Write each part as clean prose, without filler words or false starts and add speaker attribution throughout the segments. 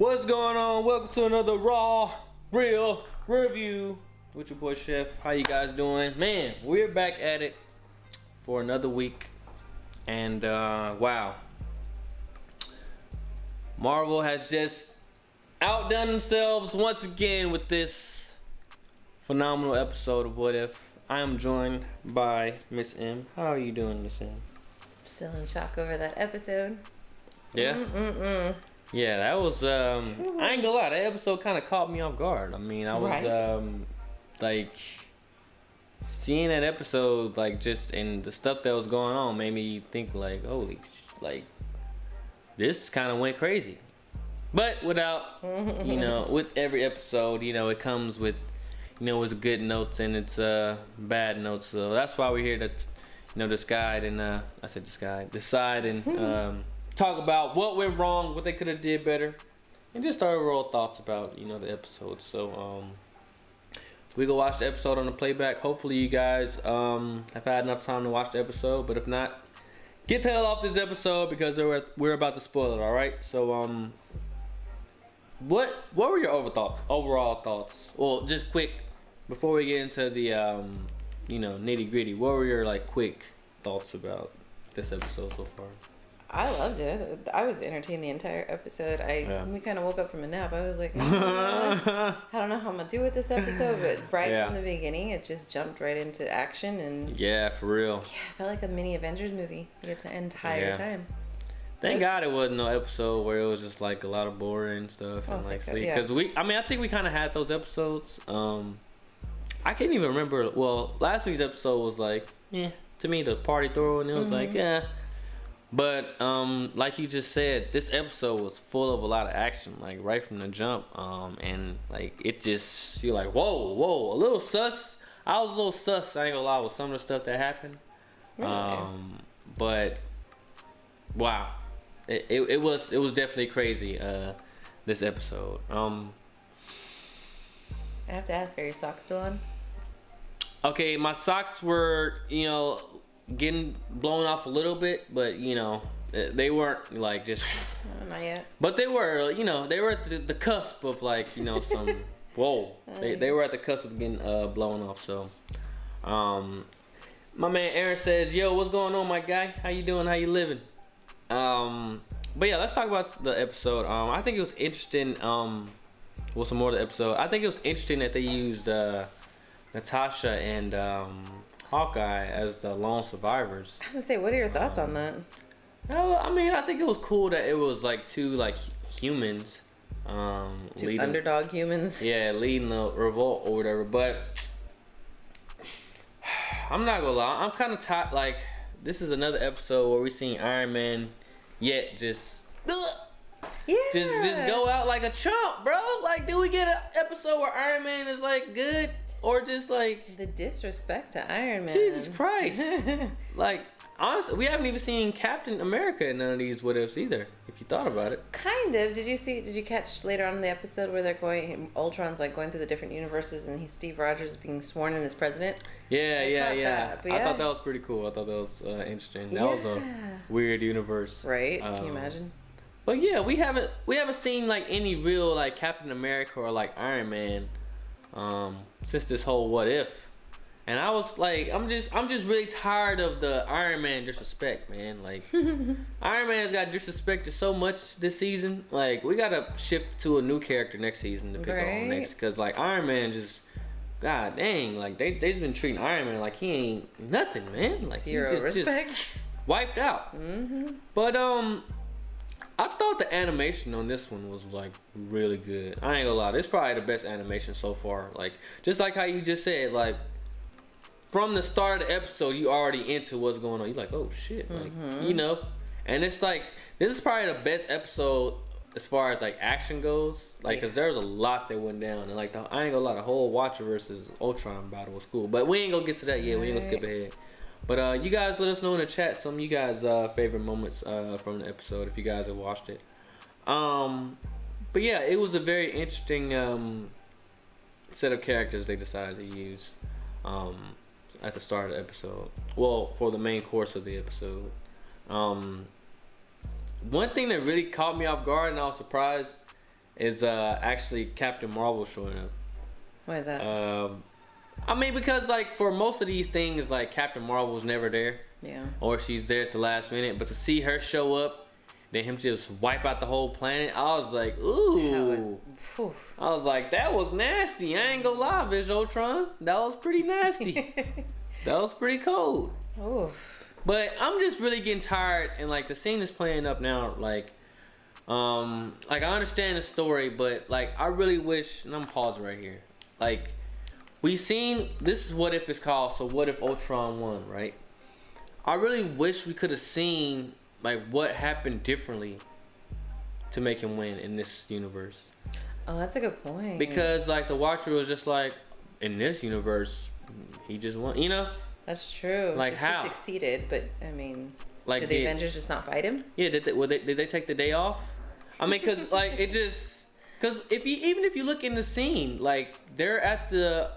Speaker 1: What's going on? Welcome to another Raw Real Review with your boy Shef. How you guys doing? Man, we're back at it for another week. And wow. Marvel has just outdone themselves once again with this phenomenal episode of What If. I am joined by Miss M. How are you doing, Miss M?
Speaker 2: Still in shock over that episode.
Speaker 1: Yeah? Yeah, that was, I ain't gonna lie, that episode kind of caught me off guard. I mean, I was, like, seeing that episode, like, just, and the stuff that was going on made me think, like, holy, like, this kind of went crazy. But without, you know, with every episode, you know, it comes with, you know, it's good notes and it's bad notes. So that's why we're here to, you know, decide and, decide and, talk about what went wrong, what they could have did better, and just our overall thoughts about, you know, the episode. So we go watch the episode on the playback. Hopefully you guys have had enough time to watch the episode, but if not, get the hell off this episode because we're about to spoil it. All right. So what were your overall thoughts? Well, just quick before we get into the you know, nitty gritty. What were your like quick thoughts about this episode so far?
Speaker 2: I loved it. I was entertained the entire episode. We kind of woke up from a nap. I was like, I don't know how I'm gonna do with this episode, but right from the beginning, it just jumped right into action and
Speaker 1: for real.
Speaker 2: Yeah, I felt like a mini Avengers movie the entire time.
Speaker 1: Thank God it wasn't no episode where it was just like a lot of boring stuff and like sleep. Because I think we kind of had those episodes. I can't even remember. Well, last week's episode was like, to me the party throw, and it was like, But like you just said, this episode was full of a lot of action, like right from the jump. And like it just, you're like, whoa, a little sus. I was a little sus, I ain't gonna lie, with some of the stuff that happened. Really? But wow, it was definitely crazy. This episode.
Speaker 2: I have to ask, are your socks still on?
Speaker 1: Okay, my socks were, you know, getting blown off a little bit, but you know, they weren't like just
Speaker 2: not yet,
Speaker 1: but they were, you know, they were at the cusp of like, you know, some they were at the cusp of getting blown off. So my man Aaron says, yo, what's going on, my guy? How you doing? How you living? But yeah, let's talk about the episode. I think it was interesting. Well, some more of the episode. I think it was interesting that they used Natasha and Hawkeye as the lone survivors.
Speaker 2: I was gonna say, what are your thoughts on that?
Speaker 1: Well, I mean, I think it was cool that it was like two like humans,
Speaker 2: two underdog humans.
Speaker 1: Yeah, leading the revolt or whatever. But I'm not gonna lie, I'm kind of tired. Like, this is another episode where we're seeing Iron Man, yet just go out like a chump, bro. Like, do we get an episode where Iron Man is like good? Or just like
Speaker 2: the disrespect to Iron Man.
Speaker 1: Jesus Christ. Like, honestly, we haven't even seen Captain America in none of these what ifs either, if you thought about it.
Speaker 2: Kind of. Did you catch later on in the episode where Ultron's like going through the different universes and Steve Rogers being sworn in as president?
Speaker 1: Yeah. I thought that was pretty cool. I thought that was interesting. That was a weird universe.
Speaker 2: Right? Can you imagine?
Speaker 1: But yeah, we haven't seen like any real like Captain America or like Iron Man since this whole what if, and I was like, I'm just really tired of the Iron Man disrespect, man. Like, Iron Man has got disrespected so much this season. Like, we gotta shift to a new character next season to pick on next, because like Iron Man just, god dang, like they've been treating Iron Man like he ain't nothing, man. Like,
Speaker 2: zero respect,
Speaker 1: just wiped out. But I thought the animation on this one was like really good. I ain't gonna lie, this is probably the best animation so far. Like, just like how you just said, like from the start of the episode, you already into what's going on. You're like, oh shit, like you know. And it's like, this is probably the best episode as far as like action goes. Like, cause there's a lot that went down, and like I ain't gonna lie, the whole Watcher versus Ultron battle was cool. But we ain't gonna get to that yet. We ain't gonna skip ahead. But you guys let us know in the chat some of you guys' favorite moments from the episode if you guys have watched it. But yeah, it was a very interesting set of characters they decided to use at the start of the episode. Well, for the main course of the episode. One thing that really caught me off guard and I was surprised is actually Captain Marvel showing up.
Speaker 2: Why is that?
Speaker 1: I mean, because like for most of these things, like Captain Marvel's never there.
Speaker 2: Yeah.
Speaker 1: Or she's there at the last minute. But to see her show up, then him just wipe out the whole planet, I was like, ooh. I was like, that was nasty. I ain't gonna lie, Viz Ultron. That was pretty nasty. That was pretty cold.
Speaker 2: Oof.
Speaker 1: But I'm just really getting tired, and like the scene is playing up now. Like I understand the story, but like I really wish, and I'm pausing right here. Like we seen, this is What If it's called. So what if Ultron won, right? I really wish we could have seen like what happened differently to make him win in this universe.
Speaker 2: Oh, that's a good point.
Speaker 1: Because like the Watcher was just like, in this universe, he just won. You know?
Speaker 2: That's true.
Speaker 1: Like how
Speaker 2: he succeeded, but I mean,
Speaker 1: like
Speaker 2: did the Avengers just not fight him?
Speaker 1: Yeah, did they take the day off? I mean, cause like it just, cause even if you look in the scene, like they're at the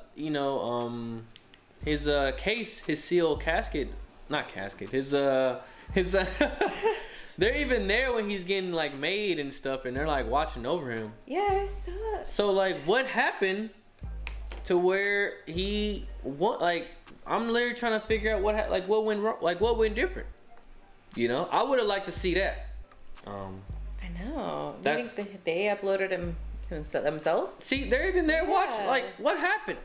Speaker 1: his case, his sealed casket, not casket, his they're even there when he's getting like made and stuff, and they're like watching over him.
Speaker 2: Yeah, I saw it.
Speaker 1: So like, what happened to where he won? Like, I'm literally trying to figure out what went wrong, like what went different. You know, I would have liked to see that.
Speaker 2: I know. Do you think they uploaded him themselves?
Speaker 1: See, they're even there watching. Like, what happened?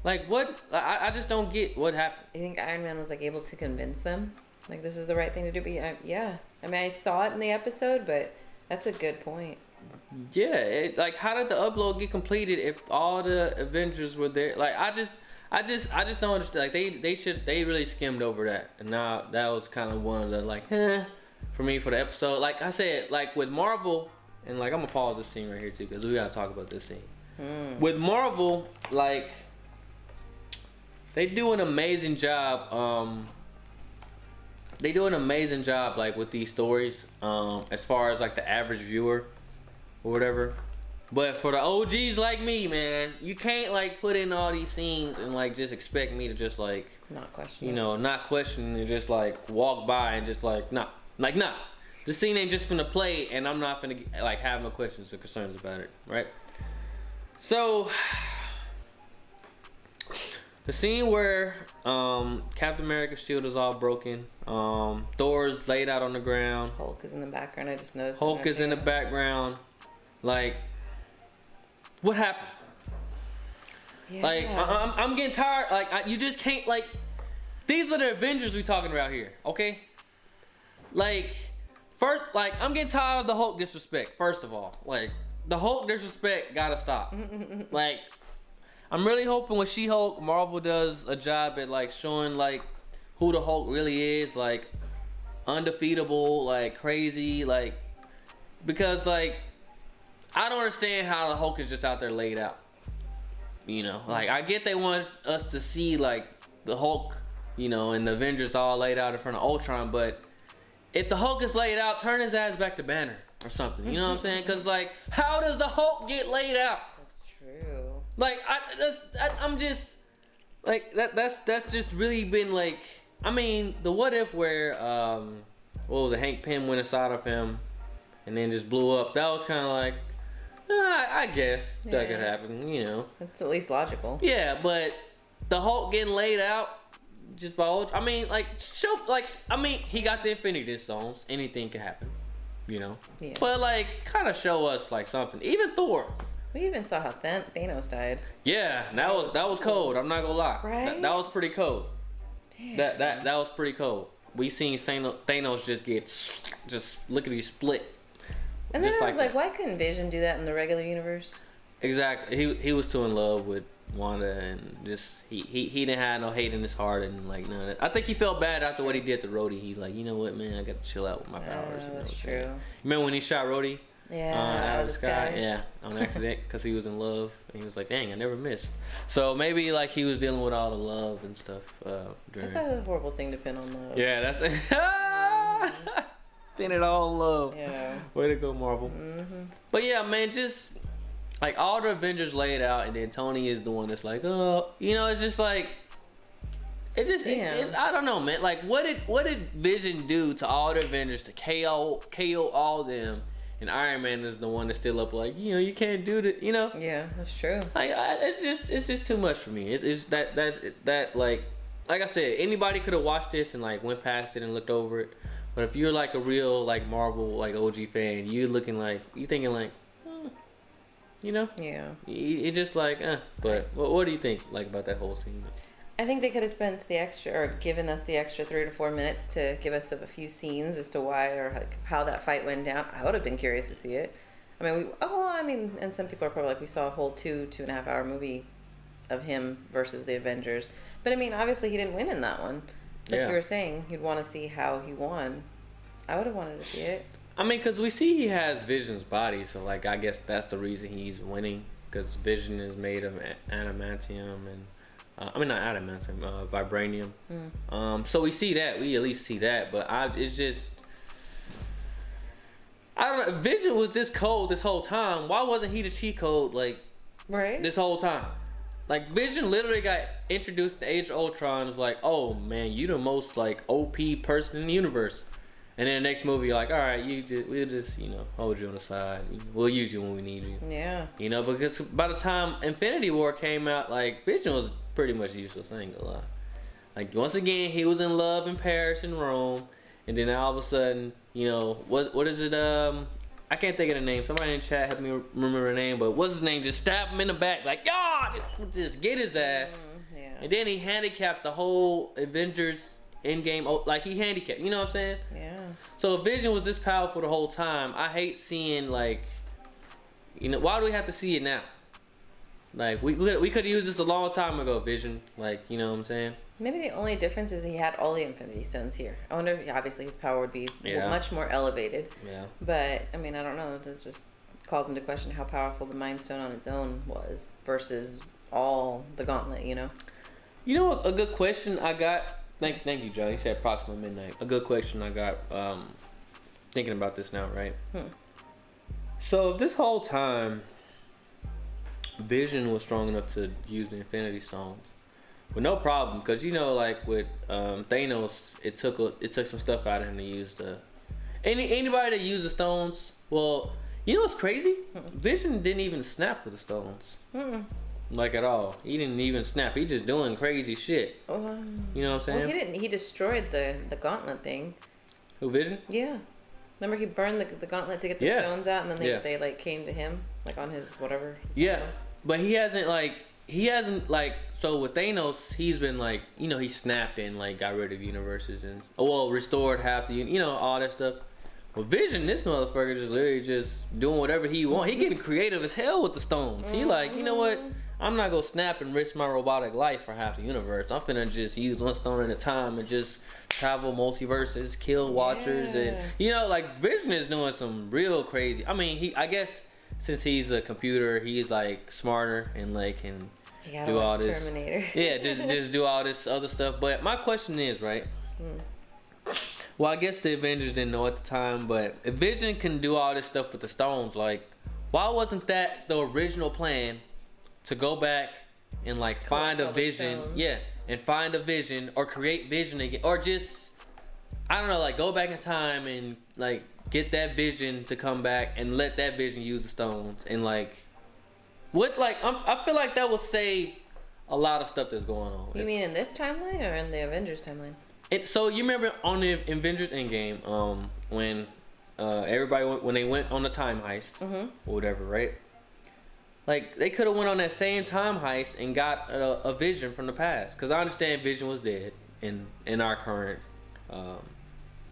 Speaker 1: Like, what? I just don't get what happened.
Speaker 2: I think Iron Man was like able to convince them, like this is the right thing to do. But yeah, I mean, I saw it in the episode, but that's a good point.
Speaker 1: Yeah, like how did the upload get completed if all the Avengers were there? Like, I just don't understand. Like they really skimmed over that, and now that was kind of one of the like, for me for the episode. Like I said, like with Marvel, and like I'm gonna pause this scene right here too because we gotta talk about this scene. With Marvel, like they do an amazing job. They do an amazing job like with these stories, as far as like the average viewer or whatever. But for the OGs like me, man, you can't like put in all these scenes and like just expect me to just like
Speaker 2: not question.
Speaker 1: You know, not question and just like walk by and just like nah. The scene ain't just finna play, and I'm not finna like have no questions or concerns about it, right? So the scene where Captain America's shield is all broken, Thor's laid out on the ground.
Speaker 2: Hulk is in the background. I just noticed.
Speaker 1: Hulk is in the background. Like, what happened? Yeah. Like, I'm getting tired. Like, you just can't, like, these are the Avengers we talking about here, okay? Like, first, like, I'm getting tired of the Hulk disrespect, first of all. Like, the Hulk disrespect gotta stop. Like, I'm really hoping with She-Hulk, Marvel does a job at, like, showing, like, who the Hulk really is, like, undefeatable, like, crazy, like, because, like, I don't understand how the Hulk is just out there laid out. You know, like, I get they want us to see, like, the Hulk, you know, and the Avengers all laid out in front of Ultron, but if the Hulk is laid out, turn his ass back to Banner or something. You know what I'm saying? Because, like, how does the Hulk get laid out?
Speaker 2: That's true.
Speaker 1: Like, I'm just, like, that's just really been, like, I mean, the what if where, what was it, Hank Pym went inside of him and then just blew up, that was kind of like, I guess that could happen, you know.
Speaker 2: That's at least logical.
Speaker 1: Yeah, but the Hulk getting laid out just by I mean, like, he got the Infinity Stones. Anything can happen, you know. Yeah. But like, kind of show us like something. Even Thor.
Speaker 2: We even saw how Thanos died.
Speaker 1: Yeah, that was cold. I'm not gonna lie.
Speaker 2: Right.
Speaker 1: That was pretty cold.
Speaker 2: Damn.
Speaker 1: That was pretty cold. We seen Thanos just lickety split.
Speaker 2: And then I was like, why couldn't Vision do that in the regular universe?
Speaker 1: Exactly. He was too in love with Wanda, and just he didn't have no hate in his heart, and like none of that. I think he felt bad after what he did to Rhodey. He's like, you know what, man, I got to chill out with my powers.
Speaker 2: That's true.
Speaker 1: Remember when he shot Rhodey?
Speaker 2: Yeah,
Speaker 1: out of the sky. Yeah, on accident because he was in love, and he was like, dang, I never missed. So maybe like he was dealing with all the love and stuff.
Speaker 2: That's a horrible thing to pin on love.
Speaker 1: Yeah, that's pin it all on love.
Speaker 2: Yeah.
Speaker 1: Way to go, Marvel. Mm-hmm. But yeah, man, just like all the Avengers laid out, and then Tony is the one that's like, oh, you know, it's just like, it's I don't know, man. Like, what did Vision do to all the Avengers to KO all them, and Iron Man is the one that's still up like, you know, you can't do that, you know.
Speaker 2: Yeah, that's true.
Speaker 1: Like it's just too much for me. It's that like I said, anybody could have watched this and like went past it and looked over it. But if you're like a real like Marvel like OG fan, you thinking like, you know,
Speaker 2: yeah,
Speaker 1: it just like, But what do you think like about that whole scene?
Speaker 2: I think they could have spent the extra or given us the extra 3 to 4 minutes to give us a few scenes as to why or like how that fight went down. I would have been curious to see it. I mean, and some people are probably like, we saw a whole 2.5 hour movie of him versus the Avengers. But I mean, obviously he didn't win in that one. Like you were saying, you'd want to see how he won. I would have wanted to see it. I
Speaker 1: mean, because we see he has Vision's body, so like I guess that's the reason he's winning. Because Vision is made of adamantium and not adamantium, vibranium. So we see that. We at least see that. But it's just, I don't know. If Vision was this cold this whole time, why wasn't he the cheat code like this whole time? Like Vision literally got introduced to Age of Ultron. It's like, oh man, you the most like OP person in the universe. And then the next movie, like, all right, we'll just hold you on the side. We'll use you when we need you.
Speaker 2: Yeah.
Speaker 1: You know, because by the time Infinity War came out, like Vision was pretty much useless. I ain't gonna lie. Like once again, he was in love in Paris and Rome, and then all of a sudden, what is it? I can't think of the name. Somebody in the chat help me remember the name. But what's his name? Just stab him in the back, like just get his ass.
Speaker 2: Yeah.
Speaker 1: And then he handicapped the whole Avengers Endgame. Like he handicapped. You know what I'm saying?
Speaker 2: Yeah.
Speaker 1: So if Vision was this powerful the whole time, I hate seeing like, why do we have to see it now? Like we could have used this a long time ago, Vision. Like, you know what I'm saying?
Speaker 2: Maybe the only difference is he had all the Infinity Stones here. I wonder if obviously his power would be much more elevated.
Speaker 1: Yeah.
Speaker 2: But I mean, I don't know. It just calls into question how powerful the Mind Stone on its own was versus all the Gauntlet. You know,
Speaker 1: a good question I got. Thank you, Joe. You said approximately midnight. A good question I got. Thinking about this now, right? So this whole time, Vision was strong enough to use the Infinity Stones with no problem, because like with Thanos, it took some stuff out of him to use the anybody that used the stones. Well, what's crazy? Vision didn't even snap with the stones. Like at all. He didn't even snap. He just doing crazy shit. You know what I'm saying?
Speaker 2: Well, he didn't. He destroyed the gauntlet thing.
Speaker 1: Who, Vision?
Speaker 2: Yeah. Remember he burned the gauntlet to get the stones out, and then they like came to him like on his whatever.
Speaker 1: Yeah, but he hasn't so with Thanos, he's been like, he snapped and like got rid of universes and restored half the all that stuff. Well, Vision, this motherfucker just literally just doing whatever he want. He getting creative as hell with the stones. He like, you know what? I'm not gonna snap and risk my robotic life for half the universe. I'm finna just use one stone at a time and just travel multiverses, kill watchers, and like Vision is doing some real crazy. I mean, I guess since he's a computer, he's like smarter and like can do all this.
Speaker 2: Terminator.
Speaker 1: Yeah, just do all this other stuff. But my question is, right? Well, I guess the Avengers didn't know at the time, but if Vision can do all this stuff with the stones, like, why wasn't that the original plan to go back and like find a Vision? Yeah, and find a Vision or create Vision again, or just, I don't know, like go back in time and like get that Vision to come back and let that Vision use the stones and like, I feel like that will save a lot of stuff that's going on.
Speaker 2: You mean in this timeline or in the Avengers timeline?
Speaker 1: So you remember on the Avengers Endgame, when everybody when they went on the time heist or whatever, right? Like they could have went on that same time heist and got a Vision from the past. Because I understand Vision was dead in our current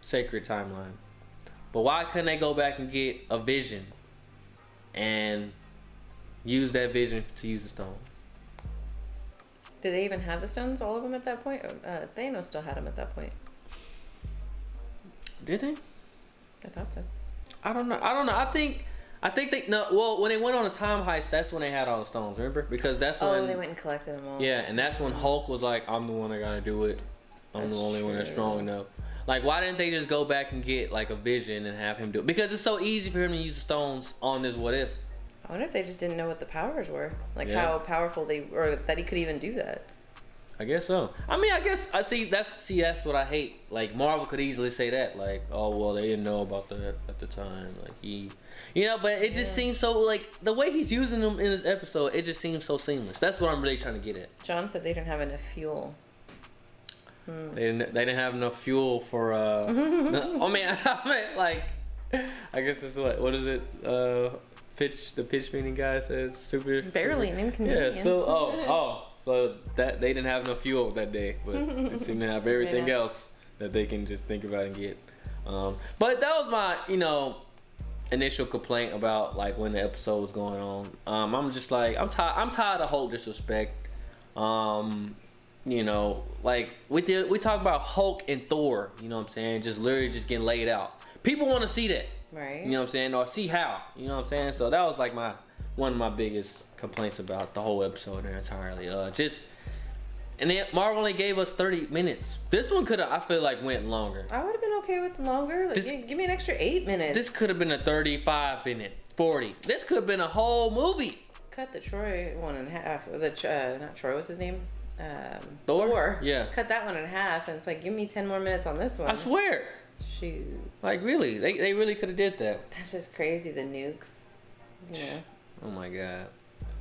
Speaker 1: sacred timeline. But why couldn't they go back and get a Vision and use that Vision to use the stones?
Speaker 2: Did they even have the stones, all of them at that point? Thanos still had them at that point.
Speaker 1: Did they?
Speaker 2: I thought so.
Speaker 1: I don't know. I think they when they went on a time heist, that's when they had all the stones. Remember? Because that's when
Speaker 2: they went and collected them all.
Speaker 1: Yeah, and that's when Hulk was like, "I'm the one that gotta do it. I'm the only one that's strong enough." Like, why didn't they just go back and get like a Vision and have him do it? Because it's so easy for him to use the stones on this What If.
Speaker 2: I wonder if they just didn't know what the powers were, like how powerful or that he could even do that.
Speaker 1: I guess so. I mean, I guess that's what I hate. Like Marvel could easily say that, like, oh well, they didn't know about that at the time. Like but it just seems so like the way he's using them in this episode, it just seems so seamless. That's what I'm really trying to get at.
Speaker 2: John said they didn't have enough fuel.
Speaker 1: They didn't have enough fuel for. I mean, like, I guess it's what is it? The pitch meeting guy says
Speaker 2: barely an inconvenience.
Speaker 1: Yeah. So that they didn't have enough fuel that day, but they seem to have everything else that they can just think about and get. But that was my initial complaint about like when the episode was going on. I'm just like I'm tired of Hulk disrespect. Like we talk about Hulk and Thor. You know what I'm saying? Just literally just getting laid out. People want to see that.
Speaker 2: Right.
Speaker 1: You know what I'm saying? Or see how. You know what I'm saying? So that was like one of my biggest complaints about the whole episode entirely. And then Marvel only gave us 30 minutes. This one could have, I feel like, went longer.
Speaker 2: I would have been okay with longer. Like, give me an extra 8 minutes.
Speaker 1: This could have been a 35-minute, 40. This could have been a whole movie.
Speaker 2: Cut the Troy one in half. Not Troy, what's his name?
Speaker 1: Thor? Yeah.
Speaker 2: Cut that one in half, and it's like, give me 10 more minutes on this one.
Speaker 1: I swear.
Speaker 2: Shoot.
Speaker 1: Like, really. They really could have did that.
Speaker 2: That's just crazy, the nukes. Yeah.
Speaker 1: Oh, my God.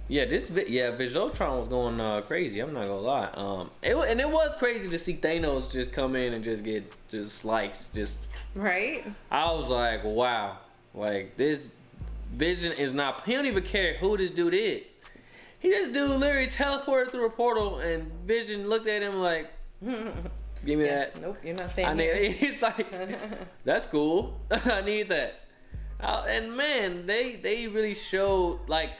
Speaker 1: Yeah, Vigiltron was going crazy. I'm not gonna lie. It was crazy to see Thanos just come in and just sliced.
Speaker 2: Right.
Speaker 1: I was like, wow, like this Vision is not. He don't even care who this dude is. This dude literally teleported through a portal, and Vision looked at him like, give me that.
Speaker 2: Nope, you're not saying that.
Speaker 1: He's like, that's cool. I need that. And man, they really showed like.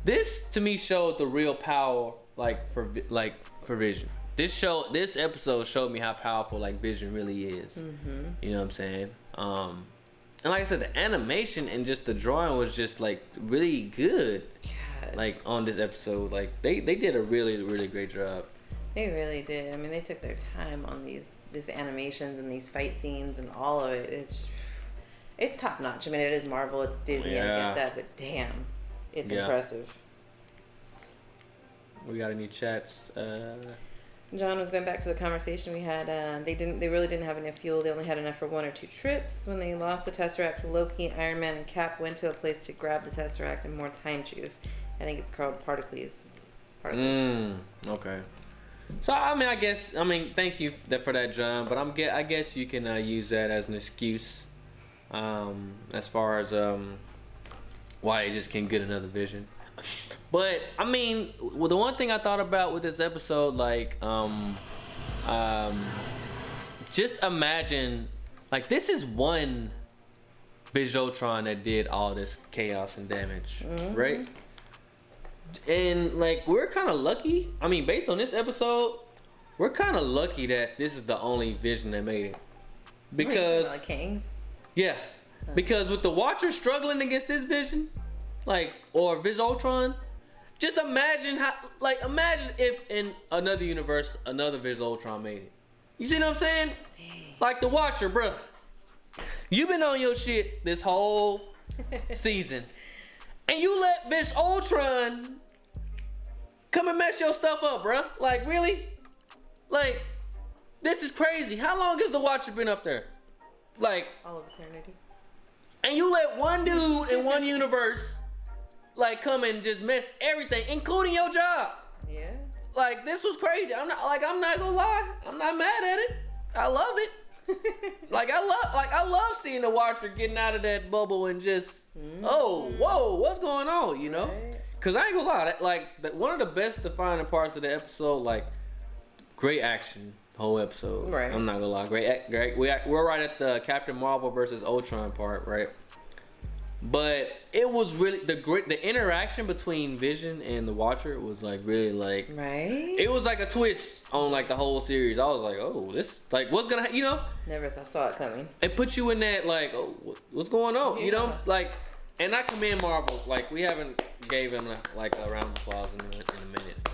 Speaker 1: This to me showed the real power, for Vision. This episode showed me how powerful like Vision really is. Mm-hmm. You know what I'm saying? And like I said, the animation and just the drawing was just like really good. God. Like on this episode, like they did a really really great job.
Speaker 2: They really did. I mean, they took their time on these animations and these fight scenes and all of it. It's top notch. I mean, it is Marvel, it's Disney. Yeah. I get that, but damn. It's impressive.
Speaker 1: We got any chats?
Speaker 2: John was going back to the conversation we had. They really didn't have enough fuel. They only had enough for 1 or 2 trips. When they lost the Tesseract, Loki, Iron Man, and Cap went to a place to grab the Tesseract and more time juice. I think it's called Particles.
Speaker 1: Okay. So thank you for that, John. But I guess you can use that as an excuse, as far as why you just can't get another Vision. But I mean, the one thing I thought about with this episode, like, just imagine, like, this is one Vigiltron that did all this chaos and damage, right? And like, we're kind of lucky. I mean, based on this episode, we're kind of lucky that this is the only Vision that made it, because
Speaker 2: like Kings.
Speaker 1: Yeah, because with the Watcher struggling against this Vision, or Vigiltron, just imagine if in another universe, another Vigiltron made it. You see what I'm saying? Like the Watcher, bruh. You've been on your shit this whole season, and you let Vigiltron come and mess your stuff up, bruh. Like, really? Like, this is crazy. How long has the Watcher been up there? Like,
Speaker 2: all of eternity. And
Speaker 1: you let one dude in one universe come and just mess everything, including your job.
Speaker 2: Yeah.
Speaker 1: Like, this was crazy. I'm not gonna lie. I'm not mad at it. I love it. I love seeing the Watcher getting out of that bubble and just, whoa, what's going on? You know? Right. Cause I ain't gonna lie. One of the best defining parts of the episode, great action. Whole episode.
Speaker 2: Right.
Speaker 1: I'm not gonna lie. Great. We're right at the Captain Marvel versus Ultron part, right? But it was really the interaction between Vision and the Watcher was really
Speaker 2: right.
Speaker 1: It was like a twist on the whole series. I was like, oh, this what's gonna
Speaker 2: Never saw it coming.
Speaker 1: It put you in that oh, what's going on? Yeah. And I commend Marvel. We haven't gave him a round of applause in a minute,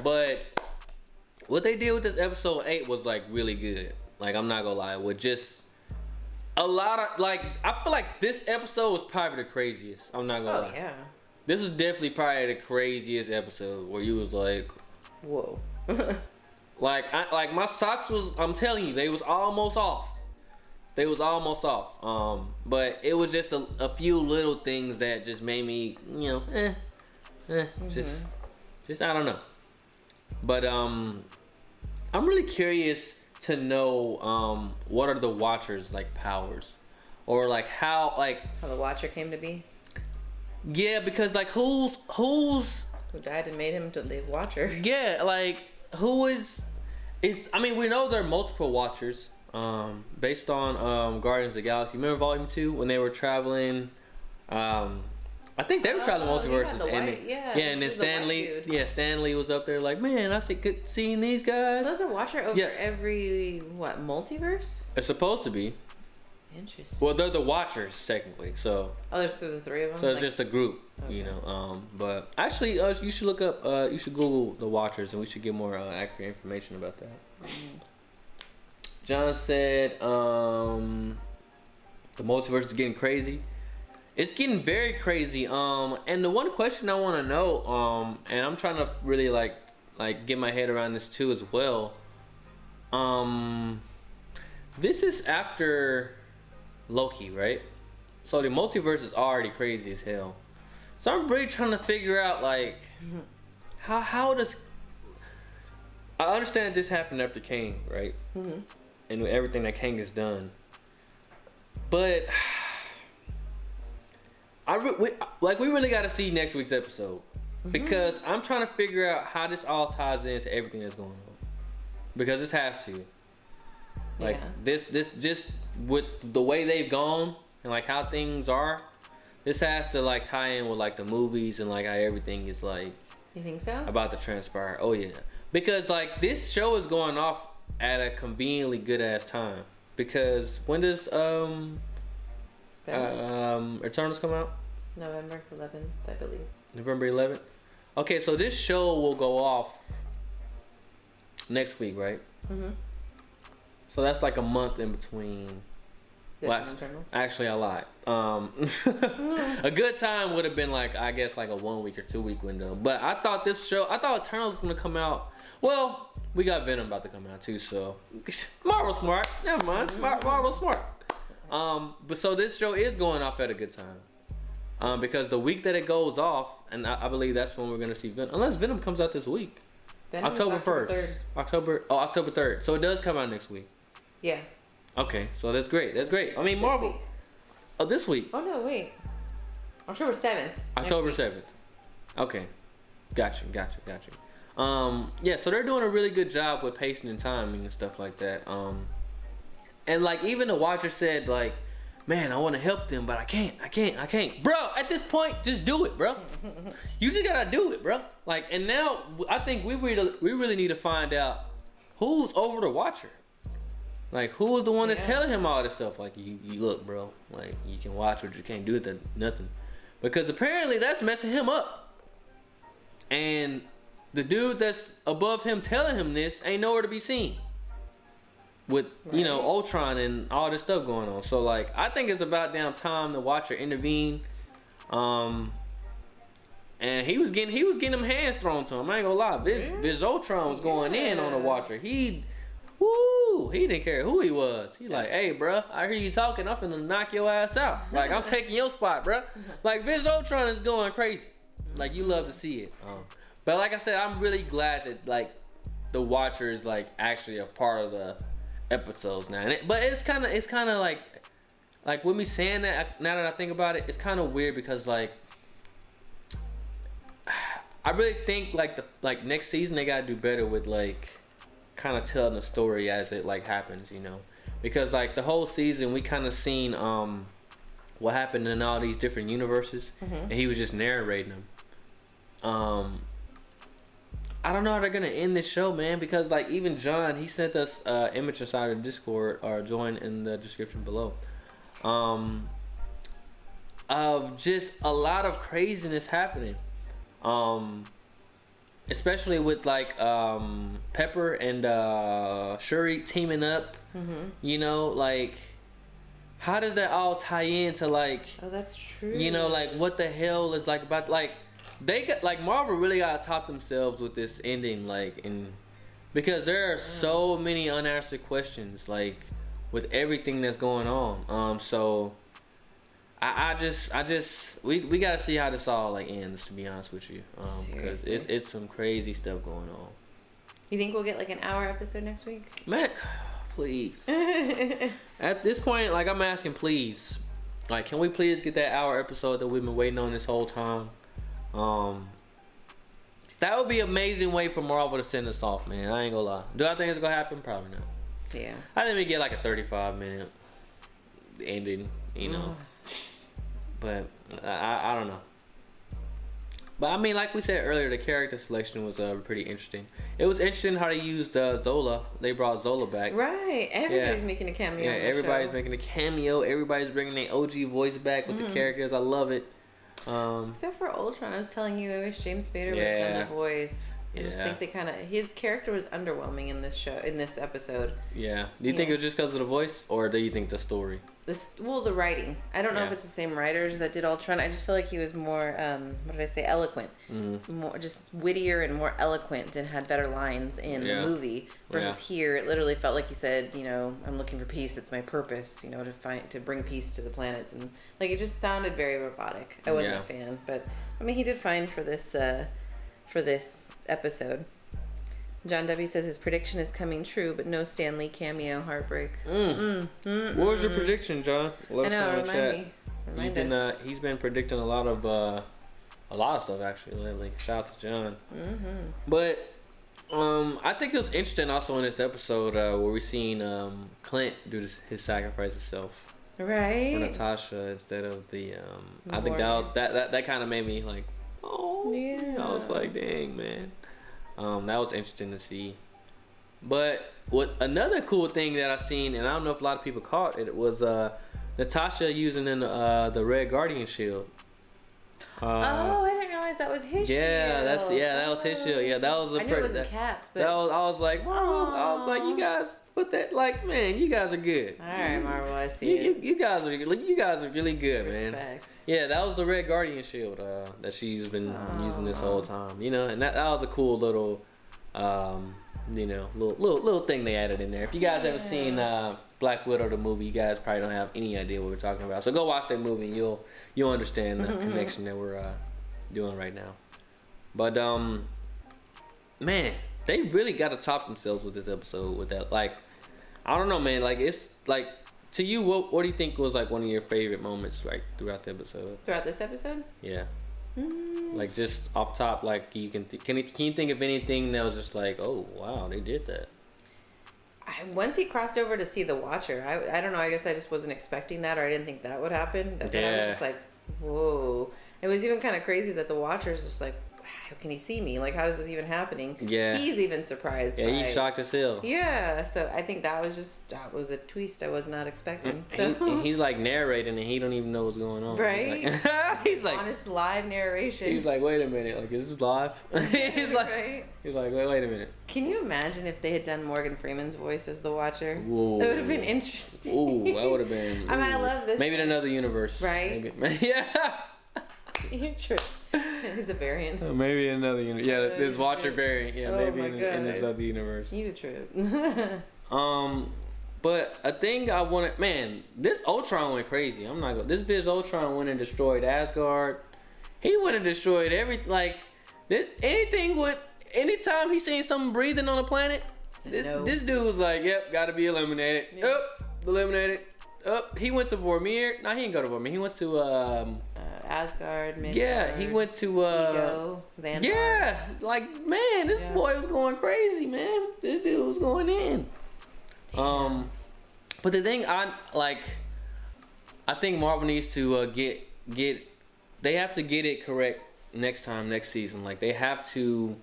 Speaker 1: but what they did with this episode 8 was really good. I'm not gonna lie, with just a lot of I feel like this episode was probably the craziest. I'm not gonna lie.
Speaker 2: Yeah.
Speaker 1: This was definitely probably the craziest episode where you was like,
Speaker 2: whoa.
Speaker 1: Like my socks was, I'm telling you, they was almost off. They was almost off. But it was just a few little things that just made me, just I don't know. But I'm really curious to know what are the Watchers like powers, or like how
Speaker 2: the Watcher came to be.
Speaker 1: Yeah, because like who
Speaker 2: died and made him to the Watcher.
Speaker 1: Yeah, like who is I mean, we know there are multiple Watchers based on Guardians of the Galaxy. Remember Volume 2 when they were traveling? I think they were traveling multiverses, and then Stan Lee was up there like, man, I good seeing these guys.
Speaker 2: Those are Watcher over every multiverse?
Speaker 1: It's supposed to be.
Speaker 2: Interesting.
Speaker 1: Well, they're the Watchers technically, so.
Speaker 2: Oh, there's the three of them.
Speaker 1: So it's just a group, okay. But actually, you should look up. You should Google the Watchers, and we should get more accurate information about that. Mm-hmm. John said, "The multiverse is getting crazy. It's getting very crazy. And the one question I want to know, and I'm trying to really like get my head around this too as well. This is after Loki, right? So the multiverse is already crazy as hell. So I'm really trying to figure out like how does I understand this happened after Kang, right? Mm-hmm. And with everything that Kang has done, but we really got to see next week's episode, because I'm trying to figure out how this all ties into everything that's going on, because this has to. Like this just with the way they've gone and like how things are, this has to like tie in with like the movies and like how everything is like.
Speaker 2: You think so? About
Speaker 1: to transpire. Oh yeah, because like this show is going off at a conveniently good ass time. Because when does Eternals come out?
Speaker 2: November 11th, I believe.
Speaker 1: November 11th. Okay, so this show will go off next week, right? Mm-hmm. So that's like a month in between. Actually, I lied. A good time would have been like, I guess, like a 1 week or 2 week window. But I thought Eternals was gonna come out. Well, we got Venom about to come out too, so Marvel smart. Never mind, Marvel smart. But so this show is going off at a good time. Because the week that it goes off, and I believe that's when we're gonna see Venom, unless Venom comes out this week.
Speaker 2: Venom October 1st.
Speaker 1: October 3rd. So it does come out next week.
Speaker 2: Yeah.
Speaker 1: Okay, so that's great. I mean, Marvel.
Speaker 2: Week.
Speaker 1: Oh, this week.
Speaker 2: Oh no, wait. October 7th.
Speaker 1: October 7th. Okay, gotcha. Yeah, so they're doing a really good job with pacing and timing and stuff like that. And like even the Watcher said, like, man, I want to help them, but I can't. Bro, at this point, just do it, bro. You just gotta do it, bro. Like, and now I think we really need to find out who's over the Watcher. Like, who is the one that's telling him all this stuff? Like, you look, bro. Like, you can watch, but you can't do nothing. Because apparently that's messing him up. And the dude that's above him telling him this ain't nowhere to be seen. With, Ultron and all this stuff going on. So, like, I think it's about damn time the Watcher intervened. And he was getting them hands thrown to him. I ain't gonna lie. Viz Ultron was going in on the Watcher. He didn't care who he was. He like, hey, bro, I hear you talking. I'm finna knock your ass out. Like, I'm taking your spot, bro. Like, Viz Ultron is going crazy. Like, you love to see it. But like I said, I'm really glad that like the Watcher is like actually a part of the episodes now. But it's kind of like with me saying that, now that I think about it, it's kind of weird because like I really think like next season they gotta do better with like kind of telling the story as it like happens, because like the whole season we kind of seen what happened in all these different universes, and he was just narrating them. I don't know how they're gonna end this show, man, because like even John, he sent us image inside of Discord, or join in the description below, of just a lot of craziness happening, especially with like Pepper and Shuri teaming up. Like how does that all tie into like,
Speaker 2: oh, that's true,
Speaker 1: like what the hell is like about like they got like Marvel really gotta top themselves with this ending, like, and because there are so many unanswered questions, like with everything that's going on. So I just we gotta see how this all like ends, to be honest with you, because it's some crazy stuff going on.
Speaker 2: You think we'll get like an hour episode next week?
Speaker 1: Mac, please. At this point, like, I'm asking, please, like, can we please get that hour episode that we've been waiting on this whole time? That would be an amazing way for Marvel to send us off, man. I ain't gonna lie. Do I think it's gonna happen? Probably not.
Speaker 2: Yeah.
Speaker 1: I think we get like a 35-minute ending, you know. But I don't know. But I mean, like we said earlier, the character selection was pretty interesting. It was interesting how they used Zola. They brought Zola back.
Speaker 2: Right. Everybody's making a cameo.
Speaker 1: Yeah, everybody's making a cameo. Everybody's bringing their OG voice back with the characters. I love it.
Speaker 2: Except for Ultron, I was telling you, I wish James Spader would have done the voice. I just think his character was underwhelming in this episode. Yeah. Do you think it was just because of the voice, or do you think the story? The writing. I don't know if it's the same writers that did Ultron. I just feel like he was more, eloquent. More just wittier and more eloquent, and had better lines in the movie. Versus here, it literally felt like he said, I'm looking for peace. It's my purpose, to bring peace to the planets. And like, it just sounded very robotic. I wasn't a fan, but I mean, he did fine for this episode. John W. says his prediction is coming true, but no Stan Lee cameo. Heartbreak.
Speaker 1: What was your prediction, John? Let us know in the chat.
Speaker 2: Remind us.
Speaker 1: He's been predicting a lot of stuff actually lately. Shout out to John. But I think it was interesting also in this episode where we seen Clint do his sacrifice himself.
Speaker 2: Right.
Speaker 1: For Natasha instead of the I think that kind of made me like, oh yeah. I was like, dang, man. That was interesting to see. But what another cool thing that I seen, and I don't know if a lot of people caught it, was Natasha using the Red Guardian shield.
Speaker 2: I didn't realize that was his shield.
Speaker 1: That was his shield. Yeah, that was
Speaker 2: I knew it was in caps, but
Speaker 1: I was like, you guys put that, like, man, you guys are good.
Speaker 2: All right, Marvel, I see it.
Speaker 1: You guys are really good,
Speaker 2: Respect.
Speaker 1: Man. Yeah, that was the Red Guardian shield that she's been using this whole time. And that was a cool little little thing they added in there. If you guys ever seen Black Widow, the movie, you guys probably don't have any idea what we're talking about. So go watch that movie and you'll understand the connection that we're doing right now. But man, they really got to top themselves with this episode. With that, like, I don't know, man. Like, it's like, to you, what do you think was like one of your favorite moments, like, throughout the episode?
Speaker 2: Throughout this episode?
Speaker 1: Yeah. Like, just off top, like, you can you think of anything that was just like, oh wow, they did that?
Speaker 2: Once he crossed over to see the Watcher, I don't know, I guess I just wasn't expecting that, or I didn't think that would happen. But I was just like, whoa. It was even kind of crazy that the Watcher's just like, how can he see me? Like, how is this even happening? Yeah. He's even surprised.
Speaker 1: Yeah, he's shocked as hell.
Speaker 2: Yeah, so I think that was a twist I was not expecting. So.
Speaker 1: He's like narrating and he don't even know what's going on.
Speaker 2: Right?
Speaker 1: He's like
Speaker 2: honest live narration.
Speaker 1: He's like, wait a minute, like, is this live? He's like, wait a minute.
Speaker 2: Can you imagine if they had done Morgan Freeman's voice as the Watcher?
Speaker 1: Whoa.
Speaker 2: That would have been interesting.
Speaker 1: Ooh, that would have been.
Speaker 2: I mean, I love this.
Speaker 1: Maybe in another universe.
Speaker 2: Right?
Speaker 1: Maybe. Yeah.
Speaker 2: You're true. He's a variant.
Speaker 1: Maybe another universe. Yeah, this Watcher variant. Yeah, maybe in this other universe.
Speaker 2: You true.
Speaker 1: But a thing I wanted, man, this Ultron went crazy. I'm not gonna. This bitch Ultron went and destroyed Asgard. He went and destroyed anytime he seen something breathing on the planet, this dude was like, yep, gotta be eliminated.
Speaker 2: Yeah.
Speaker 1: Eliminated. He went to Vormir. No, he didn't go to Vormir. He went to
Speaker 2: Asgard, Midgard.
Speaker 1: Yeah, he went to
Speaker 2: Ego, Xandar.
Speaker 1: Yeah, like, man, this boy was going crazy, man. This dude was going in. Damn. But the thing I think Marvel needs to they have to get it correct next season. Like, they have to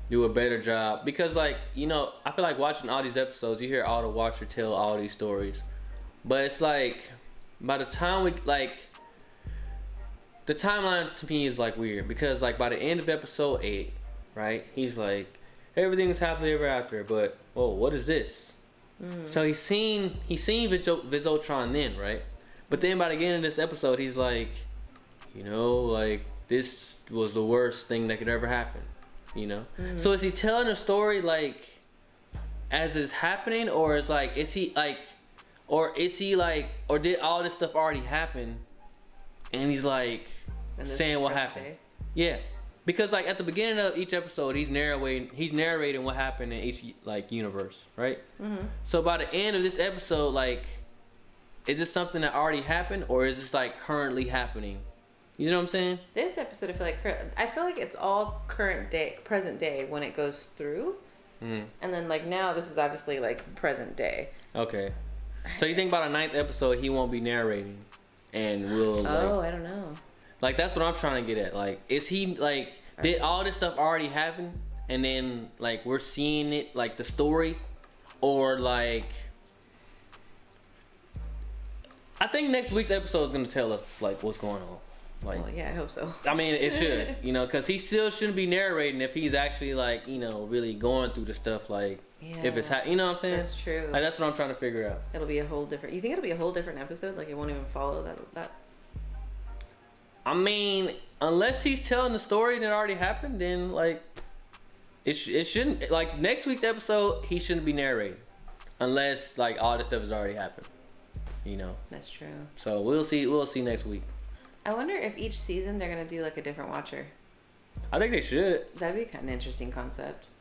Speaker 1: do a better job, because, like, I feel like watching all these episodes, you hear all the Watcher tell all these stories, but it's like, by the time the timeline to me is like weird, because, like, by the end of episode 8, right, he's like, everything's happily ever after, but what is this? So he's seen Visotron then, right? But then by the end of this episode, he's like, like, this was the worst thing that could ever happen, So is he telling a story like as it's happening, or is like, is he like, or did all this stuff already happen, and he's like saying what happened? Day? Yeah, because like at the beginning of each episode, he's narrating what happened in each like universe, right? Mm-hmm. So by the end of this episode, like, is this something that already happened, or is this like currently happening? You know what I'm saying?
Speaker 2: This episode, I feel like it's all present day when it goes through, and then like now this is obviously like present day. Okay, so you think by the 9th episode he won't be narrating, and we'll I don't know.
Speaker 1: Like that's what I'm trying to get at. Like, is he like did all this stuff already happen, and then like we're seeing it like the story, or like I think next week's episode is gonna tell us like what's going on. Like,
Speaker 2: well, yeah, I hope so.
Speaker 1: I mean, it should, you know, because he still shouldn't be narrating if he's actually like, you know, really going through the stuff. Like, if it's, you know what I'm saying?
Speaker 2: That's true.
Speaker 1: Like, that's what I'm trying to figure out.
Speaker 2: It'll be a whole different. You think it'll be a whole different episode? Like, it won't even follow that.
Speaker 1: I mean, unless he's telling the story that already happened, then like, it shouldn't. Like next week's episode, he shouldn't be narrating, unless like all this stuff has already happened. You know.
Speaker 2: That's true.
Speaker 1: So we'll see. We'll see next week.
Speaker 2: I wonder if each season they're gonna do like a different watcher.
Speaker 1: I think they should.
Speaker 2: That'd be kind of an interesting concept.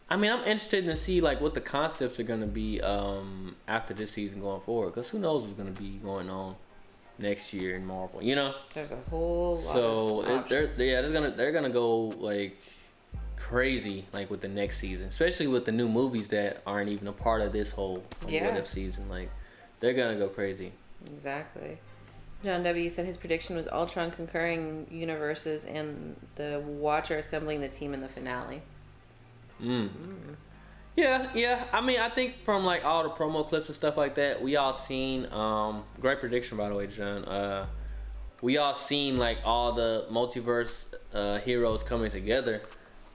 Speaker 1: I mean, I'm interested to see like what the concepts are gonna be after this season going forward, because who knows what's gonna be going on next year in Marvel. You know.
Speaker 2: There's a whole lot.
Speaker 1: So they're gonna go like crazy like with the next season, especially with the new movies that aren't even a part of this whole what if season. Like they're gonna go crazy.
Speaker 2: Exactly. John W. said his prediction was Ultron concurring universes and the Watcher assembling the team in the finale.
Speaker 1: Yeah. I mean, I think from like all the promo clips and stuff like that, we all seen. Great prediction, by the way, John. We all seen like all the multiverse heroes coming together,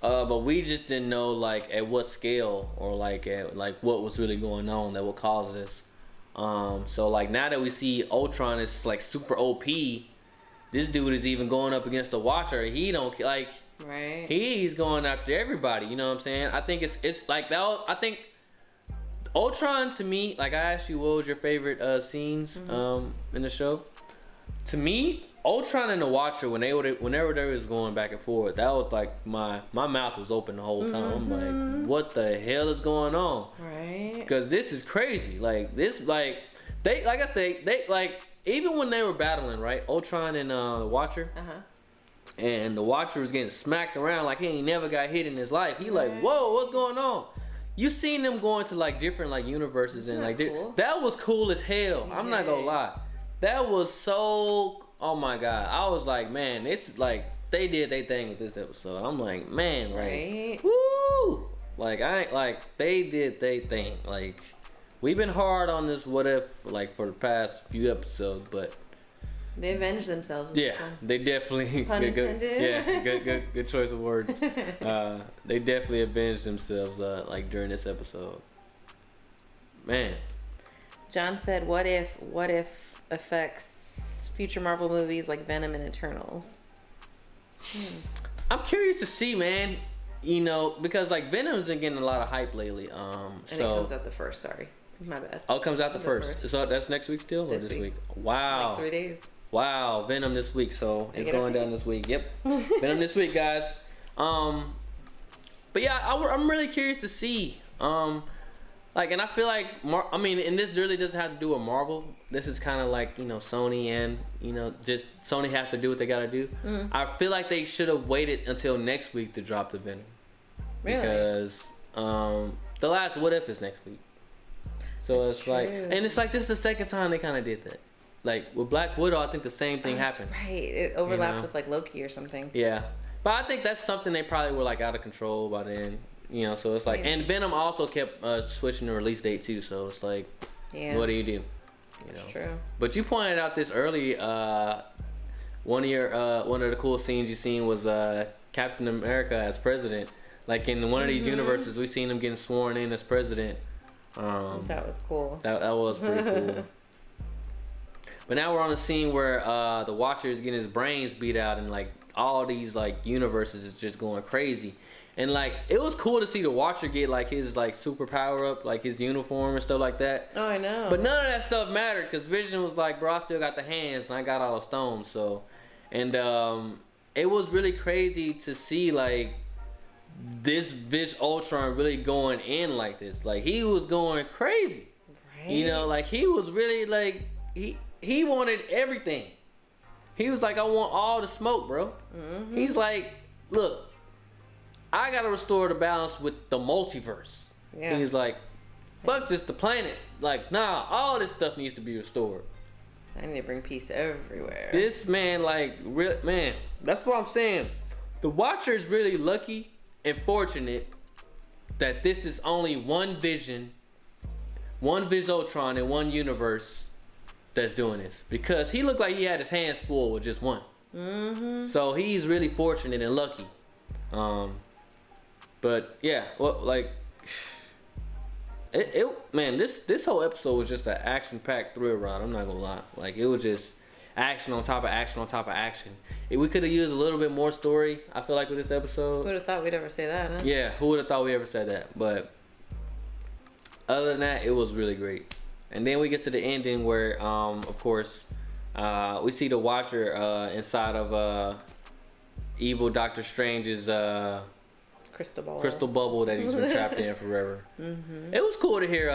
Speaker 1: but we just didn't know like at what scale or like at like what was really going on that would cause this. So like now that we see Ultron is like super OP, this dude is even going up against the Watcher. He don't like,
Speaker 2: right? He's
Speaker 1: going after everybody. You know what I'm saying? I think it's like that. I think Ultron to me, like I asked you, what was your favorite scenes in the show? To me, Ultron and the Watcher whenever they was going back and forth, that was like my mouth was open the whole time. I'm like, what the hell is going on?
Speaker 2: Right.
Speaker 1: Because this is crazy. Like this, like they, like I say, they like even when they were battling, right? Ultron and the Watcher. And the Watcher was getting smacked around like he ain't never got hit in his life. He like, whoa, what's going on? You seen them going to like different like universes and like cool. That was cool as hell. I'm not gonna lie. That was so, oh my God. I was like, man, this is like, they did their thing with this episode. I'm like, man, like, woo! Like, they did their thing. Like, we've been hard on this what if, like, for the past few episodes, but.
Speaker 2: They avenged themselves.
Speaker 1: Yeah, they definitely.
Speaker 2: Pun intended.
Speaker 1: Good choice of words. They definitely avenged themselves, like, during this episode. Man.
Speaker 2: John said, what if affects future Marvel movies like Venom and Eternals?
Speaker 1: I'm curious to see, man. You know, because like Venom's been getting a lot of hype lately. And
Speaker 2: it comes out the first. Sorry, my bad.
Speaker 1: Oh, it comes out the first. So that's next week still, or this week? Wow.
Speaker 2: Like 3 days.
Speaker 1: Wow, Venom this week. So it's going down this week. Yep, Venom this week, guys. But yeah, I'm really curious to see. Like, and I feel like, I mean, and this really doesn't have to do with Marvel. This is kind of like, you know, Sony and, you know, just Sony have to do what they got to do. I feel like they should have waited until next week to drop the Venom.
Speaker 2: Really?
Speaker 1: Because the last What If is next week. So that's it's true. Like, and it's like this is the second time they kind of did that. Like, with Black Widow, I think the same thing happened.
Speaker 2: Right. It overlapped with, like, Loki or something.
Speaker 1: Yeah. But I think that's something they probably were, like, out of control by then. You know, so it's like, and Venom also kept switching the release date too. So it's like, what do? You know,
Speaker 2: that's true.
Speaker 1: But you pointed out this early. One of the cool scenes you seen was Captain America as president. Like in one of these universes, we seen him getting sworn in as president.
Speaker 2: That was cool.
Speaker 1: That was pretty cool. But now we're on a scene where the Watcher is getting his brains beat out, and like all these like universes is just going crazy. And like it was cool to see the Watcher get like his like super power up, like his uniform and stuff like that.
Speaker 2: Oh, I know.
Speaker 1: But none of that stuff mattered because Vision was like, bro, I still got the hands and I got all the stones. So, and it was really crazy to see like this Vision Ultron really going in like this. Like he was going crazy. Right. You know, like he was really like he wanted everything. He was like, I want all the smoke, bro. Mm-hmm. He's like, look, I gotta restore the balance with the multiverse. Yeah. He's like, fuck just the planet. Like, nah, all this stuff needs to be restored.
Speaker 2: I need to bring peace everywhere.
Speaker 1: This man, like, man, that's what I'm saying. The Watcher is really lucky and fortunate that this is only one Vision Ultron in one universe that's doing this. Because he looked like he had his hands full with just one. Mm-hmm. So he's really fortunate and lucky. But yeah, well, like, man, this whole episode was just an action-packed thrill ride. I'm not gonna lie, like it was just action on top of action on top of action. We could have used a little bit more story, I feel like, with this episode.
Speaker 2: Who would have thought we'd ever say that, huh?
Speaker 1: Yeah, who would have thought we ever said that? But other than that, it was really great. And then we get to the ending where, of course, we see the Watcher inside of evil Doctor Strange's crystal bubble that he's been trapped in forever. Mm-hmm. It was cool to hear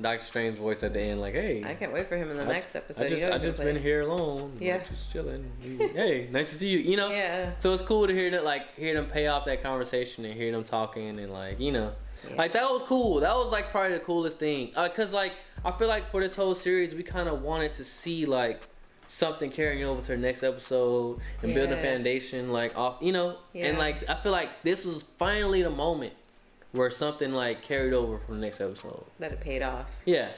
Speaker 1: Doctor Strange's voice at the end, like, "Hey,
Speaker 2: I can't wait for him in the next episode."
Speaker 1: I just been here alone, like, just chilling. Hey, nice to see you. You know, yeah. So it's cool to hear that, like, hear them pay off that conversation and hear them talking and like, you know, like that was cool. That was like probably the coolest thing, cause like I feel like for this whole series we kind of wanted to see like something carrying over to the next episode and building a foundation like off, you know, and like I feel like this was finally the moment where something like carried over from the next episode.
Speaker 2: That it paid off.
Speaker 1: Yeah.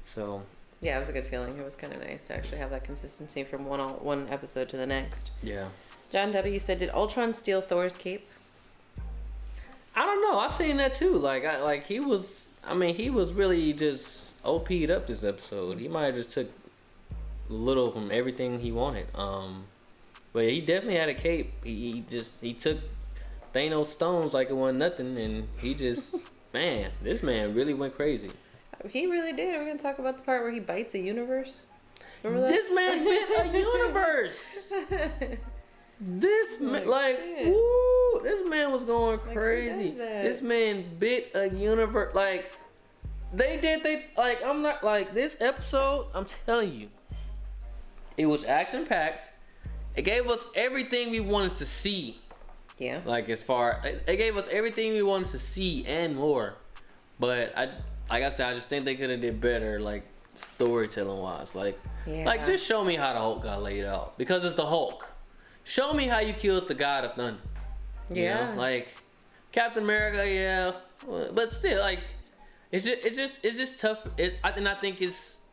Speaker 1: So.
Speaker 2: Yeah, it was a good feeling. It was kind of nice to actually have that consistency from one episode to the next.
Speaker 1: Yeah.
Speaker 2: John W. said, "Did Ultron steal Thor's cape?"
Speaker 1: I don't know. I seen that too. Like he was. I mean, he was really just OP'd up this episode. He might have just took little from everything he wanted. But he definitely had a cape. He took Thanos' stones like it wasn't nothing, and he just man, this man really went crazy.
Speaker 2: He really did. We're gonna talk about the part where he bites a universe. Remember that?
Speaker 1: This man bit a universe. This man, like, woo, this man was going crazy. This man bit a universe. Like, I'm not, like, this episode, I'm telling you, it was action-packed. It gave us everything we wanted to see.
Speaker 2: Yeah.
Speaker 1: Like, it gave us everything we wanted to see and more. But, like I said, I just think they could have did better, like, storytelling-wise. Like, just show me how the Hulk got laid out. Because it's the Hulk. Show me how you killed the God of Thunder. You know? Like Captain America, yeah, but still, like it's just tough. I think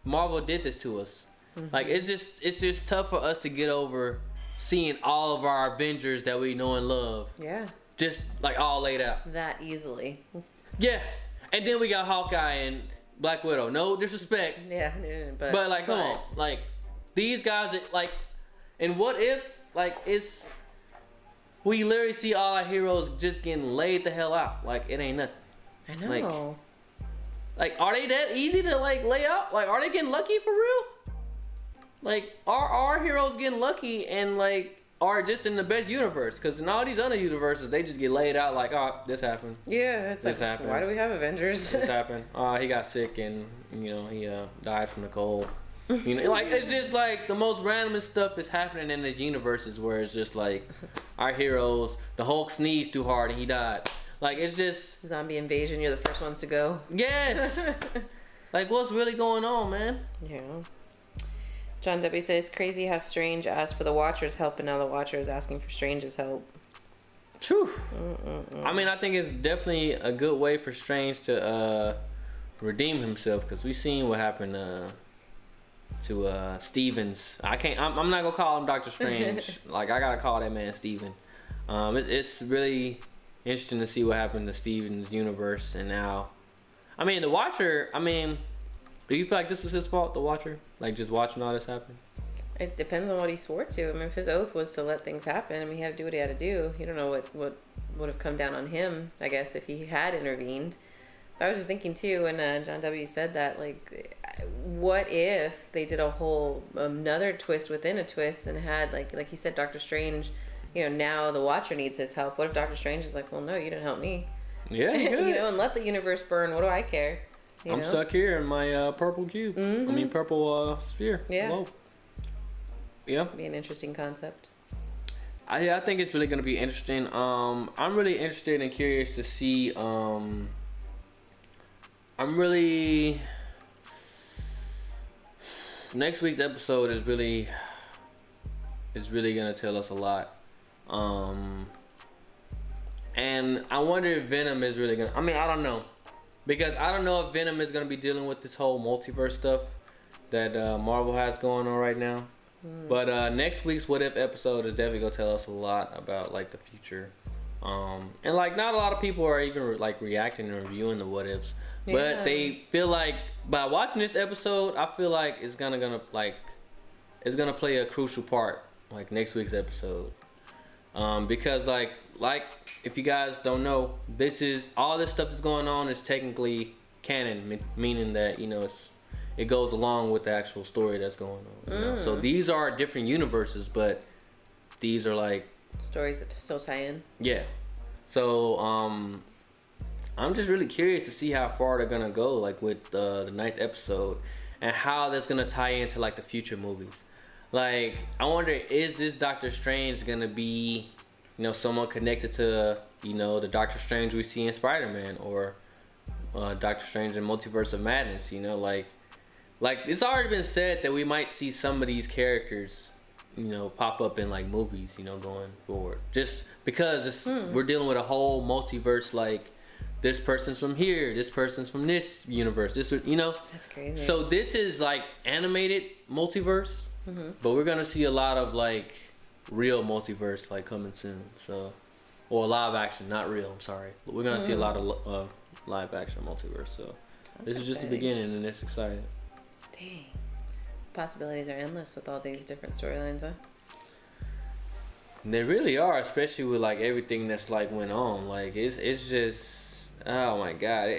Speaker 1: Marvel did this to us. Mm-hmm. Like it's just tough for us to get over seeing all of our Avengers that we know and love. Yeah. Just like all laid out.
Speaker 2: That easily.
Speaker 1: Yeah, and then we got Hawkeye and Black Widow. No disrespect.
Speaker 2: Yeah,
Speaker 1: but like, come on, like these guys, like. And what ifs, like, we literally see all our heroes just getting laid the hell out. Like, it ain't nothing.
Speaker 2: I know.
Speaker 1: Like, are they that easy to, like, lay out? Like, are they getting lucky for real? Like, are our heroes getting lucky and, like, are just in the best universe? Because in all these other universes, they just get laid out like, oh, this happened.
Speaker 2: Yeah, it's this like, happened. Why do we have Avengers?
Speaker 1: This happened. He got sick and, you know, he died from the cold. You know, like it's just like the most randomest stuff is happening in these universes where it's just like our heroes, the Hulk sneezed too hard and he died. Like it's just
Speaker 2: zombie invasion. You're the first ones to go.
Speaker 1: Yes. Like what's really going on, man?
Speaker 2: Yeah. John W says crazy how Strange asked for the Watcher's help and now the Watcher is asking for Strange's help.
Speaker 1: True. I mean, I think it's definitely a good way for Strange to redeem himself because we've seen what happened. To Stevens. I'm not gonna call him Doctor Strange. Like I gotta call that man Steven. It's really interesting to see what happened to Steven's universe and now. I mean the Watcher, do you feel like this was his fault, the Watcher? Like just watching all this happen?
Speaker 2: It depends on what he swore to. I mean, if his oath was to let things happen, I mean, he had to do what he had to do. You don't know what would have come down on him, I guess, if he had intervened. But I was just thinking, too, when John W. said that, like, what if they did a whole, another twist within a twist and had, like he said, Doctor Strange, you know, now the Watcher needs his help. What if Doctor Strange is like, well, no, you didn't help me.
Speaker 1: Yeah,
Speaker 2: you know, and let the universe burn. What do I care?
Speaker 1: I'm stuck here in my purple cube.
Speaker 2: Mm-hmm.
Speaker 1: I mean, purple sphere.
Speaker 2: Yeah.
Speaker 1: Globe. Yeah.
Speaker 2: Be an interesting concept.
Speaker 1: I think it's really gonna be interesting. I'm really interested and curious to see. Next week's episode is really gonna tell us a lot. And I wonder if Venom is really gonna. I mean, I don't know, because I don't know if Venom is gonna be dealing with this whole multiverse stuff that Marvel has going on right now. But next week's What If episode is definitely gonna tell us a lot about like the future. And like not a lot of people are even like reacting and reviewing the What Ifs, but they feel like by watching this episode, I feel like it's gonna play a crucial part like next week's episode. Because like if you guys don't know, all this stuff that's going on is technically canon, meaning that, you know, it goes along with the actual story that's going on. You know? So these are different universes, but these are like
Speaker 2: stories that still tie in.
Speaker 1: Yeah. So I'm just really curious to see how far they're gonna go, like with the 9th episode, and how that's gonna tie into like the future movies. Like, I wonder, is this Doctor Strange gonna be, you know, someone connected to, you know, the Doctor Strange we see in Spider-Man, or Doctor Strange in Multiverse of Madness? You know, like it's already been said that we might see some of these characters, you know, pop up in like movies, you know, going forward. Just because we're dealing with a whole multiverse, like this person's from here, this person's from this universe, this, you know.
Speaker 2: That's crazy.
Speaker 1: So this is like animated multiverse. But we're gonna see a lot of like real multiverse like coming soon. So, or live action, not real. I'm sorry. We're gonna see a lot of live action multiverse. So, this is just the beginning, and it's exciting.
Speaker 2: Dang, possibilities are endless with all these different storylines, huh?
Speaker 1: They really are, especially with like everything that's like went on. Like it's just, oh my god,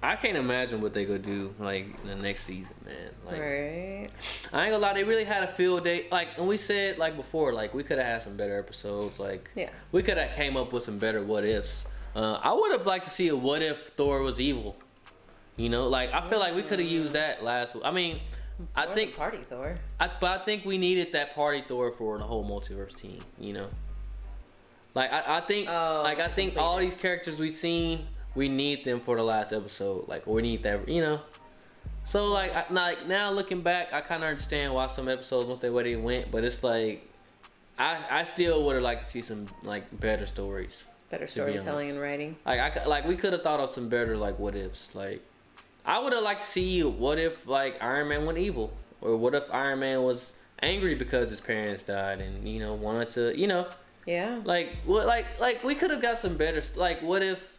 Speaker 1: I can't imagine what they gonna do like in the next season, man. Like,
Speaker 2: right.
Speaker 1: I ain't gonna lie, they really had a field day. Like, and we said like before, like we could have had some better episodes. Like,
Speaker 2: yeah, we
Speaker 1: could have came up with some better what ifs. I would have liked to see a what if Thor was evil. You know, like I feel like we could have used that last week. I mean, I think
Speaker 2: party Thor.
Speaker 1: But I think we needed that party Thor for the whole multiverse team. You know, like I think all these characters we've seen, we need them for the last episode. Like, we need that, you know. So like now looking back, I kind of understand why some episodes went the way they went, but it's like I still would have liked to see some like better stories,
Speaker 2: better storytelling and writing.
Speaker 1: Like we could have thought of some better like what ifs. Like I would have liked to see what if like Iron Man went evil, or what if Iron Man was angry because his parents died and, you know, wanted to, you know.
Speaker 2: Yeah.
Speaker 1: Like what like we could have got some better, like what if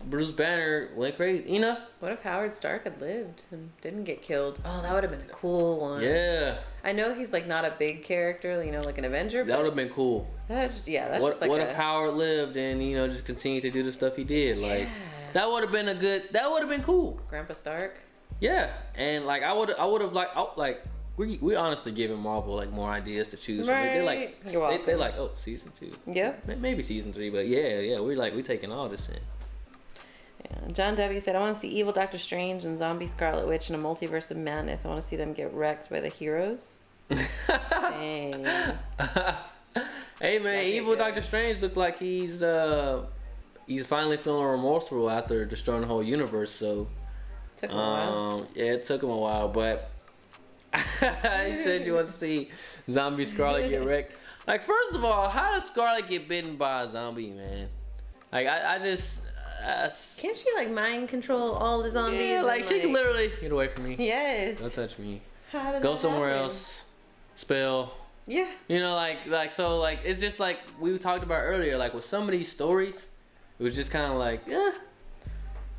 Speaker 1: Bruce Banner went crazy, you know?
Speaker 2: What if Howard Stark had lived and didn't get killed? Oh, that would have been a cool one.
Speaker 1: Yeah.
Speaker 2: I know he's like not a big character, you know, like an Avenger.
Speaker 1: That would have been cool.
Speaker 2: That's
Speaker 1: what if Howard lived and, you know, just continued to do the stuff he did? Like, that would have been cool.
Speaker 2: Grandpa Stark.
Speaker 1: Yeah, and like I would have like we honestly giving Marvel like more ideas to choose from.
Speaker 2: Right.
Speaker 1: They're like, oh, season 2.
Speaker 2: Yep.
Speaker 1: Maybe season 3, but yeah, we taking all this in.
Speaker 2: Yeah. John W. said, I want to see evil Doctor Strange and zombie Scarlet Witch in a multiverse of madness. I want to see them get wrecked by the heroes. Dang.
Speaker 1: Hey man, evil Doctor Strange looked like he's finally feeling remorseful after destroying the whole universe. So
Speaker 2: took him a while.
Speaker 1: Yeah, it took him a while, but he said you want to see zombie Scarlet get wrecked. Like, first of all, how does Scarlet get bitten by a zombie, man? Like, I just.
Speaker 2: Can't she like mind control all the zombies?
Speaker 1: Yeah, like she can literally get away from me.
Speaker 2: Yes.
Speaker 1: Don't touch me.
Speaker 2: How did
Speaker 1: Go
Speaker 2: that
Speaker 1: somewhere
Speaker 2: happen?
Speaker 1: else. Spell.
Speaker 2: Yeah.
Speaker 1: You know, like so, like it's just like we talked about earlier. Like with some of these stories, it was just kind of like, eh.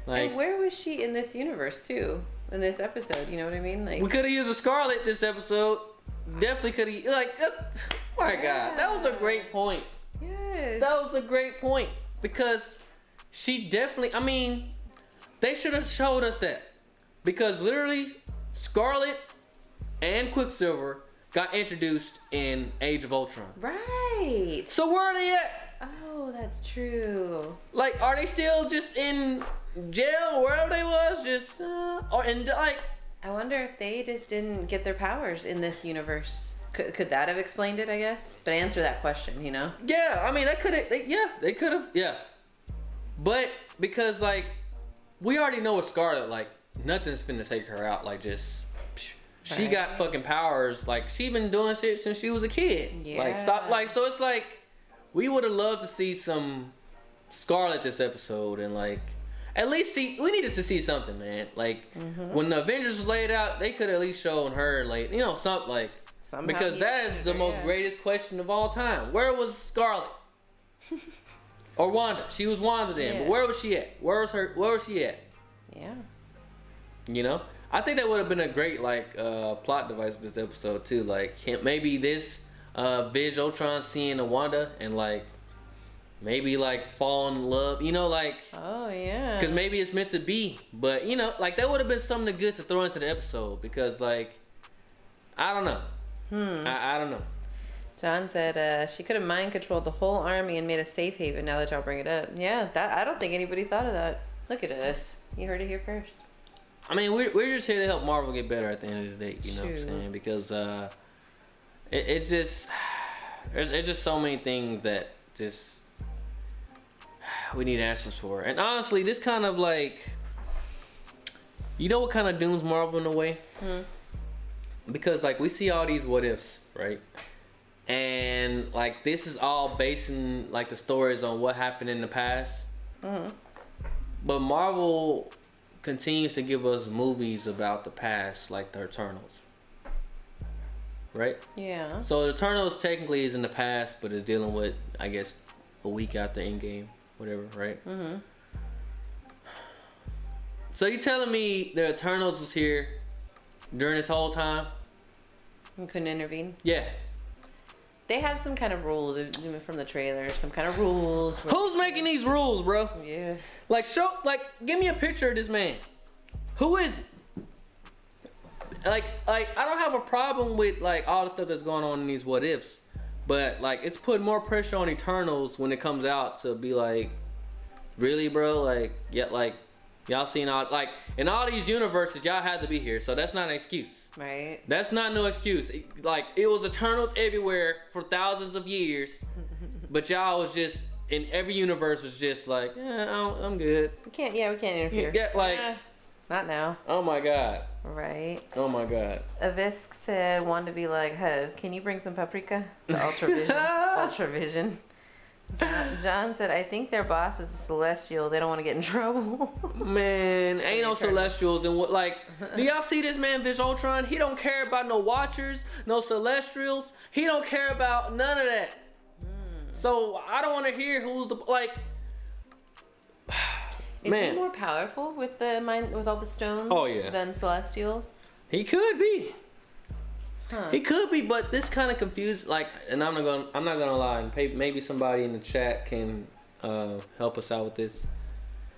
Speaker 2: Like, and where was she in this universe too? in this episode. You know what I mean? Like,
Speaker 1: we could have used a Scarlet this episode. Definitely could have. Like, that's, oh my God, that was a great point.
Speaker 2: Yes.
Speaker 1: That was a great point because she definitely. I mean, they should have showed us that because literally, Scarlet and Quicksilver got introduced in Age of Ultron.
Speaker 2: Right.
Speaker 1: So where are they at?
Speaker 2: Oh, that's true.
Speaker 1: Like, are they still just in jail or wherever they was? Just or and like.
Speaker 2: I wonder if they just didn't get their powers in this universe. Could that have explained it? I guess. But answer that question, you know.
Speaker 1: Yeah, I mean, they could have. They could have. Yeah. But because like we already know what Scarlet like, nothing's finna take her out. Like just. She got fucking powers. Like she been doing shit since she was a kid.
Speaker 2: Yeah.
Speaker 1: Like stop. Like so, it's like we would have loved to see some Scarlet this episode, and like at least see. We needed to see something, man. Like when the Avengers was laid out, they could at least shown her, like something like because that is the most greatest question of all time. Where was Scarlet or Wanda? She was Wanda then, but where was she at? Where was she at?
Speaker 2: Yeah.
Speaker 1: You know. I think that would have been a great like plot device of this episode too. Like maybe this Viz Ultron seeing a Wanda and like maybe like fall in love. You know, like
Speaker 2: oh yeah.
Speaker 1: Because maybe it's meant to be. But you know, like that would have been something good to throw into the episode because like I don't know. I don't know.
Speaker 2: John said she could have mind controlled the whole army and made a safe haven. Now that y'all bring it up, yeah, that I don't think anybody thought of that. Look at us. You heard it here first.
Speaker 1: I mean, we're just here to help Marvel get better at the end of the day, you know what I'm saying? Because it's just there's just so many things that just we need answers for. And honestly, this kind of like, you know what kind of dooms Marvel in a way? Because like we see all these what ifs, right? And like this is all basing like the stories on what happened in the past. But Marvel continues to give us movies about the past, like the Eternals, right? Yeah. So the Eternals technically is in the past, but is dealing with, I guess, a week after Endgame, whatever, right? So you telling me the Eternals was here during this whole time?
Speaker 2: And couldn't intervene?
Speaker 1: Yeah.
Speaker 2: They have some kind of rules from the trailer. Some kind of rules.
Speaker 1: Who's making these rules, bro?
Speaker 2: Yeah.
Speaker 1: Like give me a picture of this man. Who is it? Like I don't have a problem with like all the stuff that's going on in these what ifs, but like it's putting more pressure on Eternals when it comes out to be like, really, bro? Like y'all seen all like in all these universes y'all had to be here, so that's not an excuse. Right. That's not no excuse. Like it was Eternals everywhere for thousands of years, but y'all was just in every universe was just like, I'm good.
Speaker 2: We can't interfere.
Speaker 1: Yeah, like
Speaker 2: not now.
Speaker 1: Oh my God.
Speaker 2: Right.
Speaker 1: Oh my God.
Speaker 2: Avisk said, "Want to be like Huz? Can you bring some paprika to Ultravision?" Ultravision. John said, "I think their boss is a Celestial. They don't want to get in trouble."
Speaker 1: Man, ain't no Celestials and what? Like, do y'all see this man, Viz Ultron? He don't care about no Watchers, no Celestials. He don't care about none of that. So I don't want to hear who's the like.
Speaker 2: Is he more powerful with the mind, with all the stones? Than Celestials?
Speaker 1: He could be. He could be, but this kind of confused. Like, and I'm not gonna lie. And maybe somebody in the chat can help us out with this.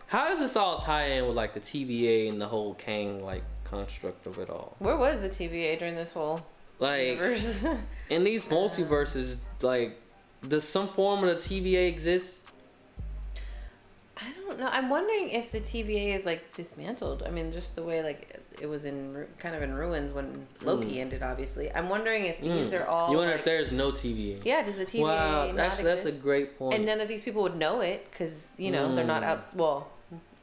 Speaker 1: How does this all tie in with like the TVA and the whole Kang like construct of it all?
Speaker 2: Where was the TVA during this whole universe?
Speaker 1: In these multiverses, like, does some form of the TVA exist?
Speaker 2: I don't know. I'm wondering if the TVA is like dismantled. I mean, just the way like it was kind of in ruins when Loki ended. Obviously, I'm wondering if these are all.
Speaker 1: You wonder if there's no TVA.
Speaker 2: Yeah, does the TVA not exist?
Speaker 1: That's a great point.
Speaker 2: And none of these people would know it because they're not out. Well,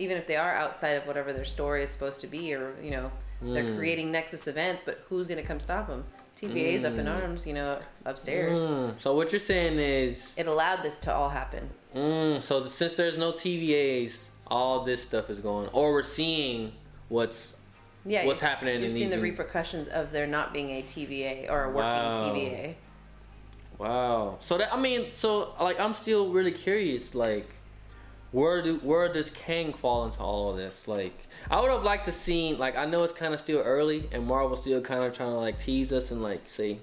Speaker 2: even if they are outside of whatever their story is supposed to be, or they're creating Nexus events, but who's gonna come stop them? TVA's up in arms, upstairs.
Speaker 1: So what you're saying is
Speaker 2: it allowed this to all happen.
Speaker 1: So since there's no TVAs, all this stuff is going, or we're seeing what's happening.
Speaker 2: You've seen the repercussions of there not being a TVA or a working TVA.
Speaker 1: Wow. So I'm still really curious. Like, where does Kang fall into all of this? Like, I would have liked to see, like, I know it's kind of still early, and Marvel's still kind of trying to like tease us and like say,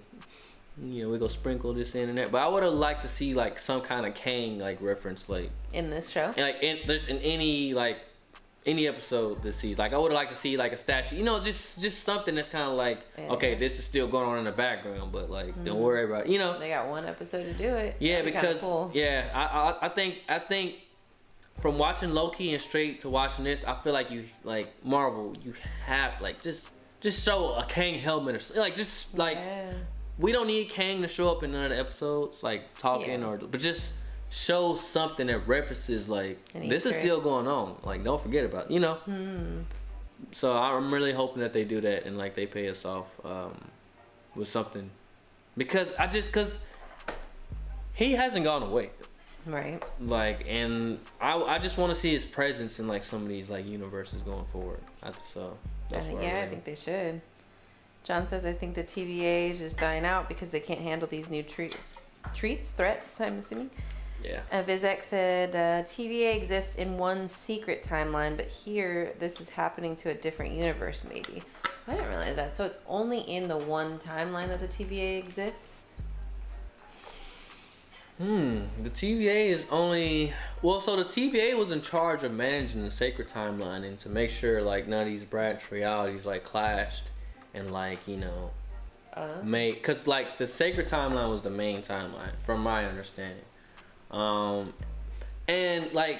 Speaker 1: you know, we go sprinkle this in and that. But I would have liked to see like some kind of Kang like reference, like
Speaker 2: in this show,
Speaker 1: and like in any episode this season. Like, I would have liked to see like a statue, you know, just something that's kind of like, okay, this is still going on in the background, but like, don't worry about it, you know.
Speaker 2: They got one episode to do it.
Speaker 1: Yeah, because
Speaker 2: cool.
Speaker 1: yeah, I think from watching Loki and straight to watching this, I feel like you like Marvel, you have like just show a Kang helmet or something. Like, just like we don't need Kang to show up in none of the episodes like talking but just show something that references like this is still going on. Like, don't forget about it, you know. So I'm really hoping that they do that and like they pay us off with something, because he hasn't gone away.
Speaker 2: Right.
Speaker 1: Like, and I just want to see his presence in like some of these like universes going forward. So that's
Speaker 2: I think they should. John says, I think the TVA is just dying out because they can't handle these new threats, I'm assuming.
Speaker 1: Yeah.
Speaker 2: Vizek said, TVA exists in one secret timeline, but here this is happening to a different universe maybe. I didn't realize that. So it's only in the one timeline that the TVA exists?
Speaker 1: The TVA is only... Well, so the TVA was in charge of managing the sacred timeline and to make sure, like, none of these branch realities, like, clashed and, like, you know, made... Because, like, the sacred timeline was the main timeline, from my understanding. And, like,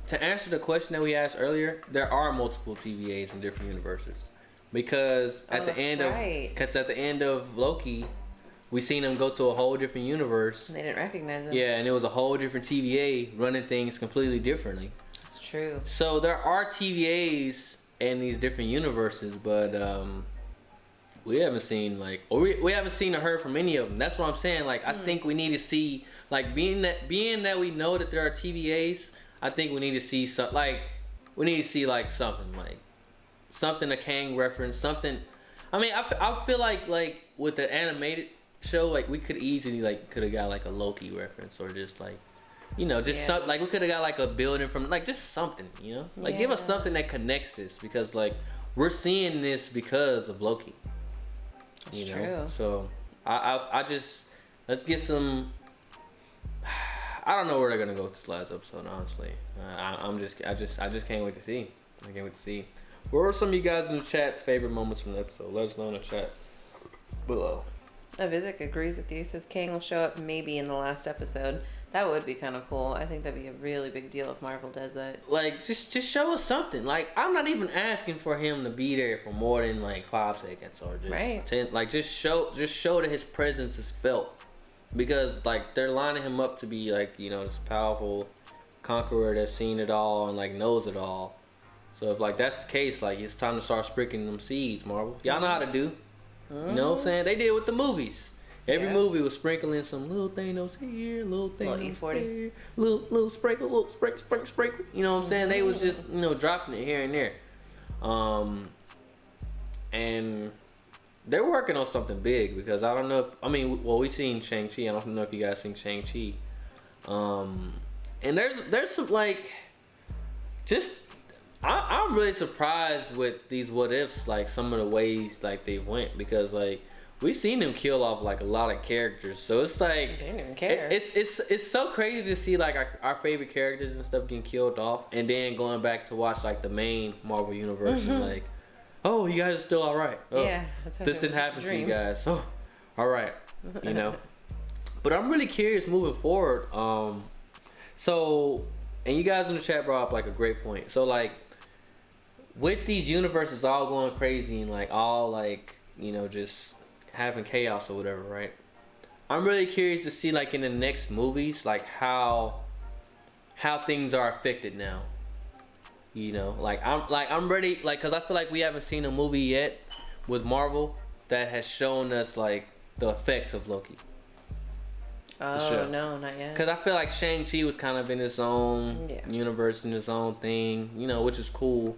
Speaker 1: to answer the question that we asked earlier, there are multiple TVAs in different universes. Because at the end of Loki... We seen them go to a whole different universe.
Speaker 2: They didn't recognize him.
Speaker 1: Yeah, and it was a whole different TVA running things completely differently.
Speaker 2: That's true.
Speaker 1: So there are TVAs in these different universes, but we haven't seen like, or we haven't seen or heard from any of them. That's what I'm saying. Like, I think we need to see, like, being that we know that there are TVAs. I think we need to see something like something a Kang reference, something. I mean, I feel like with the animated show, like, we could easily could have got like a Loki reference, or just like, you know, just something, like we could have got like a building from, like, just something, you know, like give us something that connects this, because like we're seeing this because of Loki. That's true. So I just, let's get some. I don't know where they're gonna go with this last episode, honestly. I just can't wait to see. I can't wait to see. What were some of you guys in the chat's favorite moments from the episode? Let us know in the chat below.
Speaker 2: Vizek agrees with you. He says Kang will show up maybe in the last episode. That would be kind of cool. I think that'd be a really big deal if Marvel does that. Like,
Speaker 1: just show us something. Like, I'm not even asking for him to be there for more than like 5 seconds or just 10. Like, just show that his presence is felt, because like they're lining him up to be like, you know, this powerful conqueror that's seen it all and like knows it all. So if like that's the case, like, it's time to start sprinkling them seeds, Marvel. Y'all know how to do. You know what I'm saying? They did with the movies. Every movie was sprinkling some little thing that was here, little thing that was there, little sprinkle, little sprinkle. You know what I'm saying? They was just, you know, dropping it here and there. And they're working on something big, because I don't know if, we seen Shang-Chi. I don't know if you guys seen Shang-Chi. And there's some like, just, I'm really surprised with these what ifs, like some of the ways like they went, because like we seen them kill off like a lot of characters, so it's like
Speaker 2: they didn't even care.
Speaker 1: It's so crazy to see like our favorite characters and stuff getting killed off, and then going back to watch like the main Marvel universe and like, oh, you guys are still all right. Oh,
Speaker 2: yeah, that's
Speaker 1: this didn't happen to you guys. Oh, all right, you know. But I'm really curious moving forward. So, and you guys in the chat brought up like a great point. So like, with these universes all going crazy and like all like, you know, just having chaos or whatever, right? I'm really curious to see like in the next movies, like how things are affected now. You know, I'm ready, like, cause I feel like we haven't seen a movie yet with Marvel that has shown us like the effects of Loki.
Speaker 2: Oh, no, not yet.
Speaker 1: Cause I feel like Shang-Chi was kind of in its own universe, in its own thing, you know, which is cool.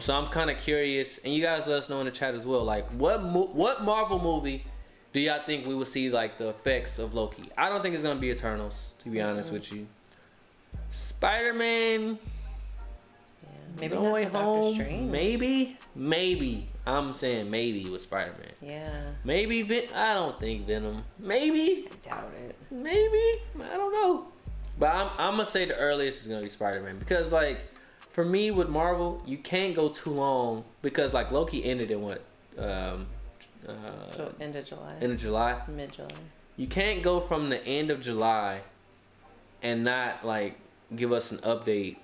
Speaker 1: So I'm kind of curious, and you guys let us know in the chat as well. Like, what Marvel movie do y'all think we will see like the effects of Loki? I don't think it's gonna be Eternals, to be honest with you. Spider-Man.
Speaker 2: Maybe
Speaker 1: No
Speaker 2: not
Speaker 1: Way
Speaker 2: to
Speaker 1: Home.
Speaker 2: Doctor Strange.
Speaker 1: Maybe. I'm saying maybe with Spider-Man.
Speaker 2: Yeah.
Speaker 1: Maybe I don't think Venom. Maybe.
Speaker 2: I doubt it.
Speaker 1: Maybe. I don't know. But I'm gonna say the earliest is gonna be Spider-Man because like for me with Marvel, you can't go too long because like Loki ended in what?
Speaker 2: So end of July.
Speaker 1: End of July.
Speaker 2: Mid-July.
Speaker 1: You can't go from the end of July and not like give us an update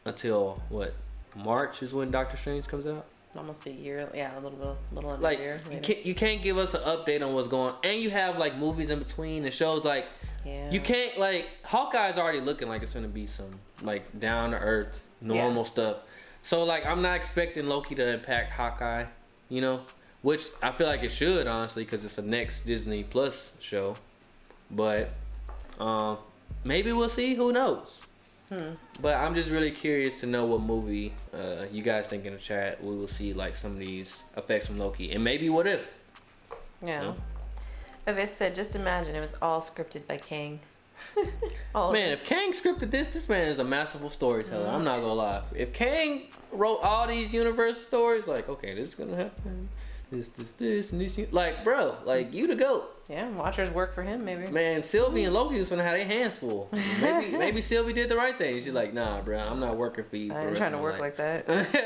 Speaker 1: until what? March is when Doctor Strange comes out.
Speaker 2: Almost a year. Yeah, a little under
Speaker 1: Like
Speaker 2: a year.
Speaker 1: you can't give us an update on what's going on, and you have like movies in between and shows like.
Speaker 2: Yeah.
Speaker 1: You can't like Hawkeye's already looking like it's gonna be some like down to earth normal stuff. So like I'm not expecting Loki to impact Hawkeye, you know, which I feel like it should honestly because it's the next Disney Plus show. But maybe we'll see. Who knows? But I'm just really curious to know what movie you guys think in the chat. We will see like some of these effects from Loki, and maybe what if?
Speaker 2: Yeah. You know? Avis said, just imagine it was all scripted by Kang.
Speaker 1: Man, if Kang scripted this man is a masterful storyteller. I'm not gonna lie. If Kang wrote all these universe stories, like, okay, this is gonna happen, this, and this, like, bro, like, you the GOAT.
Speaker 2: Yeah, Watchers work for him, maybe.
Speaker 1: Man, Sylvie and Loki was gonna have their hands full. Maybe Sylvie did the right thing. She's like, nah, bro, I'm not working for you.
Speaker 2: I ain't trying to work like that.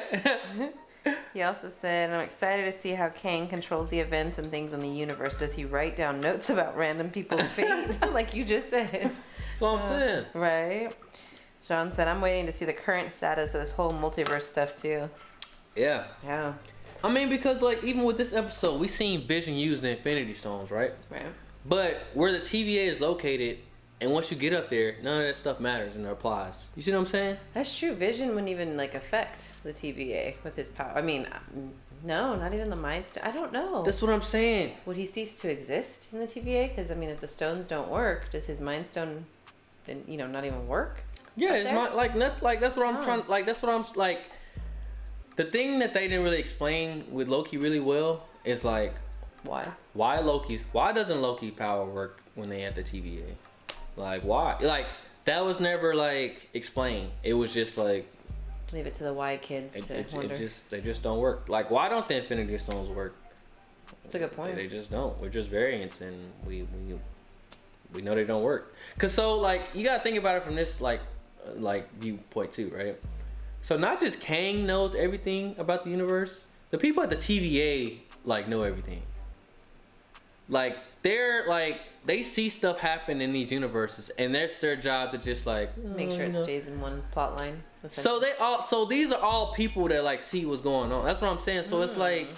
Speaker 2: He also said, I'm excited to see how Kang controls the events and things in the universe. Does he write down notes about random people's fate? Like you just said.
Speaker 1: That's what I'm saying.
Speaker 2: Right. John said, I'm waiting to see the current status of this whole multiverse stuff too.
Speaker 1: Yeah.
Speaker 2: Yeah.
Speaker 1: I mean, because like even with this episode, we seen Vision use the Infinity Stones, right?
Speaker 2: Right.
Speaker 1: But where the TVA is located, and once you get up there, none of that stuff matters and it applies. You see what I'm saying?
Speaker 2: That's true. Vision wouldn't even like affect the TVA with his power. I mean, no, not even the Mind Stone. I don't know.
Speaker 1: That's what I'm saying.
Speaker 2: Would he cease to exist in the TVA? Because I mean, if the stones don't work, does his Mind Stone, then not even work?
Speaker 1: Yeah, it's like that's what I'm trying. Like that's what I'm like. The thing that they didn't really explain with Loki really well is like why doesn't Loki power work when they at the TVA? Like why? Like that was never like explained. It was just like
Speaker 2: leave it to the Y kids to wonder.
Speaker 1: They just don't work. Like why don't the Infinity Stones work?
Speaker 2: That's a good point.
Speaker 1: They just don't. We're just variants, and we know they don't work. Cause so like you gotta think about it from this like viewpoint too, right? So not just Kang knows everything about the universe. The people at the TVA like know everything. Like they see stuff happen in these universes, and that's their job to just like
Speaker 2: make sure it stays in one plot line.
Speaker 1: So these are all people that like see what's going on. That's what I'm saying. So it's like,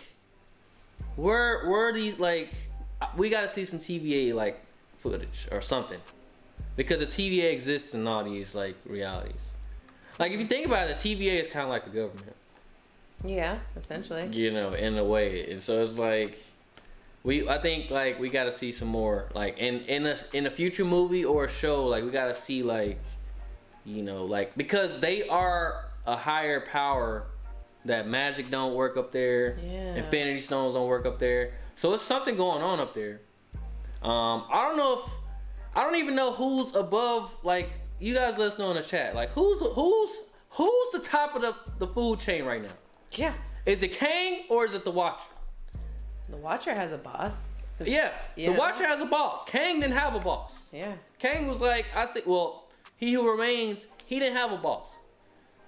Speaker 1: where these like, we gotta see some TVA like footage or something, because the TVA exists in all these like realities. Like if you think about it, the TVA is kind of like the government.
Speaker 2: Yeah, essentially.
Speaker 1: In a way, and so it's like. I think like we gotta see some more like in a future movie or a show, like we gotta see like like because they are a higher power that magic don't work up there.
Speaker 2: Yeah.
Speaker 1: Infinity Stones don't work up there. So it's something going on up there. I don't even know who's above, like you guys let us know in the chat. Like who's the top of the food chain right now?
Speaker 2: Yeah.
Speaker 1: Is it Kang or is it the Watcher?
Speaker 2: The Watcher has a boss.
Speaker 1: Yeah, the Watcher has a boss. Kang didn't have a boss.
Speaker 2: Yeah.
Speaker 1: Kang was like, he who remains, he didn't have a boss.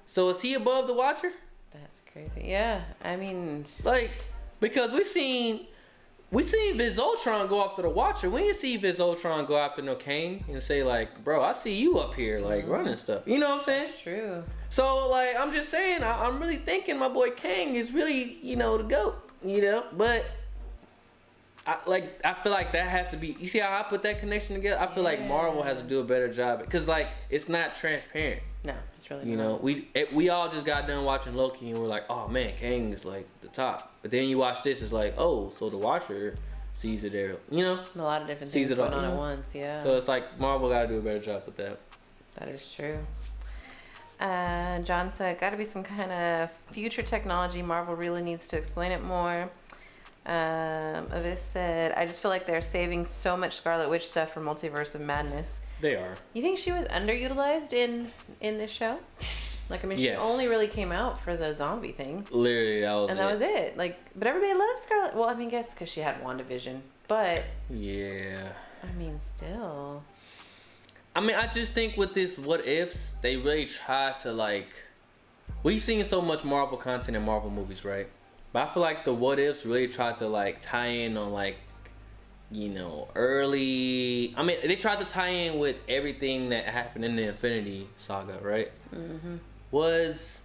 Speaker 1: So is he above the Watcher?
Speaker 2: That's crazy. Yeah, I mean,
Speaker 1: like, because we seen Viz Ultron go after the Watcher. We didn't see Viz Ultron go after no Kang and say like, bro, I see you up here like running stuff. You know what I'm saying?
Speaker 2: That's true.
Speaker 1: So like, I'm just saying, I'm really thinking my boy Kang is really the GOAT. But. I feel like that has to be. You see how I put that connection together? I feel like Marvel has to do a better job because like it's not transparent.
Speaker 2: No, it's really not.
Speaker 1: We all just got done watching Loki and we're like, oh man, Kang is like the top. But then you watch this, it's like, oh, so the Watcher sees it there. A
Speaker 2: lot of different things going on at once. Yeah.
Speaker 1: So it's like Marvel got to do a better job with that.
Speaker 2: That is true. John said, got to be some kind of future technology. Marvel really needs to explain it more. Avis said, I just feel like they're saving so much Scarlet Witch stuff for Multiverse of Madness.
Speaker 1: They are.
Speaker 2: You think she was underutilized in this show? Like, I mean, she only really came out for the zombie thing.
Speaker 1: Literally,
Speaker 2: that was it. Like, but everybody loves Scarlet. Well, I mean, I guess because she had WandaVision, but
Speaker 1: yeah.
Speaker 2: I mean, still.
Speaker 1: I mean, I just think with this what ifs, they really try to like. We've seen so much Marvel content in Marvel movies, right? But I feel like the what ifs really tried to like tie in on like, you know, early. I mean, they tried to tie in with everything that happened in the Infinity Saga, right? Mm-hmm. Was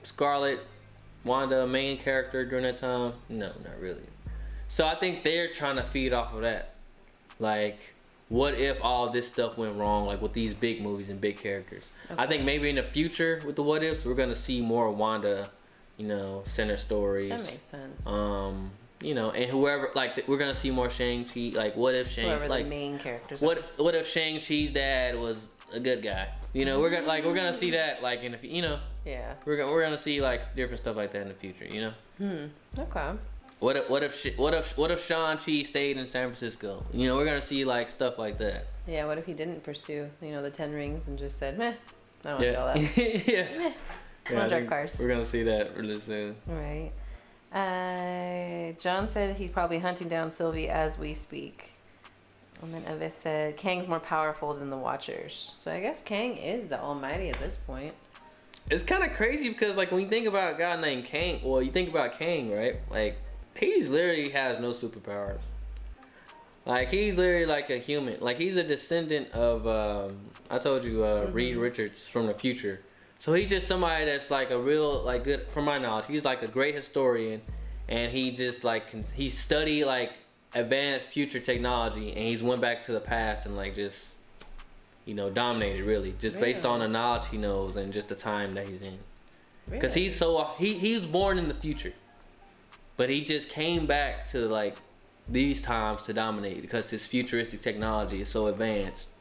Speaker 1: Scarlet Wanda a main character during that time? No, not really. So I think they're trying to feed off of that. Like, what if all this stuff went wrong, like with these big movies and big characters? Okay. I think maybe in the future with the what ifs, we're gonna see more Wanda, you know, center stories.
Speaker 2: That makes sense.
Speaker 1: You know, and whoever, like, we're gonna see more Shang-Chi. Like, what if
Speaker 2: whoever the main characters?
Speaker 1: What if Shang-Chi's dad was a good guy? You know, we're gonna see that like in the, you know.
Speaker 2: Yeah.
Speaker 1: We're gonna see like different stuff like that in the future. You know.
Speaker 2: Okay.
Speaker 1: What if Shang-Chi stayed in San Francisco? You know, we're gonna see like stuff like that.
Speaker 2: Yeah. What if he didn't pursue, you know, the 10 rings and just said, meh, I don't want to do all that.
Speaker 1: Yeah.
Speaker 2: Meh. I want to drive cars.
Speaker 1: We're gonna see that really soon.
Speaker 2: Right. John said he's probably hunting down Sylvie as we speak. And then Evis said Kang's more powerful than the Watchers. So I guess Kang is the Almighty at this point.
Speaker 1: It's kind of crazy because like when you think about a guy named Kang, well, you think about Kang, right? Like he's literally has no superpowers. Like he's literally like a human. Like he's a descendant of I told you Reed Richards from the future. So he's just somebody that's like a real, like good, from my knowledge, he's like a great historian, and he just like, he studied like advanced future technology, and he's went back to the past and like just, you know, dominated really, just based on the knowledge he knows and just the time that he's in. Because he's so, he's born in the future, but he just came back to like these times to dominate because his futuristic technology is so advanced.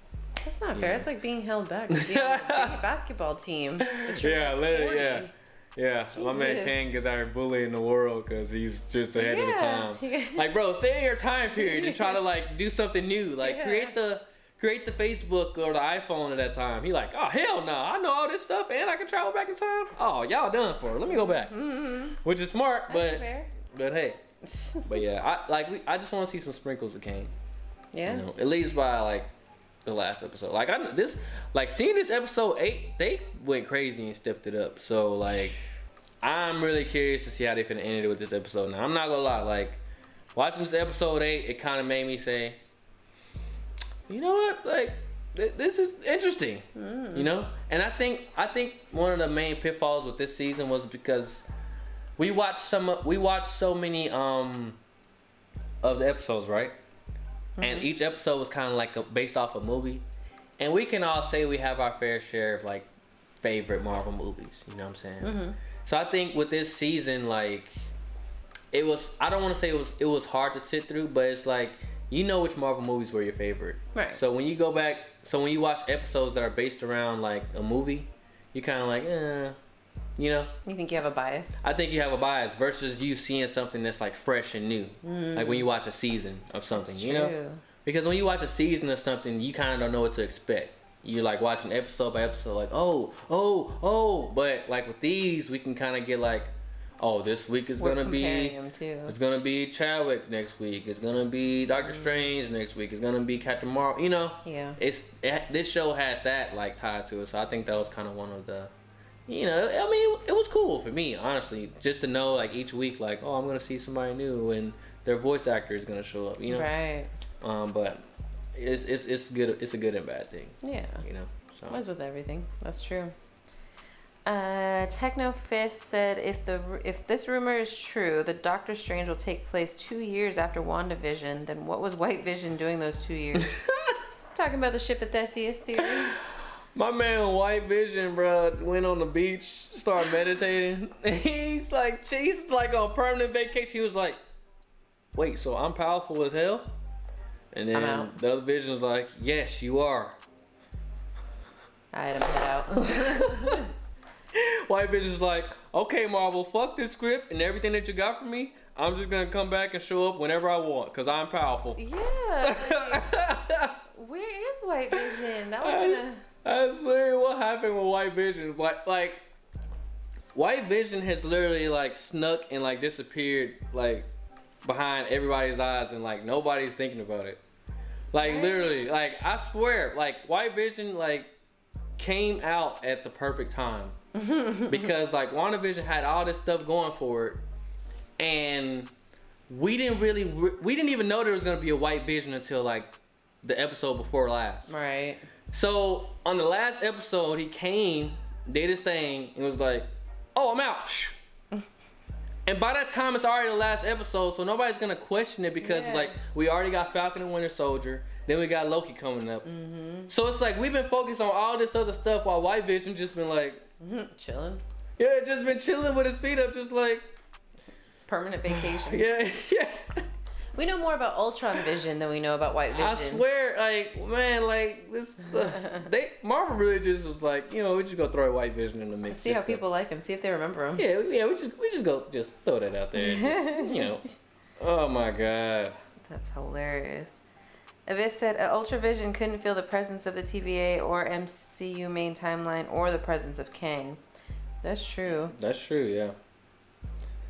Speaker 2: That's not fair. It's like being held back. Being a basketball team.
Speaker 1: Yeah, literally, yeah. Jesus. My man Kang is out here bullying the world because he's just ahead of the time. Like, bro, stay in your time period and try to like do something new. Like, create the Facebook or the iPhone at that time. He like, oh hell no, I know all this stuff and I can travel back in time. Oh, y'all done for it. Let me go back. Which is smart, but hey, but yeah, I just want to see some sprinkles of Kang.
Speaker 2: Yeah,
Speaker 1: you know, at least by like the last episode. Like seeing this episode 8, they went crazy and stepped it up. So like I'm really curious to see how they finna end it with this episode. Now I'm not gonna lie, like watching this episode 8, it kind of made me say, you know what, like this is interesting. You know, and I think one of the main pitfalls with this season was because we watched so many of the episodes, right? And each episode was kind of like based off a movie. And we can all say we have our fair share of like favorite Marvel movies. You know what I'm saying? So I think with this season, like it was, I don't want to say it was hard to sit through, but it's like, you know which Marvel movies were your favorite. Right. So when you go back, when you watch episodes that are based around like a movie, you kind of like, you know?
Speaker 2: You think you have a bias?
Speaker 1: I think you have a bias versus you seeing something that's like fresh and new. Like when you watch a season of something, you know? Because when you watch a season of something, you kind of don't know what to expect. You're like watching episode by episode, like, oh. But like with these, we can kind of get like, oh, this week is going to be, it's going to be Chadwick next week. It's going to be Doctor Strange next week. It's going to be Captain Marvel, you know? Yeah. This show had that like tied to it. So I think that was kind of one of the, you know, I mean, it was cool for me, honestly, just to know like each week, like, oh, I'm gonna see somebody new and their voice actor is gonna show up, you know. Right. But it's good. It's a good and bad thing. Yeah. You know. So.
Speaker 2: As with everything, that's true. Techno Fist said if this rumor is true, that Doctor Strange will take place 2 years after WandaVision, then what was White Vision doing those 2 years? Talking about the ship of Theseus theory.
Speaker 1: My man White Vision, bro, went on the beach, started meditating. He's like on permanent vacation. He was like, wait, so I'm powerful as hell? And then the other Vision's like, yes, you are.
Speaker 2: I had him head out.
Speaker 1: White Vision's like, okay, Marvel, fuck this script and everything that you got for me. I'm just going to come back and show up whenever I want because I'm powerful.
Speaker 2: Yeah. Where is White Vision? That was
Speaker 1: That's literally what happened with White Vision. Like White Vision has literally like snuck and like disappeared like behind everybody's eyes, and like nobody's thinking about it. Like literally, like I swear, like White Vision like came out at the perfect time because like WandaVision had all this stuff going for it, and we didn't even know there was gonna be a White Vision until like the episode before last.
Speaker 2: Right.
Speaker 1: So on the last episode, he came, did his thing, and was like, "Oh, I'm out." And by that time, it's already the last episode, so nobody's gonna question it because like we already got Falcon and Winter Soldier, then we got Loki coming up. So it's like we've been focused on all this other stuff while White Vision just been like
Speaker 2: chilling.
Speaker 1: Yeah, just been chilling with his feet up, just like
Speaker 2: permanent vacation.
Speaker 1: yeah.
Speaker 2: We know more about Ultron Vision than we know about White Vision.
Speaker 1: I swear, like, man, like this, Marvel really just was like, you know, we just go throw a White Vision in the mix.
Speaker 2: See how people like him. See if they remember him.
Speaker 1: Yeah, we just go throw that out there. Just, you know, oh my god,
Speaker 2: that's hilarious. Avis said Ultra Vision couldn't feel the presence of the TVA or MCU main timeline or the presence of Kang. That's true.
Speaker 1: That's true. Yeah.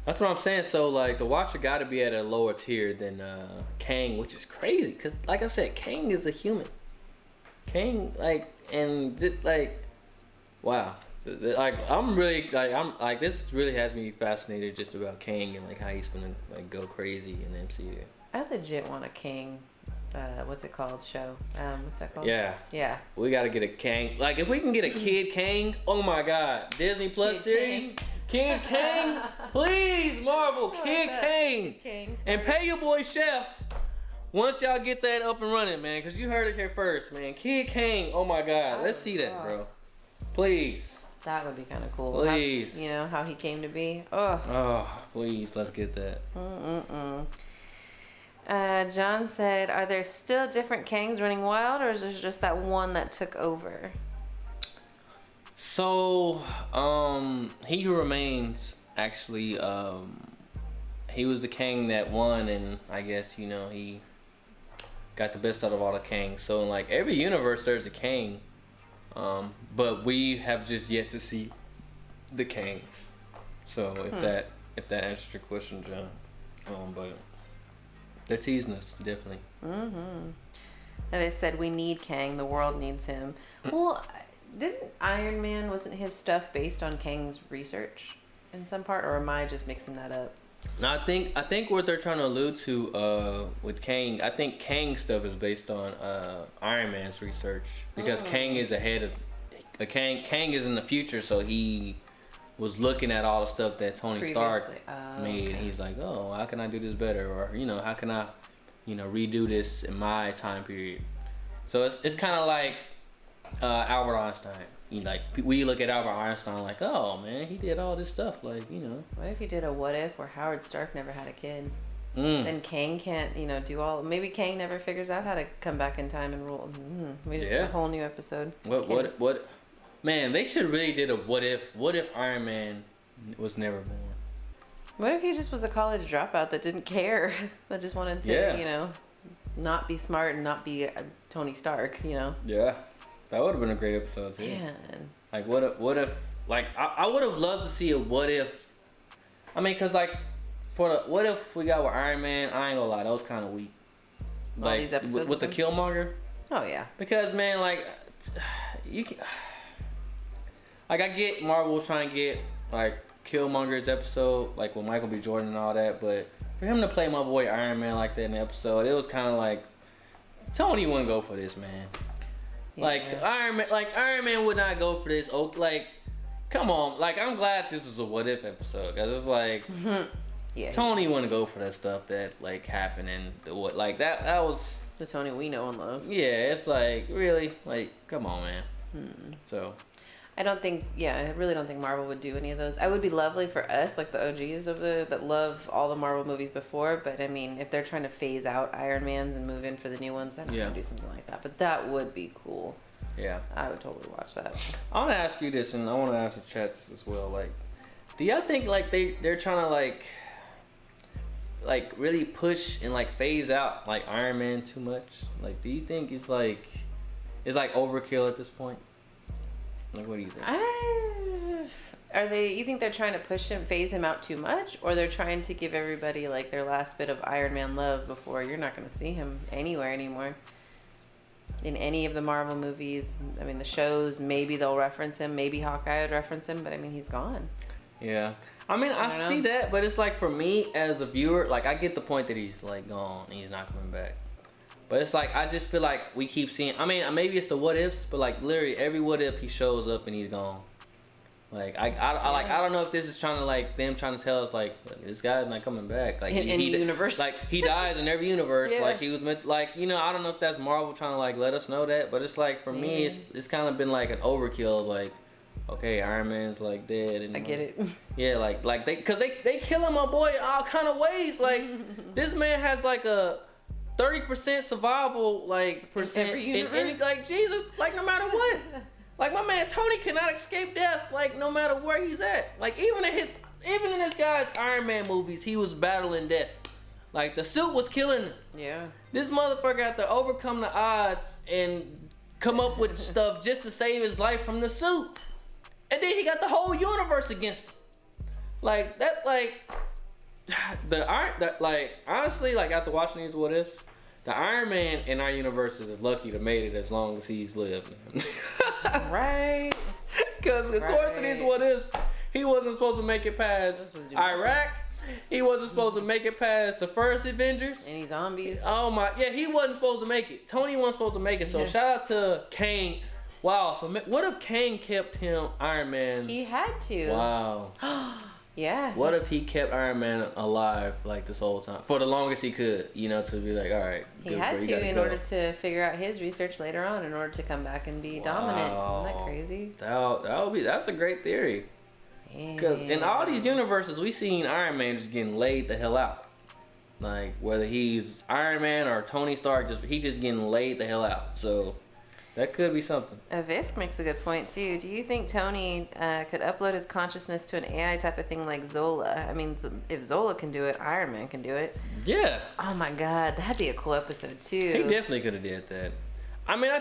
Speaker 1: That's what I'm saying. So like the Watcher got to be at a lower tier than Kang, which is crazy because, like I said, Kang is a human. Kang, like, and just like, wow, like I'm like this really has me fascinated just about Kang and like how he's gonna like go crazy in the MCU.
Speaker 2: I legit want a Kang. What's it called? Show. What's that called?
Speaker 1: Yeah.
Speaker 2: Yeah.
Speaker 1: We gotta get a Kang. Like if we can get a Kid Kang, oh my God, Disney Plus series. Kid Kang, please, Marvel, Kid Kang. And pay your boy Shef once y'all get that up and running, man, because you heard it here first, man. Kid Kang, oh my God, let's see that, bro. Please.
Speaker 2: That would be kind of cool.
Speaker 1: Please.
Speaker 2: You know, how he came to be. Oh,
Speaker 1: please, let's get that.
Speaker 2: John said, are there still different Kangs running wild, or is there just that one that took over?
Speaker 1: So, He Who Remains, actually, he was the Kang that won, and I guess, you know, he got the best out of all the Kangs. So, in, like, every universe, there's a Kang, but we have just yet to see the Kangs. So, if that answers your question, John. But they're teasing us, definitely.
Speaker 2: And they said, we need Kang, the world needs him. Well, didn't Iron Man, wasn't his stuff based on Kang's research in some part, or am I just mixing that up?
Speaker 1: No, I think what they're trying to allude to with Kang, I think Kang's stuff is based on Iron Man's research because Kang is ahead of Kang is in the future, so he was looking at all the stuff that Tony Stark made, and he's like, oh, how can I do this better, or you know, how can I, you know, redo this in my time period? So it's kind of like Albert Einstein. We look at Albert Einstein like, oh man, he did all this stuff, like, you know. What
Speaker 2: if he did a what if where Howard Stark never had a kid? Then Kang can't, you know, do all. Maybe Kang never figures out how to come back in time and rule. We just did a whole new episode.
Speaker 1: What? Man, they should really did a what if Iron Man was never born.
Speaker 2: What if he just was a college dropout that didn't care, that just wanted to, you know, not be smart and not be Tony Stark, you know?
Speaker 1: Yeah. That would have been a great episode too.
Speaker 2: Man.
Speaker 1: Like what if like I would have loved to see a what if. I mean, cause like for the what if we got with Iron Man, I ain't gonna lie, that was kind of weak. Like all these episodes with the Killmonger.
Speaker 2: Oh yeah.
Speaker 1: Because man, like you can. Like I get Marvel was trying to get like Killmonger's episode, like with Michael B. Jordan and all that, but for him to play my boy Iron Man like that in the episode, it was kind of like Tony wouldn't go for this, man. Yeah. Iron Man would not go for this. Oh, like, come on. Like, I'm glad this is a what if episode, cause it's like, Tony wouldn't go for that stuff that like happened and the what like that was
Speaker 2: the Tony we know and love.
Speaker 1: Yeah, it's like really like come on, man. So.
Speaker 2: I really don't think Marvel would do any of those. It would be lovely for us, like the OGs that love all the Marvel movies before. But I mean, if they're trying to phase out Iron Man's and move in for the new ones, they're not gonna do something like that. But that would be cool.
Speaker 1: Yeah,
Speaker 2: I would totally watch that.
Speaker 1: I want to ask you this, and I want to ask the chat this as well. Like, do y'all think like they're trying to like like really push and like phase out like Iron Man too much? Like, do you think it's like overkill at this point? Like, what do you think?
Speaker 2: You think they're trying to phase him out too much, or they're trying to give everybody like their last bit of Iron Man love before you're not going to see him anywhere anymore? In any of the Marvel movies, I mean, the shows, maybe they'll reference him, maybe Hawkeye would reference him, but I mean, he's gone.
Speaker 1: Yeah. I mean, I see that, but it's like for me as a viewer, like I get the point that he's like gone and he's not coming back. But it's like, I just feel like we keep seeing, I mean, maybe it's the what ifs, but like literally every what if he shows up and he's gone. Like I don't know if this is trying to like them trying to tell us like this guy's not coming back. Like
Speaker 2: in any universe,
Speaker 1: like he dies in every universe. Yeah. Like he was meant to, like, you know, I don't know if that's Marvel trying to like let us know that, but it's like for me it's kind of been like an overkill. Like, okay, Iron Man's like dead. And
Speaker 2: I get it.
Speaker 1: Yeah, like they killing my boy all kind of ways. Like this man has like a 30% survival like percent
Speaker 2: in every universe.
Speaker 1: And it's like Jesus, like no matter what. Like my man Tony cannot escape death, like no matter where he's at. Like even in this guy's Iron Man movies, he was battling death. Like the suit was killing him.
Speaker 2: Yeah. This
Speaker 1: motherfucker had to overcome the odds and come up with stuff just to save his life from the suit. And then he got the whole universe against him. Like that, like honestly, like after watching these what ifs, the Iron Man in our universe is lucky to made it as long as he's lived.
Speaker 2: Right.
Speaker 1: Because according to these what ifs, he wasn't supposed to make it past Iraq. He wasn't supposed to make it past the first Avengers.
Speaker 2: Any zombies.
Speaker 1: Oh my, yeah, he wasn't supposed to make it. Tony wasn't supposed to make it. So shout out to Kang. Wow, so what if Kang kept him Iron Man?
Speaker 2: He had to.
Speaker 1: Wow.
Speaker 2: Yeah.
Speaker 1: What if he kept Iron Man alive like this whole time for the longest he could? You know, to be like, all right.
Speaker 2: He had to in order to figure out his research later on, in order to come back and be dominant. Isn't that crazy?
Speaker 1: That's a great theory. Because in all these universes, we seen Iron Man just getting laid the hell out. Like whether he's Iron Man or Tony Stark, he just getting laid the hell out. So. That could be something.
Speaker 2: Visk makes a good point too. Do you think Tony could upload his consciousness to an AI type of thing like Zola? I mean, if Zola can do it, Iron Man can do it.
Speaker 1: Yeah.
Speaker 2: Oh my God, that'd be a cool episode too.
Speaker 1: He definitely could have did that. I mean, I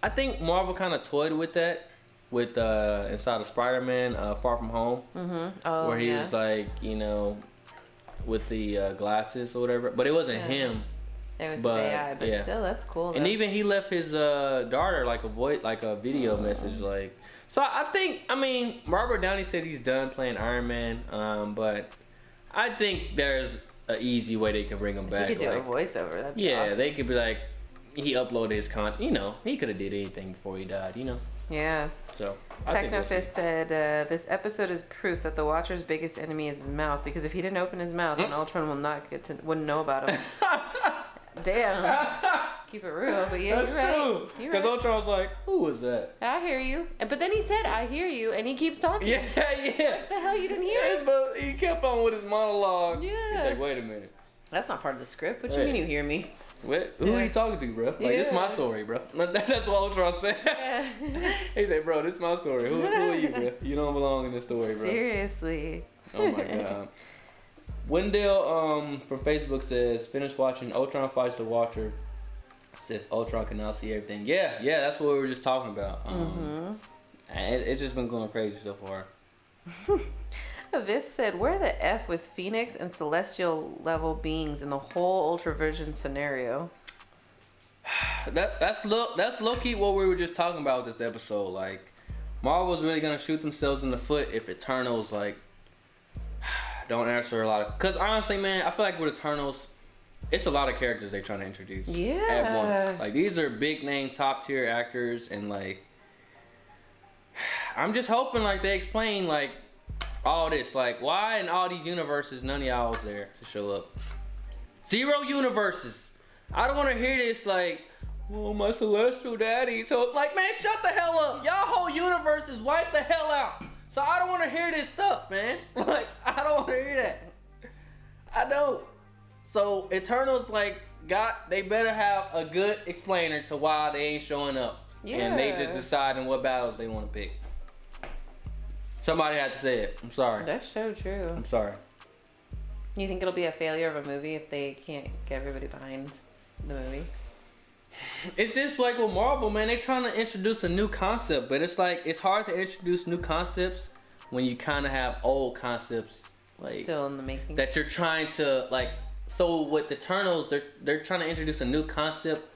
Speaker 1: think Marvel kind of toyed with that with inside of Spider-Man Far From Home.
Speaker 2: Mm-hmm. Oh,
Speaker 1: where he was like, you know, with the glasses or whatever, but it wasn't him.
Speaker 2: It was his AI, but still, that's cool. Though.
Speaker 1: And even he left his daughter like a video message, like. So I mean, Robert Downey said he's done playing Iron Man, but I think there's an easy way they can bring him back.
Speaker 2: He could do a voiceover. That'd be awesome.
Speaker 1: They could be like, he uploaded his content. You know, he could have did anything before he died. You know.
Speaker 2: Yeah.
Speaker 1: So.
Speaker 2: Technofist said this episode is proof that the Watcher's biggest enemy is his mouth, because if he didn't open his mouth, then Ultron wouldn't know about him. Damn. Keep it real, but yeah, you're right.
Speaker 1: Because Ultron was like, who was that?
Speaker 2: I hear you. But then he said, I hear you, and he keeps talking.
Speaker 1: Yeah.
Speaker 2: What the hell, you didn't hear him?
Speaker 1: But he kept on with his monologue.
Speaker 2: Yeah.
Speaker 1: He's like, wait a minute.
Speaker 2: That's not part of the script. What you mean you hear me?
Speaker 1: What? Who are you talking to, bro? Like, this is my story, bro. That's what Ultron said. Yeah. He said, bro, this is my story. Who are you, bro? You don't belong in this story, bro.
Speaker 2: Seriously.
Speaker 1: Oh, my God. Wendell from Facebook says, finish watching Ultron Fights the Watcher since Ultron can now see everything. Yeah, that's what we were just talking about. And it's just been going crazy so far.
Speaker 2: This said, where the F was Phoenix and Celestial level beings in the whole Ultravision scenario?
Speaker 1: That's low-key what we were just talking about with this episode. Like, Marvel's really gonna shoot themselves in the foot if Eternals like don't answer a lot of. Because honestly, man, I feel like with Eternals, it's a lot of characters they're trying to introduce at once. Like, these are big name, top tier actors, and like, I'm just hoping like they explain like all this, like why in all these universes none of y'all was there to show up. 0 universes. I don't want to hear this like, oh, my celestial daddy told, like, man, shut the hell up. Y'all whole universe is wiped the hell out. So I don't want to hear this stuff, man. Like, I don't want to hear that. I don't. So Eternals, like, they better have a good explainer to why they ain't showing up. Yeah. And they just deciding what battles they want to pick. Somebody had to say it. I'm sorry.
Speaker 2: That's so true.
Speaker 1: I'm sorry.
Speaker 2: You think it'll be a failure of a movie if they can't get everybody behind the movie?
Speaker 1: It's just like with Marvel, man. They're trying to introduce a new concept, but it's like it's hard to introduce new concepts when you kind of have old concepts like
Speaker 2: still in the making
Speaker 1: that you're trying to like. So with the Eternals, they're trying to introduce a new concept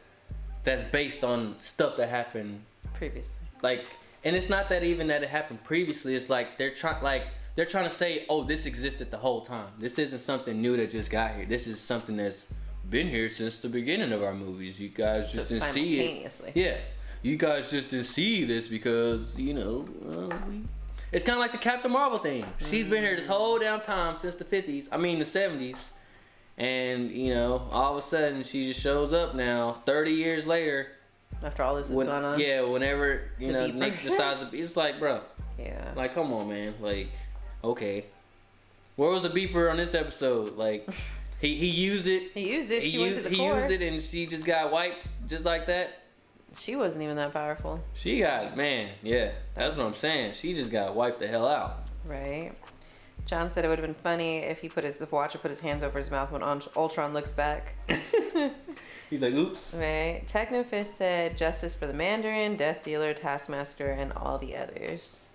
Speaker 1: that's based on stuff that happened
Speaker 2: previously.
Speaker 1: Like, and it's not that even that it happened previously. It's like they're trying to say, oh, this existed the whole time. This isn't something new that just got here. This is something that's been here since the beginning of our movies. You guys just didn't see it. Yeah, you guys just didn't see this because it's kind of like the Captain Marvel thing. She's been here this whole damn time since the 50s. I mean the 70s, and all of a sudden she just shows up now 30 years later.
Speaker 2: After all this is going on.
Speaker 1: Yeah, whenever Nick decides to be, it's like, bro.
Speaker 2: Yeah.
Speaker 1: Like, come on, man. Like, okay. Where was the beeper on this episode? Like, he used it.
Speaker 2: He used it. She went to the core.
Speaker 1: He used it, and she just got wiped just like that.
Speaker 2: She wasn't even that powerful.
Speaker 1: She got, man. Yeah, that's what I'm saying. She just got wiped the hell out.
Speaker 2: Right. John said it would have been funny if the Watcher put his hands over his mouth when Ultron looks back.
Speaker 1: He's like, oops.
Speaker 2: Right. Technofist said justice for the Mandarin, Death Dealer, Taskmaster, and all the others.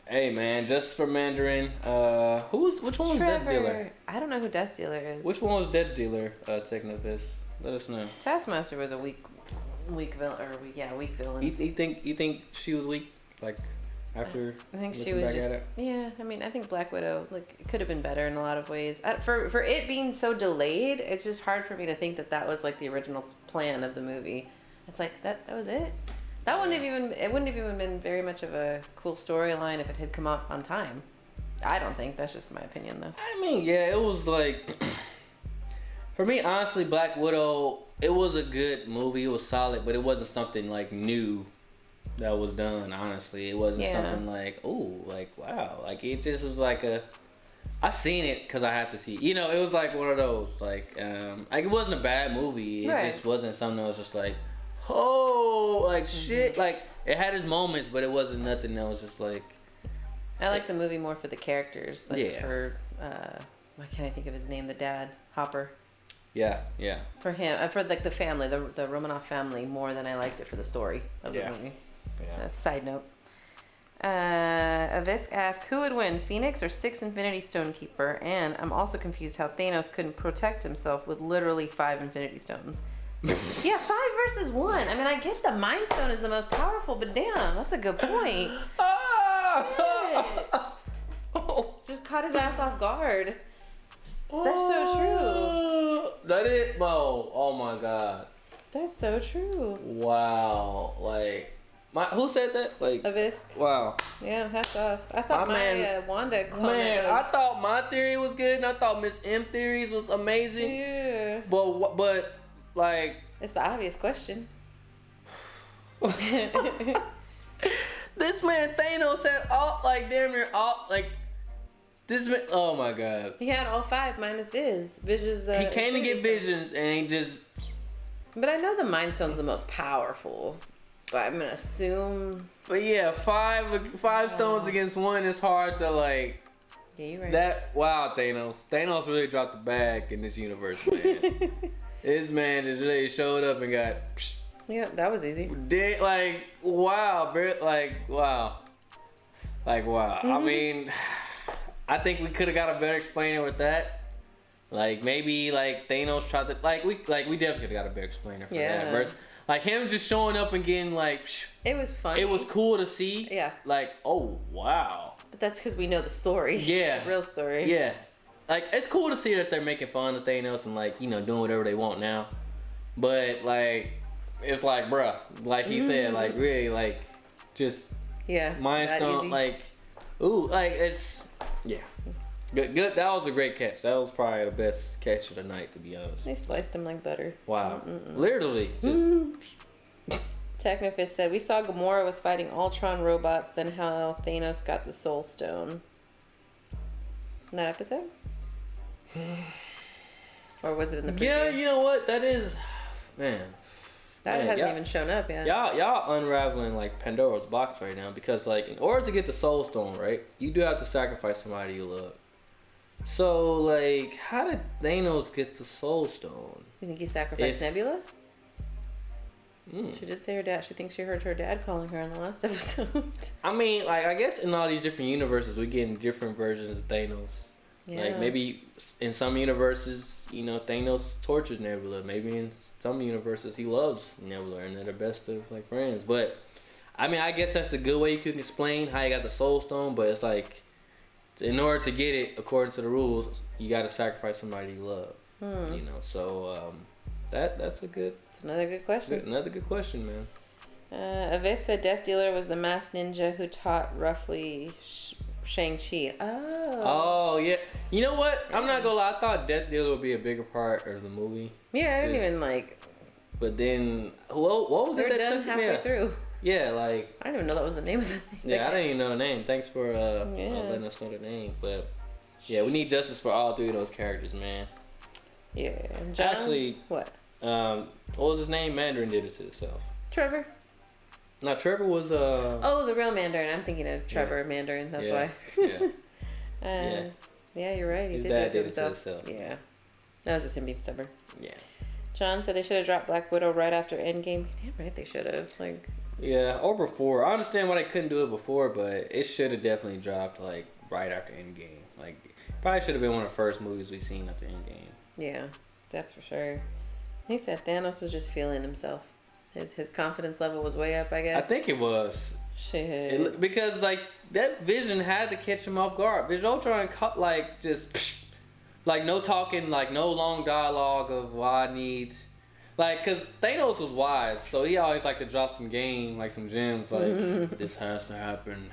Speaker 1: Hey, man, justice for Mandarin. Which one was Death Dealer?
Speaker 2: I don't know who Death Dealer is.
Speaker 1: Which one was Death Dealer, Technofist? Let us know.
Speaker 2: Taskmaster was a weak villain. Weak villain.
Speaker 1: You think she was weak? Like, after
Speaker 2: I think she was just I mean I think Black Widow it could have been better in a lot of ways. For it being so delayed, it's just hard for me to think that was like the original plan of the movie. It's like that was it. That wouldn't have even been very much of a cool storyline if it had come out on time. I don't think. That's just my opinion though.
Speaker 1: I mean, yeah, it was like for me honestly, Black Widow, it was a good movie. It was solid, but it wasn't something like new that was done. Honestly, it wasn't something like, oh, like wow, like it just was like I seen it because I had to see it. It was like one of those like it wasn't a bad movie. It just wasn't something that was just like, oh, like shit. Like it had its moments, but it wasn't nothing that was just like.
Speaker 2: I like the movie more for the characters. For why can't I think of his name? The dad, Hopper.
Speaker 1: Yeah.
Speaker 2: For him, for like the family, the Romanoff family, more than I liked it for the story of the movie. Yeah. Side note. Avisk asked, who would win, Phoenix or 6 Infinity Stone Keeper? And I'm also confused how Thanos couldn't protect himself with literally 5 Infinity Stones. Yeah, 5 versus 1. I mean, I get the Mind Stone is the most powerful, but damn, that's a good point. Just caught his ass off guard. That's so true.
Speaker 1: That is, bro. Oh my god.
Speaker 2: That's so true.
Speaker 1: Wow. Like, who said that? Like,
Speaker 2: Avisk.
Speaker 1: Wow.
Speaker 2: Yeah, hats off. I thought my Wanda comment
Speaker 1: was... I thought my theory was good, and I thought Miss M theories was amazing.
Speaker 2: Yeah.
Speaker 1: But like...
Speaker 2: It's the obvious question.
Speaker 1: This man Thanos had all, like, damn near all, like... This man, oh my god.
Speaker 2: He had all 5 minus Viz. Viz's,
Speaker 1: he came to get Visions, and he just...
Speaker 2: But I know the Mind Stone's the most powerful. But I'm gonna assume.
Speaker 1: But yeah, 5 stones against 1 is hard to like.
Speaker 2: Yeah, you're right.
Speaker 1: Thanos really dropped the bag in this universe, man. This man just really showed up and got.
Speaker 2: Yeah, that was easy.
Speaker 1: Like wow, bro. Like wow. I mean, I think we could have got a better explainer with that. Like maybe like Thanos tried to we definitely could have got a better explainer for that. Versus like him just showing up and getting like.
Speaker 2: It was funny.
Speaker 1: It was cool to see.
Speaker 2: Yeah.
Speaker 1: Like oh wow.
Speaker 2: But that's because we know the story.
Speaker 1: Yeah.
Speaker 2: The real story.
Speaker 1: Yeah. Like it's cool to see that they're making fun of Thanos and like doing whatever they want now, but like it's like bruh, like he said, like really like just Mind Stone like ooh like it's Good. That was a great catch. That was probably the best catch of the night, to be honest.
Speaker 2: They sliced him like butter.
Speaker 1: Wow. Literally. Just.
Speaker 2: Technofist said, we saw Gamora was fighting Ultron robots, then how Thanos got the Soul Stone. In that episode? Or was it in the preview?
Speaker 1: Yeah, you know what? That is... Man.
Speaker 2: That hasn't even shown up yet.
Speaker 1: Y'all unraveling like Pandora's box right now because like in order to get the Soul Stone, right, you do have to sacrifice somebody you love. So, like, how did Thanos get the Soul Stone?
Speaker 2: You think he sacrificed Nebula? She did say her dad. She thinks she heard her dad calling her in the last episode.
Speaker 1: I mean, like, I guess in all these different universes, we get different versions of Thanos. Yeah. Like, maybe in some universes, you know, Thanos tortures Nebula. Maybe in some universes, he loves Nebula and they're the best of, like, friends. But, I mean, I guess that's a good way you can explain how he got the Soul Stone. But it's like, in order to get it, according to the rules, you got to sacrifice somebody you love. You know, so that's a good...
Speaker 2: It's another good question.
Speaker 1: Another good question, man.
Speaker 2: Avis said Death Dealer was the masked ninja who taught roughly Shang-Chi.
Speaker 1: Oh, yeah. You know what? I'm not gonna lie. I thought Death Dealer would be a bigger part of the movie.
Speaker 2: Yeah, I didn't even like...
Speaker 1: But then, what was it that
Speaker 2: done
Speaker 1: took
Speaker 2: halfway through.
Speaker 1: Yeah, like...
Speaker 2: I didn't even know that was the name of the thing.
Speaker 1: Yeah, I didn't even know the name. Thanks for letting us know the name. But, yeah, we need justice for all three of those characters, man.
Speaker 2: Yeah. John,
Speaker 1: actually...
Speaker 2: What?
Speaker 1: What was his name? Mandarin did it to himself.
Speaker 2: Trevor.
Speaker 1: No, Trevor was
Speaker 2: Oh, the real Mandarin. I'm thinking of Trevor Mandarin. That's why. Yeah, you're right. He
Speaker 1: his
Speaker 2: did
Speaker 1: dad
Speaker 2: do it
Speaker 1: did
Speaker 2: to himself. Yeah. That was just him being stubborn.
Speaker 1: Yeah.
Speaker 2: John said they should have dropped Black Widow right after Endgame. Damn right they should have. Like.
Speaker 1: Yeah, or before. I understand why they couldn't do it before, but it should have definitely dropped like right after Endgame. Like, probably should have been one of the first movies we seen after Endgame.
Speaker 2: Yeah, that's for sure. He said Thanos was just feeling himself. His confidence level was way up, I guess.
Speaker 1: I think it was.
Speaker 2: Shit.
Speaker 1: Because, like, that Vision had to catch him off guard. Vision Ultron, like, just, like, no talking, like, no long dialogue of why I need... Like, because Thanos was wise, so he always liked to drop some game, like, some gems, like, this has to happen.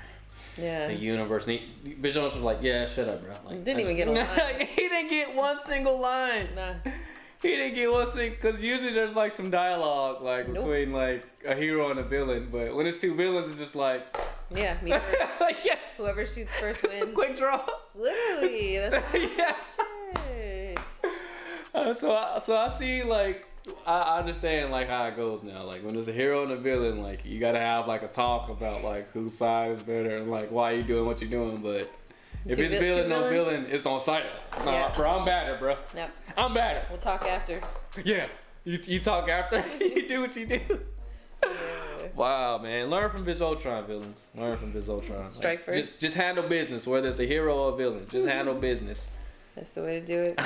Speaker 2: Yeah.
Speaker 1: The universe. Vision Ultron was like, yeah, shut up, bro. Like,
Speaker 2: didn't even get a line.
Speaker 1: He didn't get one single line.
Speaker 2: Nah.
Speaker 1: He didn't get one thing, because usually there's like some dialogue like between like a hero and a villain, but when it's two villains, it's just like...
Speaker 2: Yeah, me first.
Speaker 1: Like, yeah.
Speaker 2: Whoever shoots first wins.
Speaker 1: Quick draw.
Speaker 2: Literally. That's
Speaker 1: yeah.
Speaker 2: shit.
Speaker 1: So I see, like, I understand like how it goes now. Like when there's a hero and a villain, like you gotta have like a talk about like whose side is better and like why you doing what you're doing, but... If it's villain, no villain, it's on site. Nah, bro, I'm better, bro.
Speaker 2: Yep.
Speaker 1: I'm better.
Speaker 2: We'll talk after.
Speaker 1: Yeah. You talk after. You do what you do. Yeah. Wow, man. Learn from Viz Ultron, villains. Learn from Viz Ultron.
Speaker 2: Strike
Speaker 1: like,
Speaker 2: first.
Speaker 1: Just handle business, whether it's a hero or a villain. Just handle business.
Speaker 2: That's the way to do it.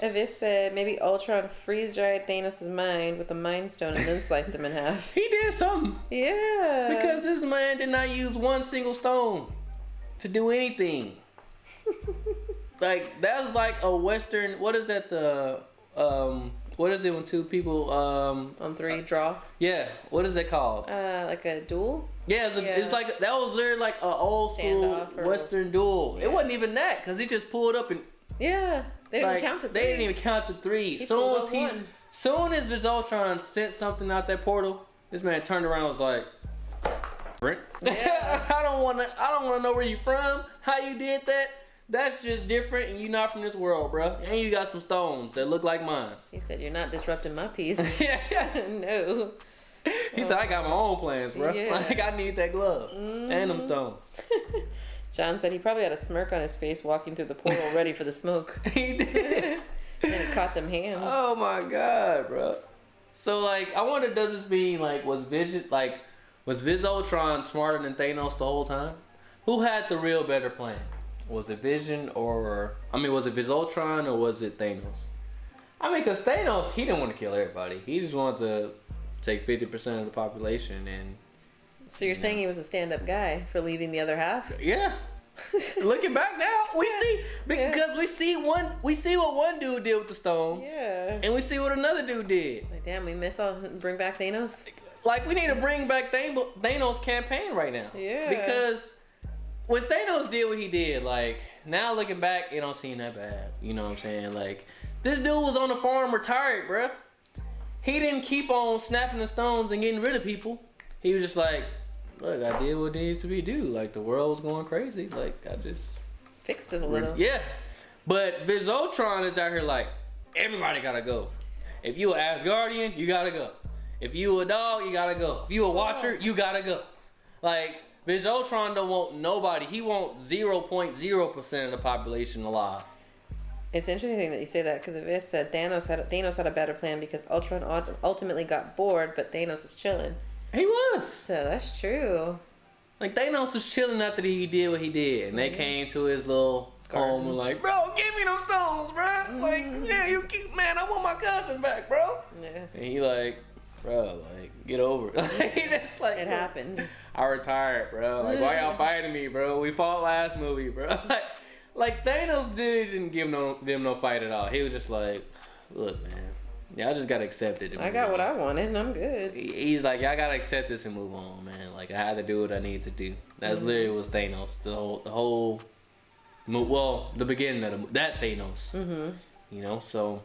Speaker 2: Avis said maybe Ultron freeze-dried Thanos' mind with a Mind Stone and then sliced him in half.
Speaker 1: He did something.
Speaker 2: Yeah.
Speaker 1: Because this man did not use one single stone to do anything. Like, that's like a Western... What is that, what is it when two people...
Speaker 2: on three, draw?
Speaker 1: Yeah. What is it called?
Speaker 2: Like a duel?
Speaker 1: Yeah, it's like... That was literally like an old school Western duel. Yeah. It wasn't even that, because he just pulled up and...
Speaker 2: Yeah. They didn't count to three.
Speaker 1: They didn't even count to three. Soon as Viz Ultron sent something out that portal, this man turned around and was like... Yeah. I don't wanna know where you from, how you did that. That's just different, and you not from this world, bro. And you got some stones that look like mine.
Speaker 2: He said, "You're not disrupting my peace."
Speaker 1: Yeah.
Speaker 2: No.
Speaker 1: He said, "I got my own plans, bro. Yeah. Like I need that glove and them stones."
Speaker 2: John said he probably had a smirk on his face walking through the portal, ready for the smoke.
Speaker 1: He did.
Speaker 2: And it caught them hands.
Speaker 1: Oh my god, bro. So like, I wonder, does this mean like was Viz Ultron smarter than Thanos the whole time? Who had the real better plan? Was it Vision was it Viz Ultron or was it Thanos? I mean, because Thanos, he didn't want to kill everybody. He just wanted to take 50% of the population and...
Speaker 2: So you're saying he was a stand-up guy for leaving the other half?
Speaker 1: Yeah. Looking back now, we see what one dude did with the stones.
Speaker 2: Yeah.
Speaker 1: And we see what another dude did.
Speaker 2: Like, damn, we bring back Thanos?
Speaker 1: Like, we need to bring back Thanos' campaign right now.
Speaker 2: Yeah.
Speaker 1: Because when Thanos did what he did, like, now looking back, it don't seem that bad. You know what I'm saying? Like, this dude was on the farm retired, bruh. He didn't keep on snapping the stones and getting rid of people. He was just like, look, I did what needs to be done. Like, the world was going crazy. Like, I just...
Speaker 2: fixed it a little.
Speaker 1: Yeah. But Viz Ultron is out here like, everybody gotta go. If you an Asgardian, you gotta go. If you a dog, you gotta go. If you a watcher, you gotta go. Like, Viz Ultron don't want nobody. He want 0.0% of the population alive.
Speaker 2: It's interesting that you say that because Avis said Thanos had a better plan because Ultron ultimately got bored, but Thanos was chilling.
Speaker 1: He was.
Speaker 2: So that's true.
Speaker 1: Like Thanos was chilling after he did what he did, and they came to his little home and like, bro, give me those stones, bro. Like, yeah, you keep, man, I want my cousin back, bro. Yeah. And he like, bro, like, get over it. Like, just like,
Speaker 2: it happened.
Speaker 1: I retired, bro. Like, why y'all fighting me, bro? We fought last movie, bro. Like Thanos didn't give them no fight at all. He was just like, look, man, y'all just gotta accept it.
Speaker 2: I got what I wanted, and I'm good.
Speaker 1: He's like, y'all gotta accept this and move on, man. Like, I had to do what I needed to do. That's literally was Thanos. The whole, well, the beginning of that Thanos. Mm-hmm. You know, so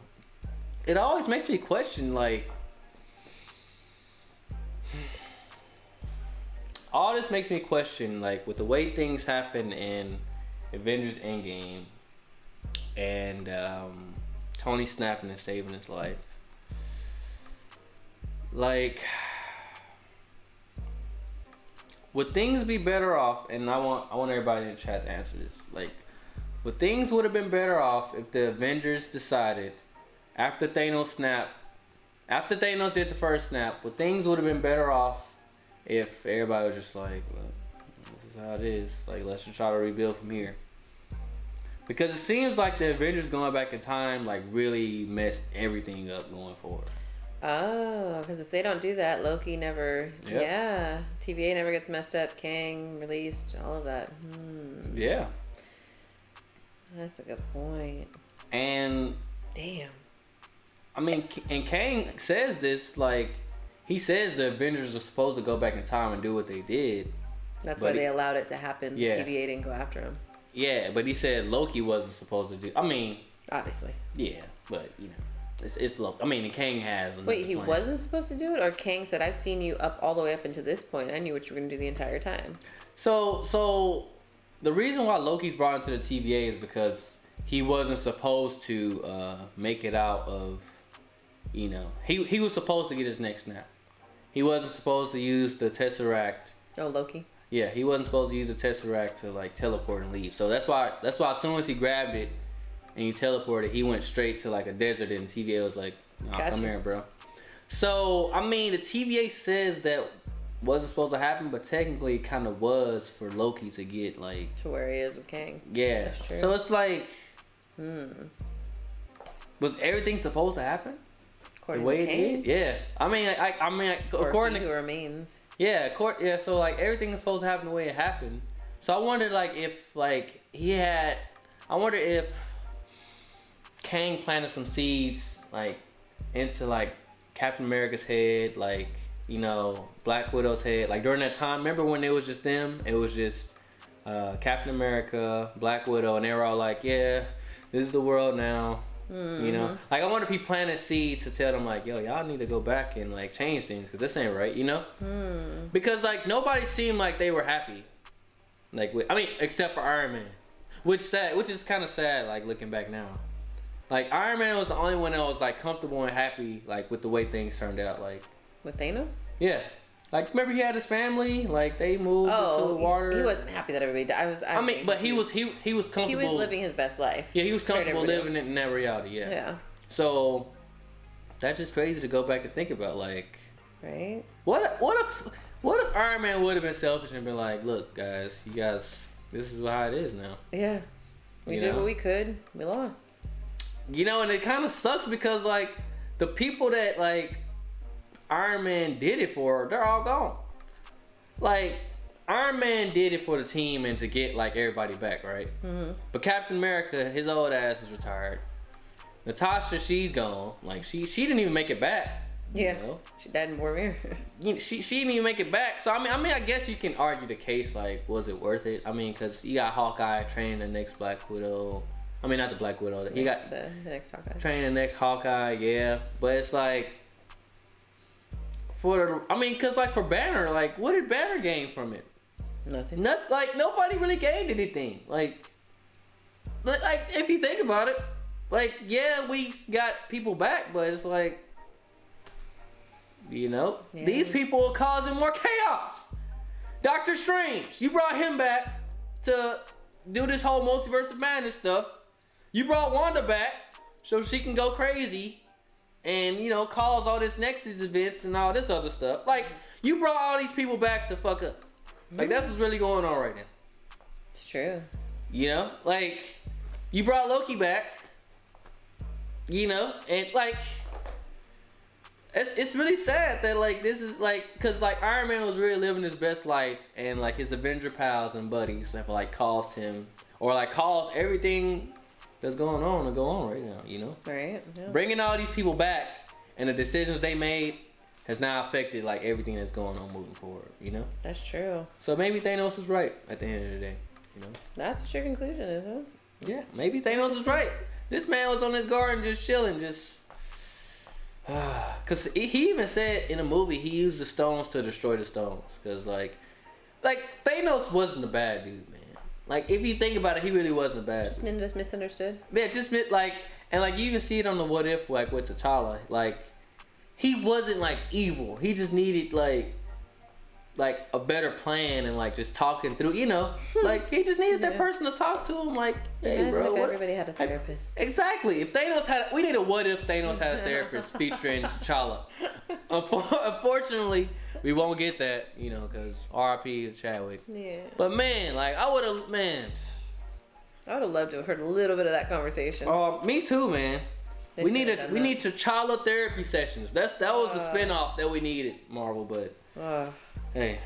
Speaker 1: it always makes me question, like, all this makes me question, like, with the way things happen in Avengers Endgame and Tony snapping and saving his life. Like, would things be better off? And I want everybody in the chat to answer this. Like, would things would have been better off if the Avengers decided after Thanos did the first snap? Would things would have been better off if everybody was just like, well, this is how it is. Like, let's just try to rebuild from here. Because it seems like the Avengers going back in time, like, really messed everything up going forward.
Speaker 2: Oh, because if they don't do that, Loki never... Yep. Yeah. TVA never gets messed up. Kang released. All of that.
Speaker 1: Yeah.
Speaker 2: That's a good point.
Speaker 1: And...
Speaker 2: Damn.
Speaker 1: I mean, and Kang says this, like... He says the Avengers are supposed to go back in time and do what they did.
Speaker 2: That's why they allowed it to happen. Yeah. TVA didn't go after him.
Speaker 1: Yeah, but he said Loki wasn't supposed to do. I mean,
Speaker 2: obviously.
Speaker 1: Yeah, but you know, it's Loki. I mean, Kang has.
Speaker 2: Wait, he wasn't supposed to do it, or Kang said, "I've seen you up all the way up into this point. I knew what you were gonna do the entire time."
Speaker 1: So the reason why Loki's brought into the TVA is because he wasn't supposed to make it out of. You know, he was supposed to get his next snap. He wasn't supposed to use the Tesseract.
Speaker 2: Oh, Loki.
Speaker 1: Yeah, he wasn't supposed to use the Tesseract to like teleport and leave. So that's why as soon as he grabbed it and he teleported, he went straight to like a desert, and TVA was like, "Nah, come here, bro." So I mean, the TVA says that wasn't supposed to happen, but technically it kind of was for Loki to get like
Speaker 2: to where he is with Kang.
Speaker 1: Yeah. So it's like, was everything supposed to happen?
Speaker 2: According
Speaker 1: the way
Speaker 2: to Kang?
Speaker 1: it did? Yeah. I mean, according
Speaker 2: to who remains.
Speaker 1: Yeah, so like everything is supposed to happen the way it happened. So I wondered like if like I wonder if Kang planted some seeds like into like Captain America's head, like, you know, Black Widow's head. Like during that time, remember when it was just them? It was just Captain America, Black Widow, and they were all like, yeah, this is the world now. You know, like I wonder if he planted seeds to tell them like, yo, y'all need to go back and like change things because this ain't right, you know? Because like nobody seemed like they were happy, like except for Iron Man, which is kind of sad. Like looking back now, like Iron Man was the only one that was like comfortable and happy like with the way things turned out. Like
Speaker 2: with Thanos?
Speaker 1: Yeah. Like, remember he had his family, like they moved into the water.
Speaker 2: He wasn't happy that everybody died.
Speaker 1: But he was comfortable.
Speaker 2: He was living his best life.
Speaker 1: Yeah, he was comfortable living it in that reality. Yeah. Yeah. So that's just crazy to go back and think about. Like,
Speaker 2: right?
Speaker 1: What if Iron Man would have been selfish and been like, look, guys, this is how it is now.
Speaker 2: Yeah. We did what we could. We lost.
Speaker 1: You know, and it kind of sucks because like the people that like Iron Man did it for, they're all gone. Like, Iron Man did it for the team and to get like everybody back, right? But Captain America, his old ass is retired. Natasha, she's gone. Like she didn't even make it back.
Speaker 2: Yeah, you know? She died in Vormir.
Speaker 1: she didn't even make it back. So I mean, I guess you can argue the case. Like, was it worth it? I mean, because you got Hawkeye training the next Black Widow. I mean, not the Black Widow. You got
Speaker 2: the next Hawkeye.
Speaker 1: Training the next Hawkeye, yeah. But it's like. Because like for Banner, like what did Banner gain from it?
Speaker 2: Nothing.
Speaker 1: Like nobody really gained anything. Like if you think about it, like yeah, we got people back, but it's like, you know, these people are causing more chaos. Doctor Strange, you brought him back to do this whole multiverse of madness stuff. You brought Wanda back so she can go crazy and, you know, cause all this Nexus events and all this other stuff. Like, you brought all these people back to fuck up. Like, that's what's really going on right now.
Speaker 2: It's true.
Speaker 1: You know? Like, you brought Loki back. You know? And, like, it's really sad that, like, this is, like, because, like, Iron Man was really living his best life, and, like, his Avenger pals and buddies have, like, caused him, or, like, caused everything that's going on to go on right now, you know?
Speaker 2: Right. Yeah.
Speaker 1: Bringing all these people back and the decisions they made has now affected, like, everything that's going on moving forward, you know?
Speaker 2: That's true.
Speaker 1: So maybe Thanos is right at the end of the day, you know?
Speaker 2: That's what your conclusion is, huh?
Speaker 1: Yeah, maybe Thanos is right. This man was on his garden just chilling, just... Because he even said in the movie he used the stones to destroy the stones. Because, like Thanos wasn't a bad dude, man. Like, if you think about it, he really wasn't a bad dude.
Speaker 2: Just misunderstood?
Speaker 1: Yeah, and, like, you even see it on the What If, like, with T'Challa. Like, he wasn't, like, evil. He just needed, like a better plan and, like, just talking through, you know, like, he just needed that person to talk to him, like, hey, bro,
Speaker 2: if everybody had a therapist.
Speaker 1: Exactly. If Thanos we need a What If Thanos had a therapist featuring T'Challa. Unfortunately, we won't get that, you know, because R.I.P. to Chadwick.
Speaker 2: Yeah.
Speaker 1: But, man, like, I would have
Speaker 2: loved to have heard a little bit of that conversation.
Speaker 1: Me too, man. We need T'Challa therapy sessions. That was the spinoff that we needed, Marvel, but hey.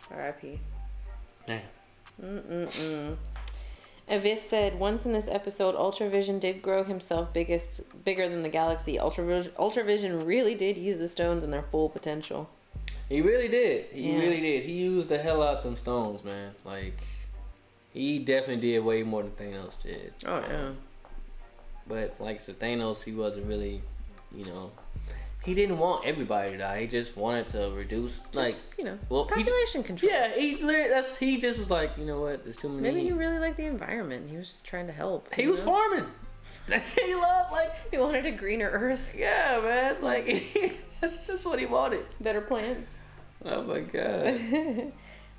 Speaker 2: R.I.P.
Speaker 1: Damn.
Speaker 2: Avis said, once in this episode, Ultravision did grow himself bigger than the galaxy. Ultravision really did use the stones in their full potential.
Speaker 1: He really did. He really did. He used the hell out them stones, man. Like, he definitely did way more than Thanos did.
Speaker 2: Oh, yeah.
Speaker 1: But like I said, Thanos, he wasn't really, you know, he didn't want everybody to die. He just wanted to reduce,
Speaker 2: population control.
Speaker 1: Yeah, he just was like, you know what, there's too many.
Speaker 2: Maybe he really liked the environment. He was just trying to help.
Speaker 1: He was farming. He loved,
Speaker 2: he wanted a greener earth.
Speaker 1: Yeah, man. Like, that's just what he wanted.
Speaker 2: Better plants.
Speaker 1: Oh my God.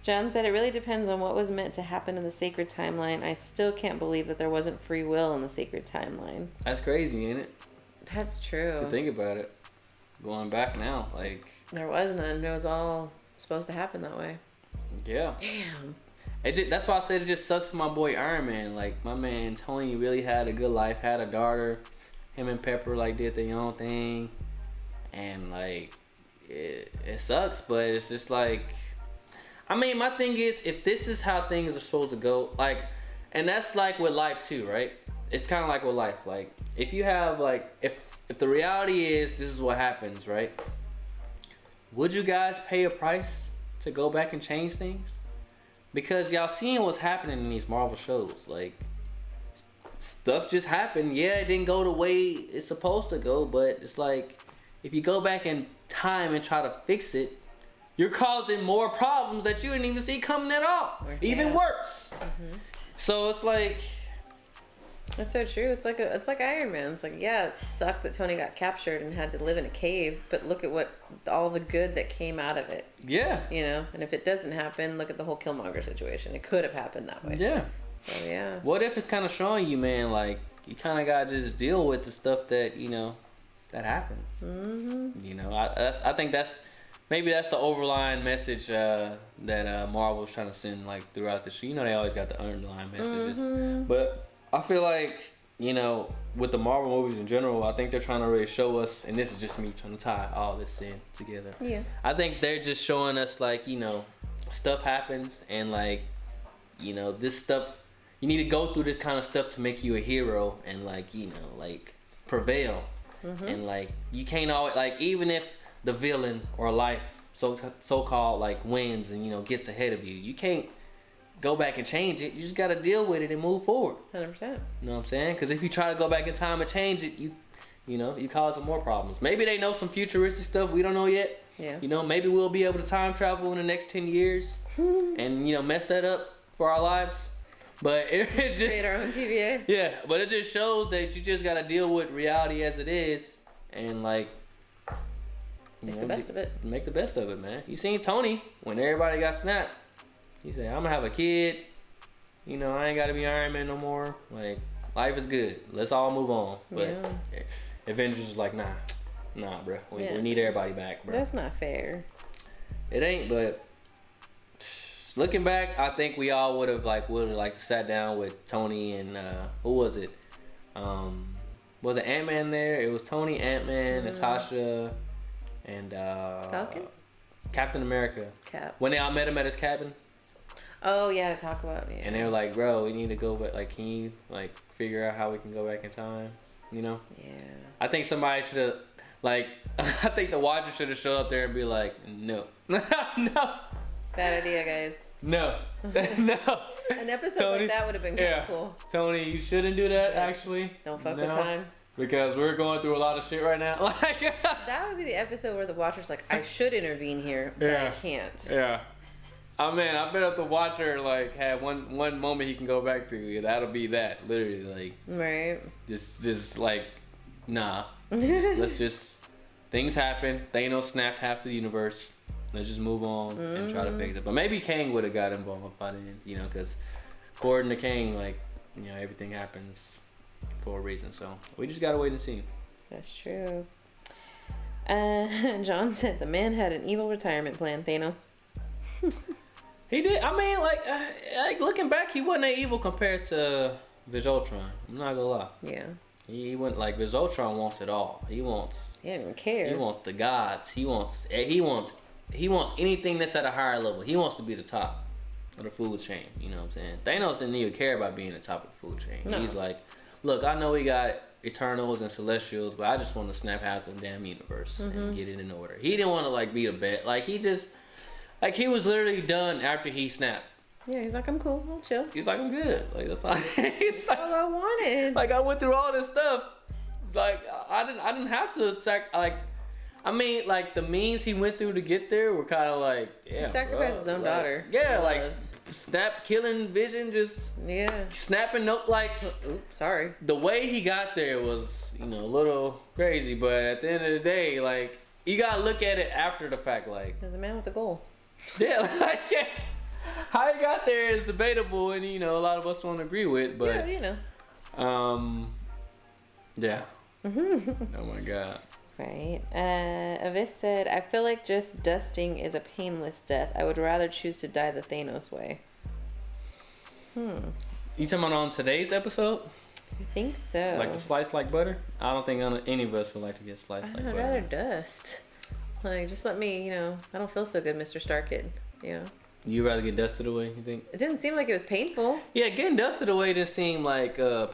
Speaker 2: John said, it really depends on what was meant to happen in the sacred timeline. I still can't believe that there wasn't free will in the sacred timeline.
Speaker 1: That's crazy, ain't it?
Speaker 2: That's true.
Speaker 1: To think about it. Going back now, like...
Speaker 2: There was none. It was all supposed to happen that way.
Speaker 1: Yeah.
Speaker 2: Damn.
Speaker 1: That's why I said it just sucks for my boy Iron Man. Like, my man Tony really had a good life, had a daughter. Him and Pepper, like, did their own thing. And, like, it sucks, but it's just like... I mean, my thing is, if this is how things are supposed to go, like, and that's like with life too, right? It's kind of like with life. Like, if you have, like, if the reality is this is what happens, right? Would you guys pay a price to go back and change things? Because y'all seeing what's happening in these Marvel shows. Like, stuff just happened. Yeah, it didn't go the way it's supposed to go, but it's like, if you go back in time and try to fix it, you're causing more problems that you didn't even see coming at all. Even worse. Mm-hmm. So it's like...
Speaker 2: That's so true. It's like Iron Man. It's like, yeah, it sucked that Tony got captured and had to live in a cave, but look at all the good that came out of it.
Speaker 1: Yeah.
Speaker 2: You know? And if it doesn't happen, look at the whole Killmonger situation. It could have happened that way.
Speaker 1: Yeah.
Speaker 2: So, yeah.
Speaker 1: What if it's kind of showing you, man, like, you kind of got to just deal with the stuff that, you know, that happens. Mm-hmm. You know, I think that's... Maybe that's the overlying message that Marvel's trying to send, like, throughout the show. You know, they always got the underlying messages. Mm-hmm. But I feel like, you know, with the Marvel movies in general, I think they're trying to really show us, and this is just me trying to tie all this in together.
Speaker 2: Yeah.
Speaker 1: I think they're just showing us, like, you know, stuff happens, and, like, you know, this stuff, you need to go through this kind of stuff to make you a hero and, like, you know, like, prevail. Mm-hmm. And, like, you can't always, like, even if the villain or life so-called like wins and, you know, gets ahead of you, you can't go back and change it. You just got to deal with it and move forward.
Speaker 2: 100%.
Speaker 1: You know what I'm saying? Because if you try to go back in time and change it, you know, you cause more problems. Maybe they know some futuristic stuff we don't know yet.
Speaker 2: Yeah.
Speaker 1: You know, maybe we'll be able to time travel in the next 10 years and, you know, mess that up for our lives. But it just...
Speaker 2: Create our own TVA.
Speaker 1: Yeah, but it just shows that you just got to deal with reality as it is and, like,
Speaker 2: Make the best of it.
Speaker 1: Make the best of it, man. You seen Tony when everybody got snapped. He said, I'm gonna have a kid. You know, I ain't gotta be Iron Man no more. Like, life is good. Let's all move on. But Avengers is like, nah, bro. We need everybody back, bro.
Speaker 2: That's not fair.
Speaker 1: It ain't, but looking back, I think we all would have sat down with Tony and who was it? Was it Ant-Man there? It was Tony, Ant-Man, Natasha, and
Speaker 2: Falcon?
Speaker 1: Captain America.
Speaker 2: Cap.
Speaker 1: When they all met him at his cabin.
Speaker 2: Oh yeah, to talk about it. Yeah.
Speaker 1: And they were like, bro, we need to go back. Like, can you figure out how we can go back in time? You know?
Speaker 2: Yeah.
Speaker 1: I think somebody should have I think the Watcher should have showed up there and be like, no. No.
Speaker 2: Bad idea, guys.
Speaker 1: No. No.
Speaker 2: An episode like that would have been kind of cool.
Speaker 1: Tony, you shouldn't do that, actually.
Speaker 2: Don't fuck with time.
Speaker 1: Because we're going through a lot of shit right now.
Speaker 2: That would be the episode where the Watcher's like, I should intervene here, but I can't.
Speaker 1: Yeah. I mean, I bet if the Watcher had one moment he can go back to, that'll be that. Literally,
Speaker 2: right.
Speaker 1: Just nah. Let's just things happen. Thanos snapped half the universe. Let's just move on and try to fix it. But maybe Kang would have got involved by then, because according to Kang, everything happens for a reason. So we just gotta wait and see.
Speaker 2: That's true. John said the man had an evil retirement plan. Thanos.
Speaker 1: He did. I mean, looking back, he wasn't that evil compared to Viz Ultron. I'm not gonna lie.
Speaker 2: Yeah.
Speaker 1: He went Viz Ultron wants it all. He wants.
Speaker 2: He didn't even care.
Speaker 1: He wants the gods. He wants anything that's at a higher level. He wants to be the top of the food chain. You know what I'm saying? Thanos didn't even care about being the top of the food chain. No. He's like, look, I know we got Eternals and Celestials, but I just want to snap half the damn universe and get it in order. He didn't want to be the best. He was literally done after he snapped.
Speaker 2: Yeah, he's like, I'm cool, I'll chill.
Speaker 1: He's like, I'm good. That's all.
Speaker 2: That's all I wanted.
Speaker 1: I went through all this stuff. I didn't have to the means he went through to get there were kind of
Speaker 2: he sacrificed his own daughter.
Speaker 1: Yeah, snap killing Vision, just snapping up
Speaker 2: Oops, sorry.
Speaker 1: The way he got there was a little crazy, but at the end of the day, you gotta look at it after the fact,
Speaker 2: There's a man with a goal.
Speaker 1: Yeah, how he got there is debatable, and a lot of us don't agree with, but
Speaker 2: yeah.
Speaker 1: Yeah. Oh my god.
Speaker 2: Right. Avis said, I feel like just dusting is a painless death. I would rather choose to die the Thanos way.
Speaker 1: You talking about on today's episode?
Speaker 2: I think so.
Speaker 1: The slice like butter? I don't think any of us would like to get sliced like butter.
Speaker 2: I'd rather dust. Just let me, I don't feel so good, Mr. Starkid,
Speaker 1: You rather get dusted away, you think?
Speaker 2: It didn't seem like it was painful.
Speaker 1: Yeah, getting dusted away didn't seem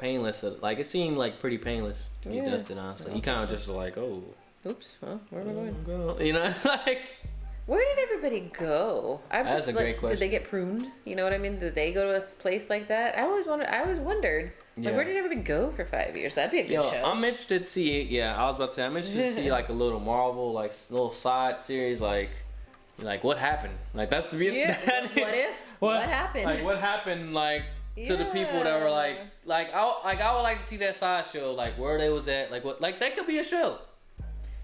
Speaker 1: painless. It seemed pretty painless to get dusted on. So okay. You kind of just oh.
Speaker 2: Oops, well, where am I going?
Speaker 1: Where
Speaker 2: did everybody go?
Speaker 1: That's a great question.
Speaker 2: Did they get pruned? You know what I mean? Did they go to a place like that? I always wondered. Where did everybody go for 5 years? That'd be a good show.
Speaker 1: I'm interested to see. Yeah, I was about to say I'm interested to see a little Marvel little side series what happened? That's the
Speaker 2: what if? What happened?
Speaker 1: What happened? To the people that were I would like to see that side show. Where they was at. That could be a show.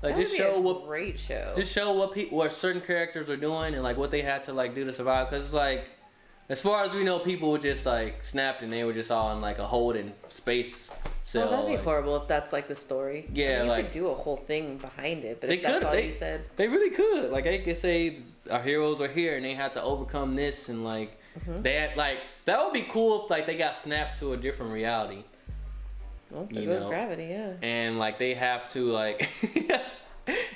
Speaker 2: Just show great show.
Speaker 1: Just show what certain characters are doing and what they had to do to survive. Cause as far as we know, people were just snapped and they were just all in a holding space. So
Speaker 2: that'd be horrible if that's the story. Yeah, you could do a whole thing behind it, but if that's all you said,
Speaker 1: they really could. They could say our heroes are here and they have to overcome this and they had that would be cool if they got snapped to a different reality.
Speaker 2: Well, there goes gravity, yeah.
Speaker 1: And they have to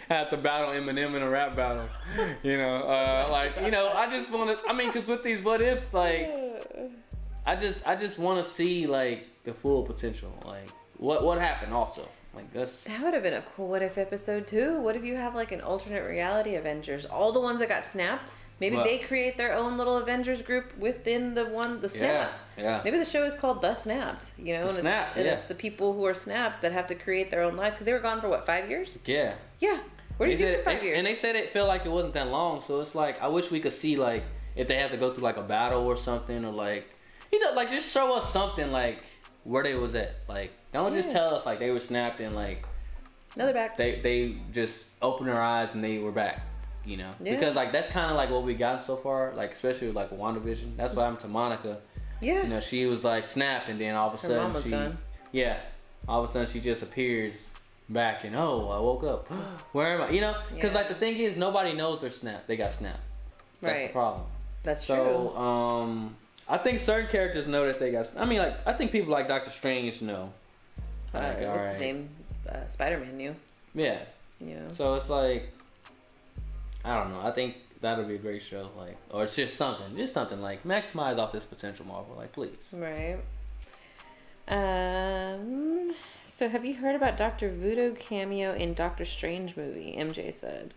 Speaker 1: have to battle Eminem in a rap battle. I just want to. I mean, because with these what ifs, I just want to see the full potential. What happened also.
Speaker 2: That would have been a cool what if episode too. What if you have an alternate reality Avengers? All the ones that got snapped. Maybe they create their own little Avengers group within the Snapped.
Speaker 1: Yeah.
Speaker 2: Maybe the show is called The Snapped. It's the people who are snapped that have to create their own life because they were gone for 5 years?
Speaker 1: Yeah.
Speaker 2: Yeah. Where did you get 5 years?
Speaker 1: And they said it felt like it wasn't that long, so it's I wish we could see if they have to go through a battle or something or just show us something where they was at. Don't just tell us they were snapped and
Speaker 2: no, they're back.
Speaker 1: They just opened their eyes and they were back. Because that's kind of what we got so far, especially with WandaVision. That's why I'm to Monica. Yeah. She was snapped and then all of a sudden Yeah. All of a sudden she just appears back and, oh, I woke up. Where am I? You know? Because, like, the thing is, nobody knows they're snapped. They got snapped. That's the problem.
Speaker 2: That's true.
Speaker 1: So, I think certain characters know that they got... I mean, like, I think people like Doctor Strange know.
Speaker 2: Like, what's his name? Spider-Man knew.
Speaker 1: Yeah.
Speaker 2: Yeah.
Speaker 1: So it's like, I don't know. I think that'll be a great show. Like, or it's just something like maximize off this potential, Marvel. Like, please.
Speaker 2: Right. So have you heard about Dr. Voodoo cameo in Doctor Strange movie? MJ said.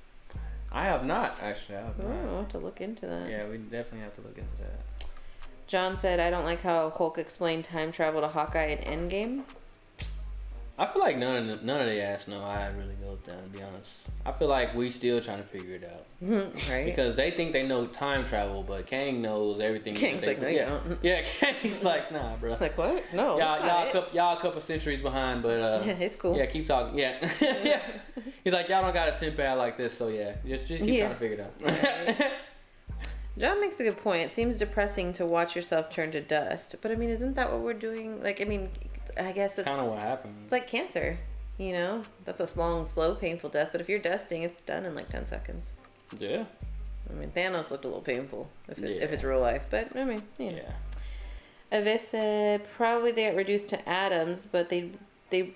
Speaker 1: I have not, actually. I have not.
Speaker 2: I'll have to look into that.
Speaker 1: Yeah, we definitely have to look into that.
Speaker 2: John said, I don't like how Hulk explained time travel to Hawkeye in Endgame.
Speaker 1: I feel like none of the ass know how it really goes down, to be honest. I feel like we still trying to figure it out.
Speaker 2: Right?
Speaker 1: Because they think they know time travel, but Kang knows everything.
Speaker 2: Kang's like, no, you don't.
Speaker 1: Yeah, Kang's like, nah, bro.
Speaker 2: Like, what? No.
Speaker 1: Y'all a couple centuries behind, but
Speaker 2: yeah, it's cool.
Speaker 1: Yeah, keep talking. Yeah. Yeah. He's like, y'all don't got a 10 pad like this, so yeah. Just keep trying to figure it out.
Speaker 2: Right. John makes a good point. It seems depressing to watch yourself turn to dust. But I mean, isn't that what we're doing? Like, I mean, I guess it's
Speaker 1: kind of what happened.
Speaker 2: It's like cancer, you know? That's a long, slow, painful death. But if you're dusting, it's done in like 10 seconds.
Speaker 1: Yeah.
Speaker 2: I mean, Thanos looked a little painful if it's real life. But, I mean, you know. Yeah. Avis said probably they got reduced to atoms, but they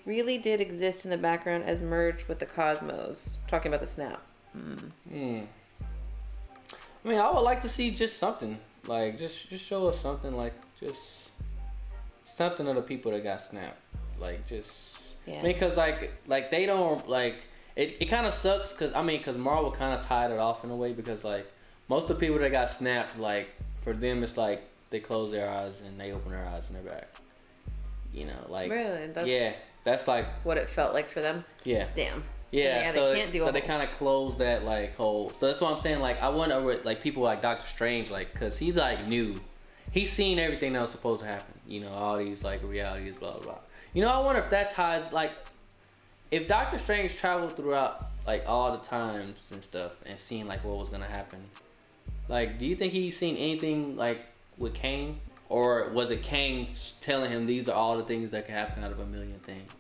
Speaker 2: really did exist in the background as merged with the cosmos. Talking about the snap.
Speaker 1: I mean, I would like to see just something. Like, just show us something. Like, just something of the people that got snapped. Like, just... Yeah. I mean, because, like they don't, like... It kind of sucks, because Marvel kind of tied it off in a way. Because, like, most of the people that got snapped, like, for them, it's like they close their eyes and they open their eyes and they're back. You know, like...
Speaker 2: Really?
Speaker 1: That's, like...
Speaker 2: What it felt like for them?
Speaker 1: Yeah.
Speaker 2: Damn.
Speaker 1: Yeah, so they kind of close that, like, whole... So that's what I'm saying, like, I wonder what, like, people like Doctor Strange, like, because he's, like, new. He's seen everything that was supposed to happen. You know, all these, like, realities, blah, blah, blah. You know, I wonder if that ties, like... If Doctor Strange traveled throughout, like, all the times and stuff and seen, like, what was going to happen, like, do you think he's seen anything, like, with Kang? Or was it Kang telling him these are all the things that can happen out of a million things?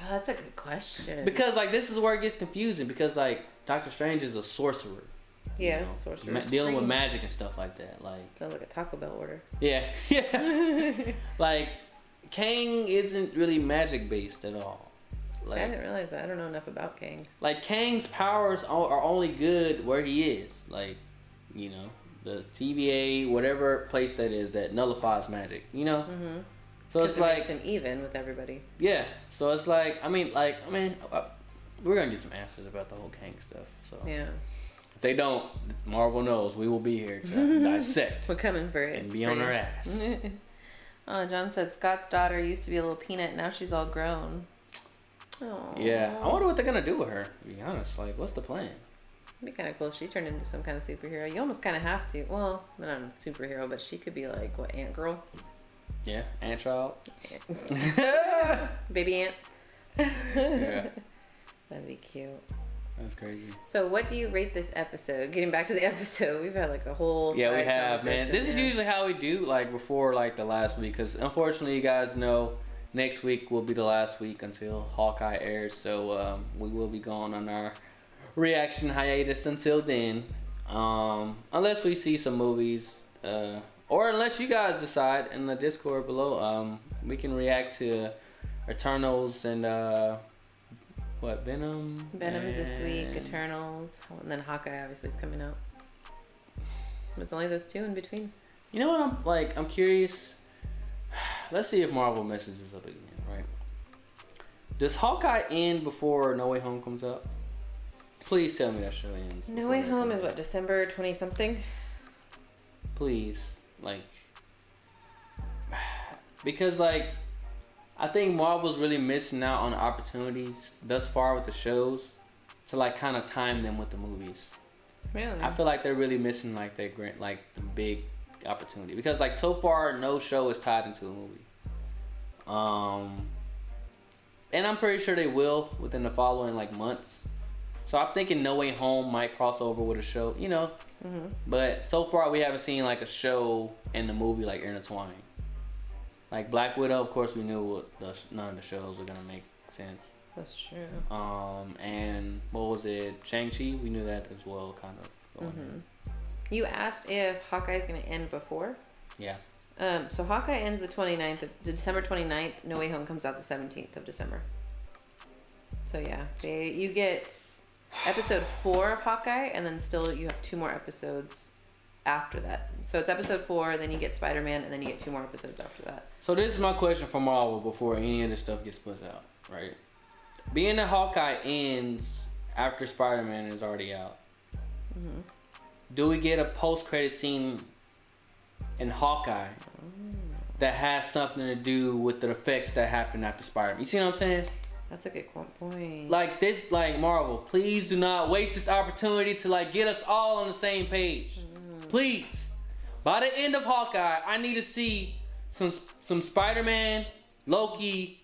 Speaker 2: Oh, that's a good question.
Speaker 1: Because, like, this is where it gets confusing. Because, like, Doctor Strange is a sorcerer.
Speaker 2: Yeah, sorcerer.
Speaker 1: Dealing with magic and stuff like that. Like,
Speaker 2: sounds like a Taco Bell order.
Speaker 1: Yeah. Like, Kang isn't really magic-based at all. Like,
Speaker 2: see, I didn't realize that. I don't know enough about Kang.
Speaker 1: Like, Kang's powers are only good where he is. Like, you know, the TVA, whatever place that is that nullifies magic, you know? Mm-hmm. So it's like...
Speaker 2: makes him even with everybody.
Speaker 1: Yeah. So it's like, we're going to get some answers about the whole Kang stuff. So
Speaker 2: yeah.
Speaker 1: If they don't, Marvel knows we will be here to dissect.
Speaker 2: We're coming for it.
Speaker 1: And be on our ass.
Speaker 2: John said Scott's daughter used to be a little peanut. Now she's all grown. Aww.
Speaker 1: Yeah. I wonder what they're going to do with her, to be honest. Like, what's the plan?
Speaker 2: It'd be kind of cool if she turned into some kind of superhero. You almost kind of have to. Well, not a superhero, but she could be like, what, Ant Girl?
Speaker 1: Yeah, ant child.
Speaker 2: Baby ant.
Speaker 1: Yeah.
Speaker 2: That'd be cute.
Speaker 1: That's crazy.
Speaker 2: So what do you rate this episode? Getting back to the episode, we've had like a whole
Speaker 1: we have, man. This is usually how we do, like, before, like, the last week. Because, unfortunately, you guys know, next week will be the last week until Hawkeye airs. So, we will be going on our reaction hiatus until then. Unless we see some movies, or unless you guys decide in the Discord below, we can react to Eternals and Venom.
Speaker 2: Venom is this week. Eternals, and then Hawkeye obviously is coming out. It's only those two in between.
Speaker 1: You know what I'm curious. Let's see if Marvel messes this up again, right? Does Hawkeye end before No Way Home comes out? Please tell me that show ends.
Speaker 2: No Way Home is what, December 20 something?
Speaker 1: Please. Like, because, like, I think Marvel's really missing out on opportunities thus far with the shows to, like, kind of time them with the movies.
Speaker 2: Really?
Speaker 1: I feel like they're really missing, like, the big opportunity. Because, like, so far, no show is tied into a movie. And I'm pretty sure they will within the following, like, months. So I'm thinking No Way Home might cross over with a show, you know. Mm-hmm. But so far we haven't seen like a show and the movie like intertwined. Like Black Widow, of course, we knew none of the shows were gonna make sense.
Speaker 2: That's true.
Speaker 1: And what was it? Shang-Chi, we knew that as well, kind of.
Speaker 2: You asked if Hawkeye's gonna end before.
Speaker 1: Yeah.
Speaker 2: So Hawkeye ends the 29th of December 29th. No Way Home comes out the 17th of December. So yeah, you get episode 4 of Hawkeye, and then still you have 2 more episodes after that. So it's episode 4, then you get Spider-Man, and then you get 2 more episodes after that.
Speaker 1: So this is my question for Marvel before any of this stuff gets put out, right? Being that Hawkeye ends after Spider-Man is already out, do we get a post-credit scene in Hawkeye that has something to do with the effects that happened after Spider-Man? You see what I'm saying?
Speaker 2: That's a good point.
Speaker 1: Like this, like Marvel, please do not waste this opportunity to like get us all on the same page. Please. By the end of Hawkeye, I need to see some Spider-Man, Loki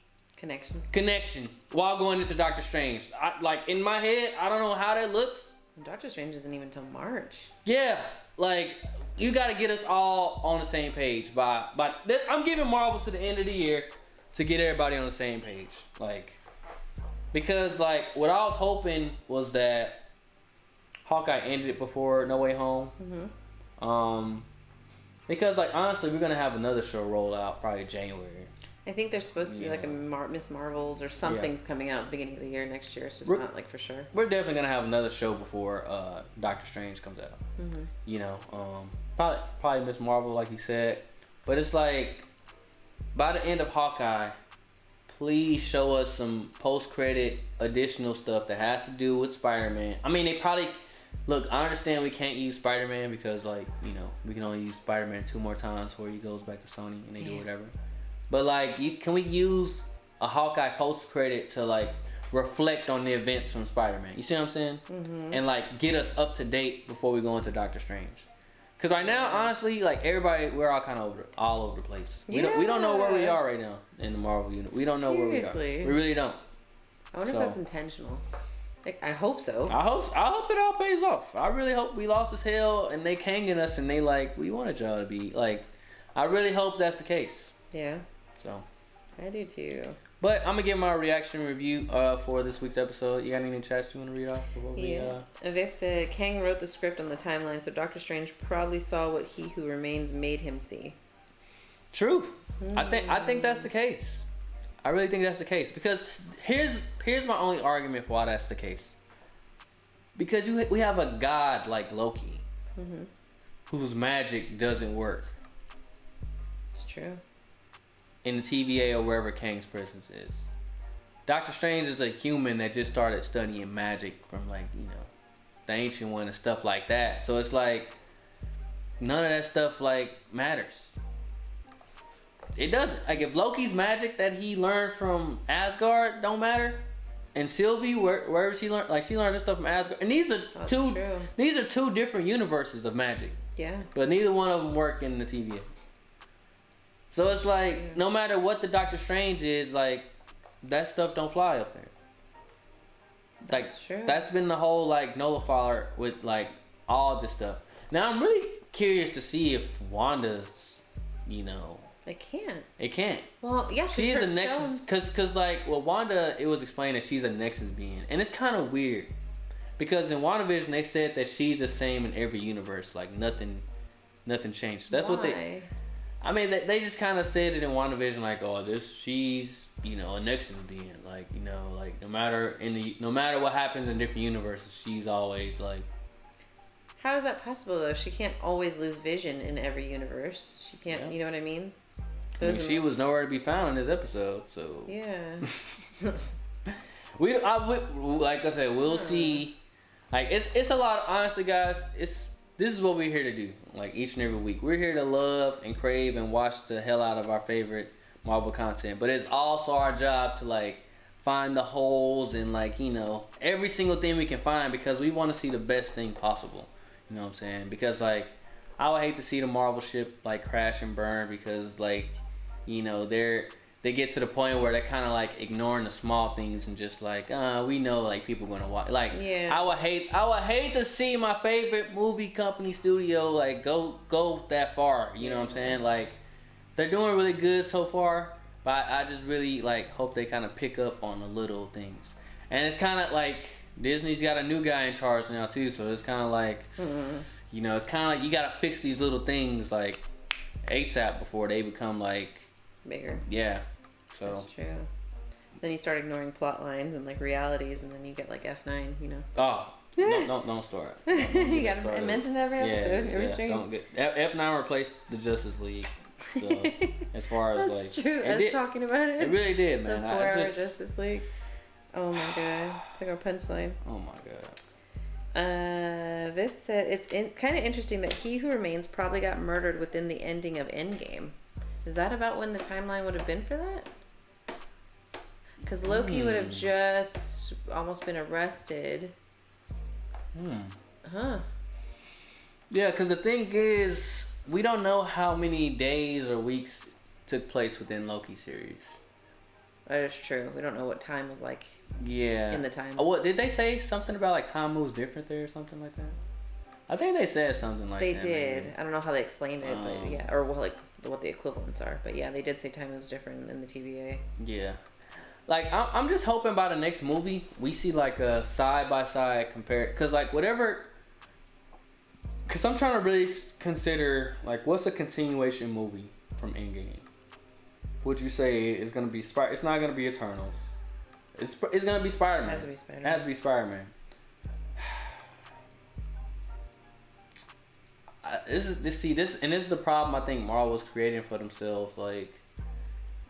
Speaker 1: connection while going into Doctor Strange. Like in my head, I don't know how that looks.
Speaker 2: Doctor Strange isn't even till March.
Speaker 1: Yeah, like you got to get us all on the same page I'm giving Marvel to the end of the year to get everybody on the same page. Like, because like what I was hoping was that Hawkeye ended it before No Way Home. Because like honestly, we're gonna have another show roll out probably January. I
Speaker 2: think there's supposed to be like a Miss Marvels or something's coming out at the beginning of the year next year. It's just not like for sure.
Speaker 1: We're definitely gonna have another show before Doctor Strange comes out. You know, probably Miss Marvel like you said, but it's like by the end of Hawkeye, please show us some post-credit additional stuff that has to do with Spider-Man. I mean, they probably look. I understand we can't use Spider-Man because like we can only use Spider-Man 2 more times before he goes back to Sony and they do whatever. But like, can we use a Hawkeye post-credit to like reflect on the events from Spider-Man? You see what I'm saying? And like get us up to date before we go into Doctor Strange. Cause right now, honestly, like everybody, we're all kind of all over the place. We don't know where we are right now in the Marvel unit. We don't know where we are. We really don't.
Speaker 2: I wonder if that's intentional. Like, I hope so.
Speaker 1: I hope it all pays off. I really hope we lost as hell and they hanging us and they like, we wanted y'all to be like. I really hope that's the case.
Speaker 2: Yeah.
Speaker 1: So.
Speaker 2: I do too.
Speaker 1: But I'm gonna give my reaction review for this week's episode. You got any chats you want to read off before we?
Speaker 2: They said Kang wrote the script on the timeline, so Doctor Strange probably saw what He Who Remains made him see.
Speaker 1: True. I think that's the case. I really think that's the case because here's my only argument for why that's the case. Because we have a god like Loki, whose magic doesn't work.
Speaker 2: It's true.
Speaker 1: In the TVA or wherever Kang's presence is. Doctor Strange is a human that just started studying magic from like, the Ancient One and stuff like that. So it's like, none of that stuff like matters. It doesn't. Like if Loki's magic that he learned from Asgard don't matter, and Sylvie, wherever she learned, like she learned this stuff from Asgard. And these are two different universes of magic.
Speaker 2: Yeah.
Speaker 1: But neither one of them work in the TVA. So it's like, no matter what the Doctor Strange is, like, that stuff don't fly up there.
Speaker 2: That's true.
Speaker 1: That's been the whole, like, nullifier with, like, all this stuff. Now, I'm really curious to see if Wanda's,
Speaker 2: It can't.
Speaker 1: It can't.
Speaker 2: Well, yeah,
Speaker 1: she is a Nexus. Because, like, Wanda, it was explained that she's a Nexus being. And it's kind of weird. Because in WandaVision, they said that she's the same in every universe. Like, nothing changed. That's what they... I mean, they just kind of said it in WandaVision, like, oh, she's, a Nexus being, like, like no matter what happens in different universes, she's always like.
Speaker 2: How is that possible though? She can't always lose vision in every universe. She can't, you know what I mean?
Speaker 1: She was nowhere to be found in this episode, so.
Speaker 2: Yeah.
Speaker 1: Like I said, we'll see. Like it's a lot. Honestly, guys, This is what we're here to do, like each and every week. We're here to love and crave and watch the hell out of our favorite Marvel content. But it's also our job to like find the holes and like, every single thing we can find because we want to see the best thing possible. You know what I'm saying? Because like, I would hate to see the Marvel ship like crash and burn because like, they get to the point where they're kind of like ignoring the small things and just like, we know like people gonna watch. Like, I would hate to see my favorite movie company studio like go that far. You know what I'm saying? Like, they're doing really good so far. But I just really like hope they kind of pick up on the little things. And it's kind of like Disney's got a new guy in charge now too, so it's kind of like, you know, it's kind of like you gotta fix these little things like ASAP before they become like
Speaker 2: bigger.
Speaker 1: Yeah, so
Speaker 2: that's true. Then you start ignoring plot lines and like realities, and then you get like F9, you know.
Speaker 1: Oh, don't start.
Speaker 2: You gotta mention every episode, every stream.
Speaker 1: Don't get F9 replaced the Justice League. So as far as
Speaker 2: that's true. Us talking about it.
Speaker 1: It really did, man.
Speaker 2: The 4-hour Justice League. Oh my god, it's like our punchline.
Speaker 1: Oh my god.
Speaker 2: This said it's kind of interesting that he who remains probably got murdered within the ending of Endgame. Is that about when the timeline would have been for that? Because Loki would have just almost been arrested. Huh.
Speaker 1: Yeah, because the thing is, we don't know how many days or weeks took place within Loki series.
Speaker 2: That is true. We don't know what time was like.
Speaker 1: Yeah.
Speaker 2: In the time.
Speaker 1: Oh, what did they say something about like time moves different there or something like that? I think they said something like that.
Speaker 2: They did. Maybe. I don't know how they explained it, but yeah, or like what the equivalents are. But yeah, they did say time moves different in the TVA.
Speaker 1: Yeah. Like I'm just hoping by the next movie we see like a side by side compare, cause like whatever. Cause I'm trying to really consider like what's a continuation movie from Endgame. Would you say it's gonna be It's not gonna be Eternals. It's gonna be Spider-Man.
Speaker 2: It has to be Spider-Man.
Speaker 1: It has to be Spider-Man. This is the problem I think Marvel's creating for themselves. Like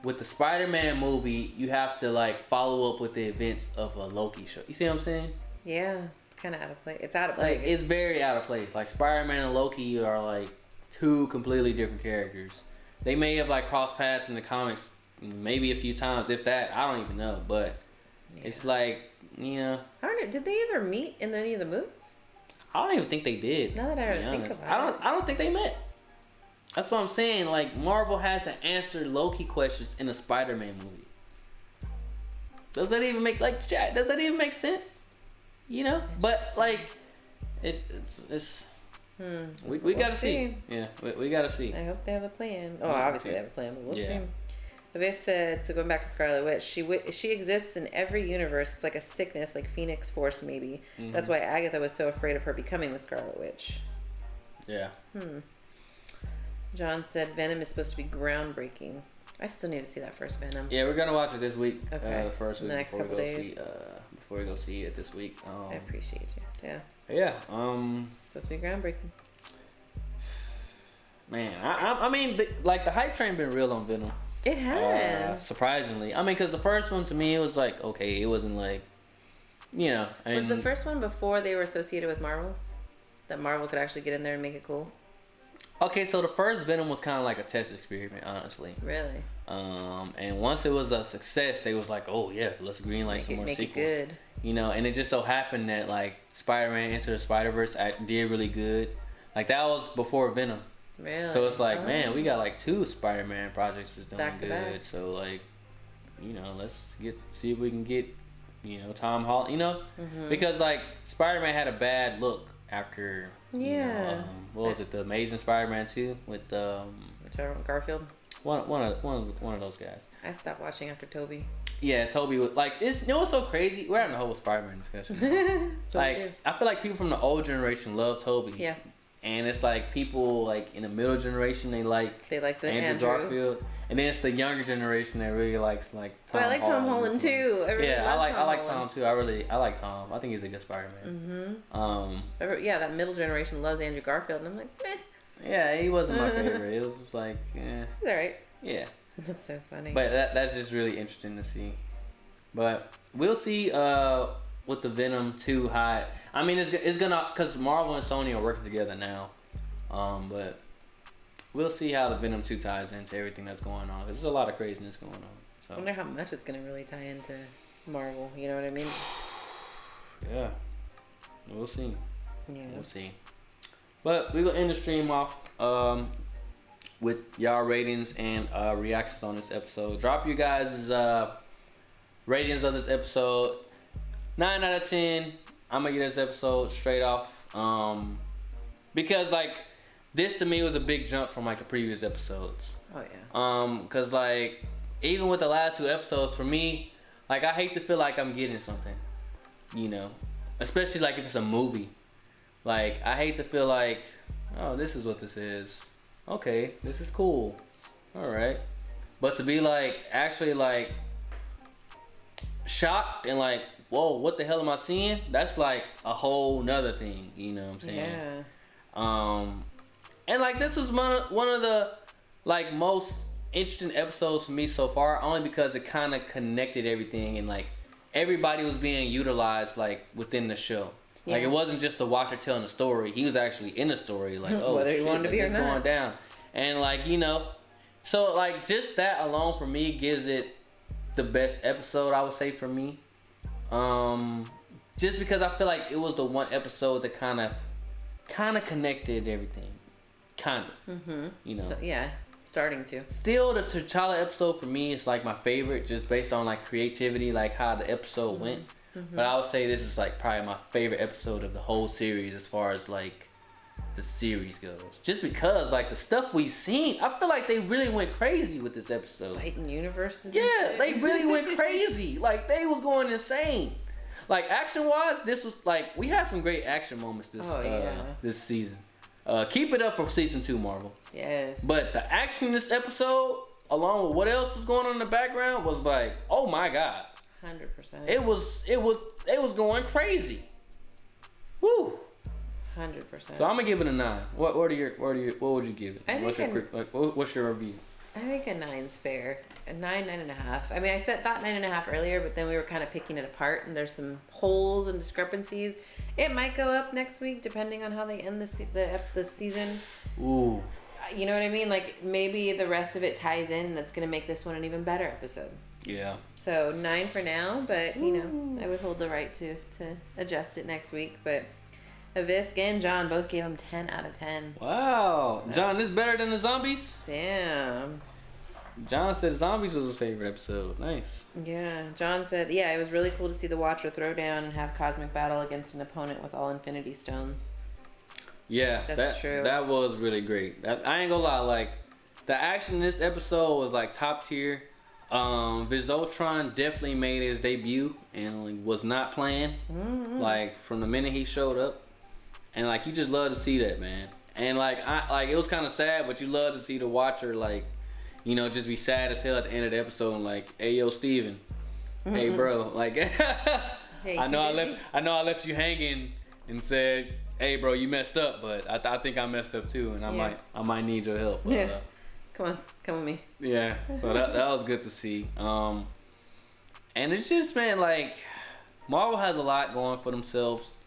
Speaker 1: with the Spider-Man movie, you have to like follow up with the events of a Loki show. You see what I'm saying?
Speaker 2: Yeah, it's kind of out of place. It's out of place.
Speaker 1: Like it's very out of place. Like Spider-Man and Loki are like two completely different characters. They may have like crossed paths in the comics maybe a few times, if that. I don't even know, but it's like, you know.
Speaker 2: I don't know. Did they ever meet in any of the movies?
Speaker 1: I don't even think they did.
Speaker 2: Now that I think about it.
Speaker 1: I don't think they met. That's what I'm saying. Like Marvel has to answer Loki questions in a Spider-Man movie. Does that even make sense? You know? But like it's we gotta see. Yeah, we gotta see.
Speaker 2: I hope they have a plan. Oh, obviously they have a plan, but we'll see. But they said, so going back to Scarlet Witch, she exists in every universe. It's like a sickness, like Phoenix Force maybe. Mm-hmm. That's why Agatha was so afraid of her becoming the Scarlet Witch.
Speaker 1: Yeah.
Speaker 2: John said Venom is supposed to be groundbreaking. I still need to see that first Venom.
Speaker 1: Yeah, we're gonna watch it this week.
Speaker 2: Okay.
Speaker 1: The first week
Speaker 2: the next couple days.
Speaker 1: Before we go see it this week.
Speaker 2: I appreciate you. Yeah.
Speaker 1: Yeah.
Speaker 2: Supposed to be groundbreaking.
Speaker 1: Man, I mean, the hype train been real on Venom.
Speaker 2: It has.
Speaker 1: Surprisingly, I mean, because the first one to me it was like okay, it wasn't like, you know.
Speaker 2: Was the first one before they were associated with Marvel? That Marvel could actually get in there and make it cool.
Speaker 1: Okay, so the first Venom was kind of like a test experiment, honestly.
Speaker 2: Really?
Speaker 1: And once it was a success, they was like, oh yeah, let's greenlight some more sequels. Make it good. You know, and it just so happened that like Spider-Man Into the Spider-Verse did really good. Like that was before Venom.
Speaker 2: Really?
Speaker 1: So it's like, man, we got like 2 Spider-Man projects that's doing
Speaker 2: back to
Speaker 1: good.
Speaker 2: Back.
Speaker 1: So like, you know, let's see if we can get, you know, Tom Holland. You know, because like Spider-Man had a bad look after.
Speaker 2: Yeah.
Speaker 1: You know, what was it? The Amazing Spider-Man 2 with
Speaker 2: Garfield.
Speaker 1: One of those guys.
Speaker 2: I stopped watching after Toby.
Speaker 1: Yeah, Toby was like, you know what's so crazy? We're having a whole Spider-Man discussion. Like, I feel like people from the old generation love Toby.
Speaker 2: Yeah.
Speaker 1: And it's like people like in the middle generation they like
Speaker 2: the
Speaker 1: Andrew Garfield, and then it's the younger generation that really likes like Tom.
Speaker 2: But I like Tom Holland too.
Speaker 1: I like Tom too. I like Tom. I think he's a good Spider-Man.
Speaker 2: Yeah, that middle generation loves Andrew Garfield, and I'm like, meh.
Speaker 1: Yeah, he wasn't my favorite. It was just like, yeah.
Speaker 2: He's alright.
Speaker 1: Yeah.
Speaker 2: That's so funny.
Speaker 1: But that's just really interesting to see. But we'll see with the Venom 2 hype. I mean, it's gonna, because Marvel and Sony are working together now. But we'll see how the Venom 2 ties into everything that's going on. There's a lot of craziness going on. So.
Speaker 2: I wonder how much it's gonna really tie into Marvel. You know what I mean?
Speaker 1: Yeah. We'll see.
Speaker 2: Yeah.
Speaker 1: We'll see. But we're gonna end the stream off with y'all ratings and reactions on this episode. Drop you guys' ratings of this episode. 9 out of 10. I'm gonna get this episode straight off. Because like this to me was a big jump from like the previous episodes.
Speaker 2: Oh yeah.
Speaker 1: Cause like even with the last 2 episodes, for me, like I hate to feel like I'm getting something, you know, especially like if it's a movie. Like I hate to feel like, oh, this is what this is. Okay, this is cool. All right, but to be like actually like shocked and like, whoa, what the hell am I seeing? That's like a whole nother thing, you know what I'm saying? Yeah. And like this was one of the like most interesting episodes for me so far, only because it kind of connected everything and like everybody was being utilized like within the show. Yeah. Like it wasn't just the watcher telling the story; he was actually in the story. Like, oh,
Speaker 2: whether
Speaker 1: shit,
Speaker 2: he wanted to be or not,
Speaker 1: going down, and like you know, so like just that alone for me gives it the best episode, I would say, for me. Just because I feel like it was the one episode that kind of connected everything, you know.
Speaker 2: So, yeah, starting to.
Speaker 1: Still, the T'Challa episode for me is like my favorite, just based on like creativity, like how the episode went. But I would say this is like probably my favorite episode of the whole series as far as like the series goes. Just because like the stuff we've seen, I feel like they really went crazy with this episode.
Speaker 2: Fighting universes.
Speaker 1: Yeah, they really went crazy. Like they was going insane. Like action wise, this was like we had some great action moments this season. Keep it up for season 2, Marvel.
Speaker 2: Yes.
Speaker 1: But the action in this episode, along with what else was going on in the background, was like, oh my god.
Speaker 2: 100%.
Speaker 1: It was going crazy. Woo.
Speaker 2: 100%.
Speaker 1: So I'm gonna give it a 9. What would you give it? What's your review?
Speaker 2: I think a 9's fair. A 9.5. I mean, I thought 9.5 earlier, but then we were kind of picking it apart, and there's some holes and discrepancies. It might go up next week, depending on how they end the season.
Speaker 1: Ooh.
Speaker 2: You know what I mean? Like maybe the rest of it ties in, and that's gonna make this one an even better episode.
Speaker 1: Yeah.
Speaker 2: So 9 for now, but you know, I would hold the right to adjust it next week. But Avisk and John both gave him 10 out of 10.
Speaker 1: Wow. John, this better than the zombies?
Speaker 2: Damn.
Speaker 1: John said zombies was his favorite episode. Nice.
Speaker 2: Yeah. John said, yeah, it was really cool to see the Watcher throw down and have cosmic battle against an opponent with all Infinity Stones.
Speaker 1: Yeah, that's true. That was really great. I ain't gonna lie, like the action in this episode was like top tier. Vizotron definitely made his debut and like, was not playing. Like from the minute he showed up, and like you just love to see that, man. And like it was kind of sad, but you love to see the Watcher like, you know, just be sad as hell at the end of the episode and like, hey yo Steven, hey bro, like hey, I know I left you hanging and said, hey bro, you messed up, but I think I messed up too, and I might need your help.
Speaker 2: Yeah. Come with me.
Speaker 1: Yeah, so that was good to see. And it's just, man, like Marvel has a lot going for themselves.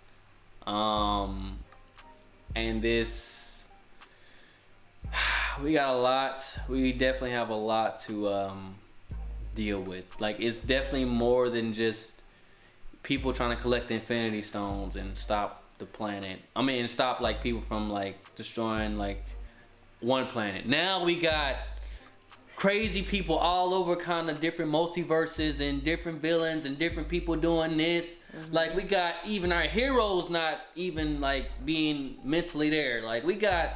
Speaker 1: And this, we got a lot. We definitely have a lot to deal with. Like it's definitely more than just people trying to collect the Infinity Stones and stop the planet. I mean, stop like people from like destroying like one planet. Now we got crazy people all over, kind of different multiverses and different villains and different people doing this. Like we got even our heroes not even like being mentally there. Like we got,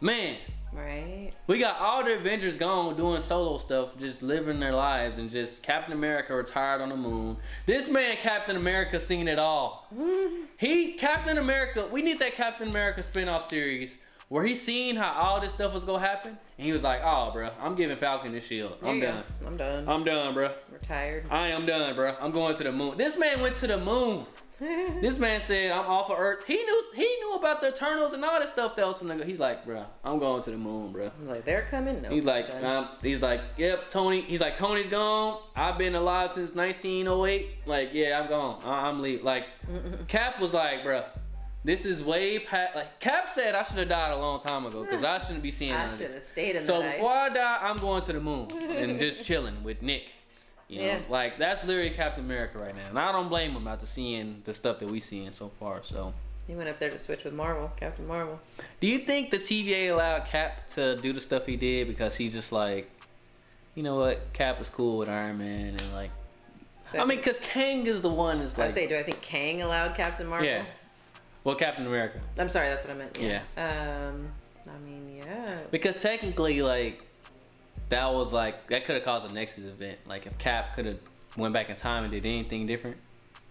Speaker 1: man,
Speaker 2: right?
Speaker 1: We got all the Avengers gone doing solo stuff, just living their lives, and just Captain America retired on the moon. This man Captain America seen it all. Captain America, we need that Captain America spin-off series where he seen how all this stuff was gonna happen, and he was like, "Oh, bro, I'm giving Falcon this shield. I'm done. I'm done, bro.
Speaker 2: Retired.
Speaker 1: I am done, bro. I'm going to the moon." This man went to the moon. This man said, "I'm off of Earth." He knew about the Eternals and all that stuff that was from the. He's like, "Bro, I'm going to the moon, bro."
Speaker 2: I'm like, they're coming. No.
Speaker 1: He's like, "Yep, Tony." He's like, "Tony's gone. I've been alive since 1908. Like, yeah, I'm gone. I'm leaving." Like, Cap was like, "Bro, this is way past." Like Cap said, I should have died a long time ago because I shouldn't be seeing
Speaker 2: I
Speaker 1: none of
Speaker 2: should
Speaker 1: this.
Speaker 2: have stayed in
Speaker 1: So
Speaker 2: the
Speaker 1: before I die, I'm going to the moon and just chilling with Nick. You know, like that's literally Captain America right now, and I don't blame him after seeing the stuff that we seeing so far. So
Speaker 2: he went up there to switch with Captain Marvel.
Speaker 1: Do you think the TVA allowed Cap to do the stuff he did because he's just like, you know what, Cap is cool with Iron Man and like, I mean, because Kang is the one is like.
Speaker 2: Do I think Kang allowed Captain Marvel?
Speaker 1: Yeah. Well, Captain America.
Speaker 2: I'm sorry, that's what I meant. Yeah. I mean, yeah.
Speaker 1: Because technically, like, that could have caused a Nexus event. Like, if Cap could have went back in time and did anything different,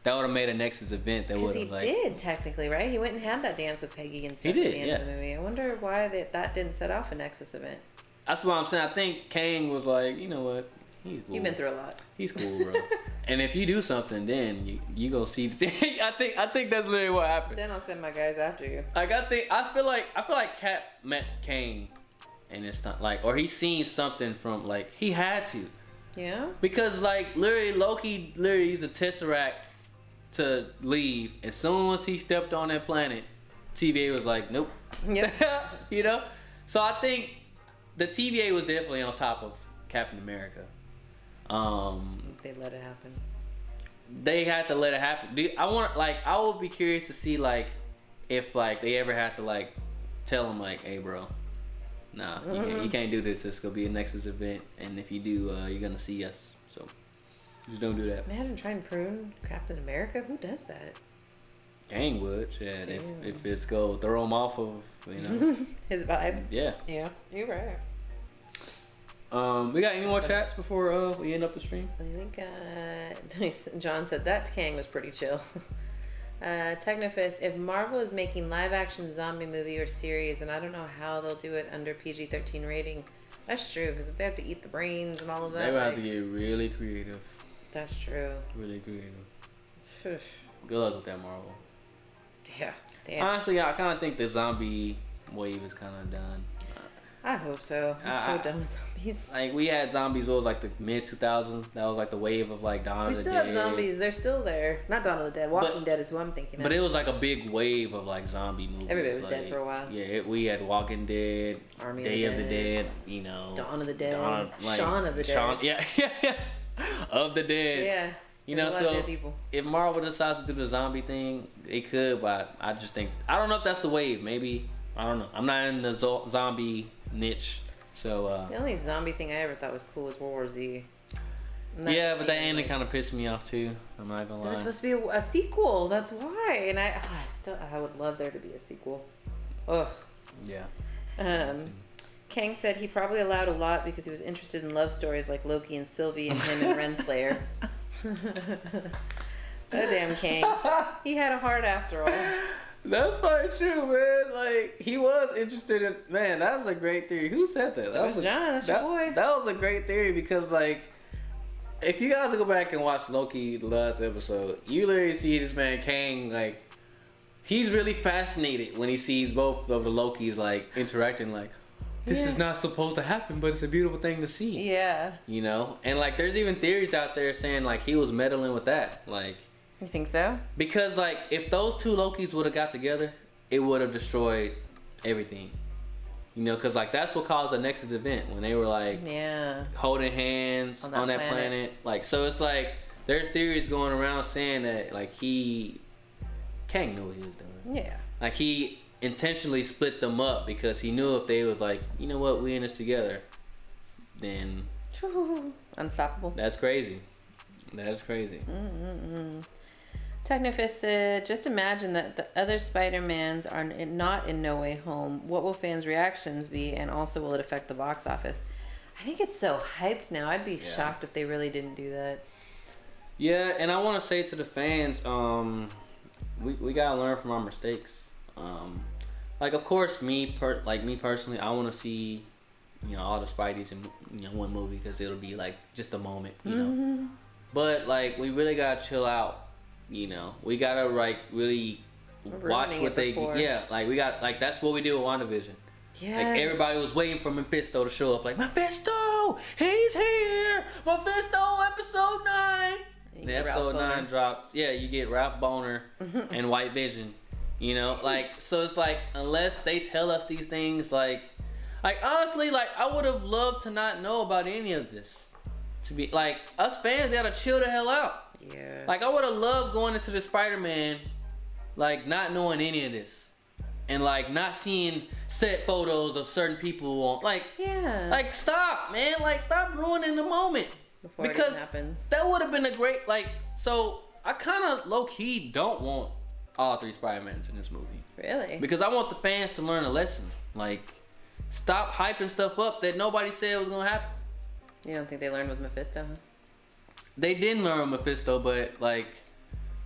Speaker 1: that would have made a Nexus event that would have, like...
Speaker 2: Because he did, technically, right? He went and had that dance with Peggy and stuff at the end of the movie. I wonder why that didn't set off a Nexus event.
Speaker 1: That's what I'm saying. I think Kang was like, you know what? He's cool.
Speaker 2: You've been through a lot.
Speaker 1: He's cool, bro. And if you do something, then you go see. I think that's literally what happened.
Speaker 2: Then I'll send my guys after you.
Speaker 1: Like I feel like Cap met Kang, and it's not like, or he seen something from, like, he had to.
Speaker 2: Yeah.
Speaker 1: Because, like, literally Loki used a Tesseract to leave. As soon as he stepped on that planet, TVA was like, nope.
Speaker 2: Yep.
Speaker 1: You know. So I think the TVA was definitely on top of Captain America.
Speaker 2: They let it happen.
Speaker 1: They had to let it happen. I would be curious to see, like, if, like, they ever had to, like, tell him, like, hey, bro, nah, you can't do this. It's gonna be a Nexus event, and if you do, you're gonna see us. So just don't do that.
Speaker 2: Imagine trying to prune Captain America. Who does that?
Speaker 1: Kang would, yeah. If it's go throw him off of, you know,
Speaker 2: his vibe.
Speaker 1: Yeah.
Speaker 2: Yeah, you're right.
Speaker 1: We got any more chats before we end up the stream?
Speaker 2: We got... John said that Kang was pretty chill. Technofist, if Marvel is making live-action zombie movie or series, and I don't know how they'll do it under PG-13 rating. That's true, because if they have to eat the brains and all of that...
Speaker 1: They would have to get really creative.
Speaker 2: That's true.
Speaker 1: Really creative.
Speaker 2: Good
Speaker 1: luck with that, Marvel.
Speaker 2: Yeah, damn.
Speaker 1: Honestly, I kind of think the zombie wave is kind of done.
Speaker 2: I hope so. I'm so done with zombies.
Speaker 1: Like, we had zombies, what was, like, the mid-2000s? That was, like, the wave of, like, Dawn of the Dead.
Speaker 2: We still have zombies. They're still there. Not Dawn of the Dead. Walking Dead is who I'm thinking of.
Speaker 1: But it was, like, a big wave of, like, zombie movies.
Speaker 2: Everybody was
Speaker 1: like,
Speaker 2: dead for a while.
Speaker 1: Yeah, we had Walking Dead,
Speaker 2: Army
Speaker 1: Day of the Dead, you know.
Speaker 2: Dawn of the Dead. Shaun of the Dead.
Speaker 1: Yeah. Of the Dead.
Speaker 2: Yeah.
Speaker 1: You know, so if Marvel decides to do the zombie thing, they could, but I just think... I don't know if that's the wave. Maybe. I don't know. I'm not in the zombie niche. So,
Speaker 2: the only zombie thing I ever thought was cool was World War Z.
Speaker 1: Yeah, but that ending kind of pissed me off too. I'm not gonna lie.
Speaker 2: There was supposed to be a sequel. That's why, and I would love there to be a sequel. Ugh.
Speaker 1: Yeah.
Speaker 2: Kang said he probably allowed a lot because he was interested in love stories like Loki and Sylvie and him and Renslayer. That damn Kang. He had a heart after all.
Speaker 1: That's probably true, man. Like, he was interested in... Man, that was a great theory. Who said that?
Speaker 2: That was John. That's your boy.
Speaker 1: That was a great theory because, like, if you guys go back and watch Loki, the last episode, you literally see this man, Kang, like, he's really fascinated when he sees both of the Lokis, like, interacting, like, this is not supposed to happen, but it's a beautiful thing to see.
Speaker 2: Yeah.
Speaker 1: You know? And, like, there's even theories out there saying, like, he was meddling with that. Like...
Speaker 2: You think so?
Speaker 1: Because, like, if those two Lokis would have got together, it would have destroyed everything. You know, because, like, that's what caused the Nexus event when they were, like, holding hands on that planet. Like, so it's like, there's theories going around saying that, like, Kang knew what he was doing.
Speaker 2: Yeah.
Speaker 1: Like, he intentionally split them up because he knew if they was like, you know what, we in this together, then...
Speaker 2: Unstoppable.
Speaker 1: That's crazy. That's crazy.
Speaker 2: Technofist said, just imagine that the other Spider-Mans are not in No Way Home. What will fans' reactions be? And also, will it affect the box office? I think it's so hyped now. I'd be shocked if they really didn't do that.
Speaker 1: Yeah, and I want to say to the fans, we got to learn from our mistakes. Like, of course, me personally, I want to see, you know, all the Spideys in, you know, one movie because it'll be, like, just a moment, you know. But, like, we really got to chill out. You know, we gotta like really watch what they like we got like that's what we did with WandaVision. Yeah. Like everybody was waiting for Mephisto to show up. Like Mephisto, he's here. Mephisto, episode 9. The episode 9 drops. Yeah, you get Ralph Boner and White Vision. You know, like so it's like unless they tell us these things, like honestly, like I would have loved to not know about any of this. To be like us fans gotta chill the hell out.
Speaker 2: Yeah.
Speaker 1: Like, I would have loved going into the Spider-Man, like, not knowing any of this. And, like, not seeing set photos of certain people on, like...
Speaker 2: Yeah.
Speaker 1: Like, stop, man. Like, stop ruining the moment.
Speaker 2: Before it even happens.
Speaker 1: That would have been a great, like... So, I kind of, low-key, don't want all 3 Spider-Mans in this movie.
Speaker 2: Really?
Speaker 1: Because I want the fans to learn a lesson. Like... stop hyping stuff up that nobody said was gonna happen.
Speaker 2: You don't think they learned with Mephisto? Huh?
Speaker 1: They didn't learn with Mephisto, but like,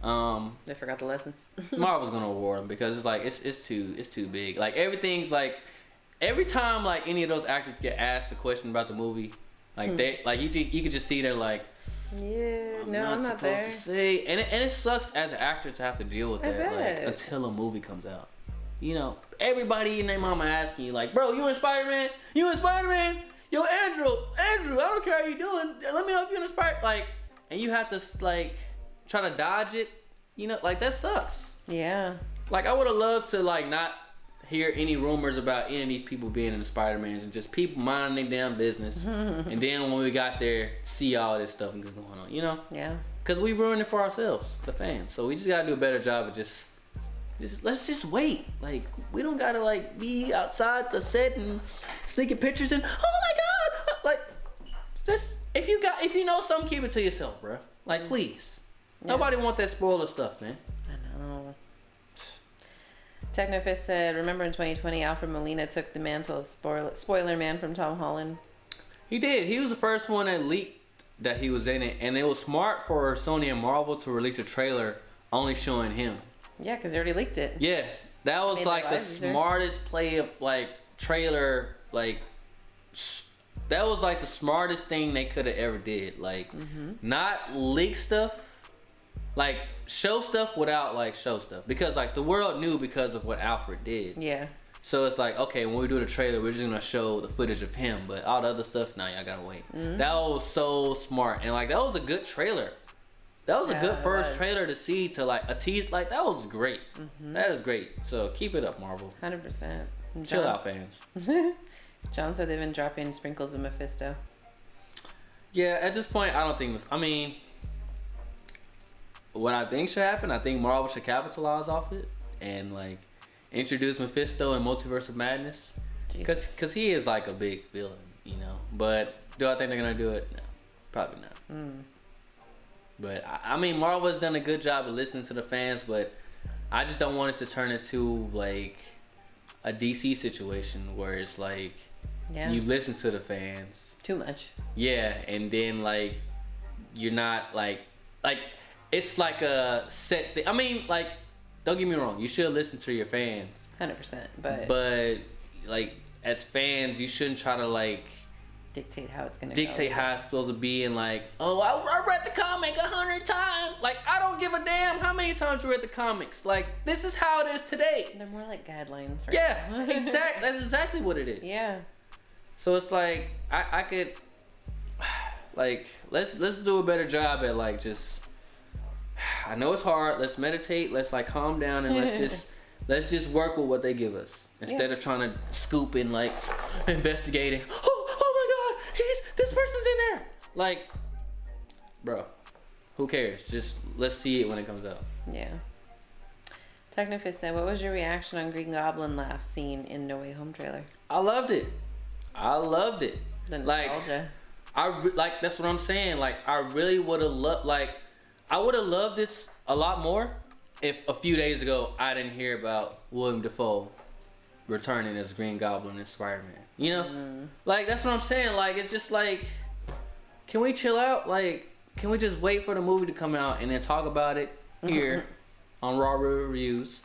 Speaker 2: they forgot the lesson.
Speaker 1: Marvel's gonna award them because it's like it's too big. Like everything's like, every time like any of those actors get asked a question about the movie, like they like you could just see they're like,
Speaker 2: yeah, I'm not
Speaker 1: supposed
Speaker 2: there.
Speaker 1: to say, and it sucks as an actor to have to deal with that like, until a movie comes out. You know, everybody and their mama asking you like, bro, you in Spider-Man? You in Spider-Man? Yo, Andrew, I don't care how you doing. Let me know if you're in Spider. Like, and you have to like try to dodge it. You know, like that sucks.
Speaker 2: Yeah.
Speaker 1: Like I would have loved to like not hear any rumors about any of these people being in the Spider-Mans and just people minding their damn business. And then when we got there, see all this stuff going on. You know?
Speaker 2: Yeah.
Speaker 1: Because we ruined it for ourselves, the fans. So we just gotta do a better job of just let's just wait. Like we don't gotta like be outside the set and sneaking pictures and oh my god, like just if you know something, keep it to yourself, bro. Like please, nobody want that spoiler stuff, man.
Speaker 2: I know. Technofist said, remember in 2020, Alfred Molina took the mantle of spoiler man from Tom Holland.
Speaker 1: He did. He was the first one that leaked that he was in it, and it was smart for Sony and Marvel to release a trailer only showing him.
Speaker 2: Yeah, because they already leaked it.
Speaker 1: Yeah, that was like the smartest play of like trailer, like that was like the smartest thing they could have ever did. Like not leak stuff, like show stuff without like show stuff, because like the world knew because of what Alfred did.
Speaker 2: Yeah.
Speaker 1: So it's like, okay, when we do the trailer, we're just gonna show the footage of him, but all the other stuff, nah, y'all gotta wait. That was so smart, and like that was a good trailer. That was a good first trailer to see, to like a tease. Like that was great. That is great. So keep it up, Marvel.
Speaker 2: 100%.
Speaker 1: Chill out, fans.
Speaker 2: John said they've been dropping sprinkles of Mephisto.
Speaker 1: Yeah, at this point, I don't think. I mean, what I think should happen, I think Marvel should capitalize off it and like introduce Mephisto in Multiverse of Madness, because he is like a big villain, you know. But do I think they're gonna do it? No, probably not. But I mean, Marvel has done a good job of listening to the fans, but I just don't want it to turn into like a DC situation where it's like you listen to the fans
Speaker 2: too much.
Speaker 1: Yeah, and then like you're not like it's like a set thing. I mean, like, don't get me wrong, you should listen to your fans
Speaker 2: 100%, but
Speaker 1: like as fans, you shouldn't try to like
Speaker 2: dictate how it's gonna
Speaker 1: dictate how it's supposed to be, and like, oh, I read the comic 100 times. Like, I don't give a damn how many times you read the comics. Like, this is how it is today.
Speaker 2: They're more like guidelines, right?
Speaker 1: Yeah, exactly. That's exactly what it is.
Speaker 2: Yeah.
Speaker 1: So it's like I could like let's do a better job at like just. I know it's hard. Let's meditate. Let's like calm down and let's just work with what they give us instead of trying to scoop and like investigating. This person's in there. Like, bro, who cares? Just let's see it when it comes out.
Speaker 2: Yeah. Technofist said, what was your reaction on Green Goblin laugh scene in No Way Home trailer?
Speaker 1: I loved it.
Speaker 2: The nostalgia.
Speaker 1: Like that's what I'm saying. Like I really would have loved. Like I would have loved this a lot more if a few days ago I didn't hear about William Dafoe returning as Green Goblin and Spider-Man. You know? Like, that's what I'm saying. Like, it's just like, can we chill out? Like, can we just wait for the movie to come out and then talk about it here on Raw Reviews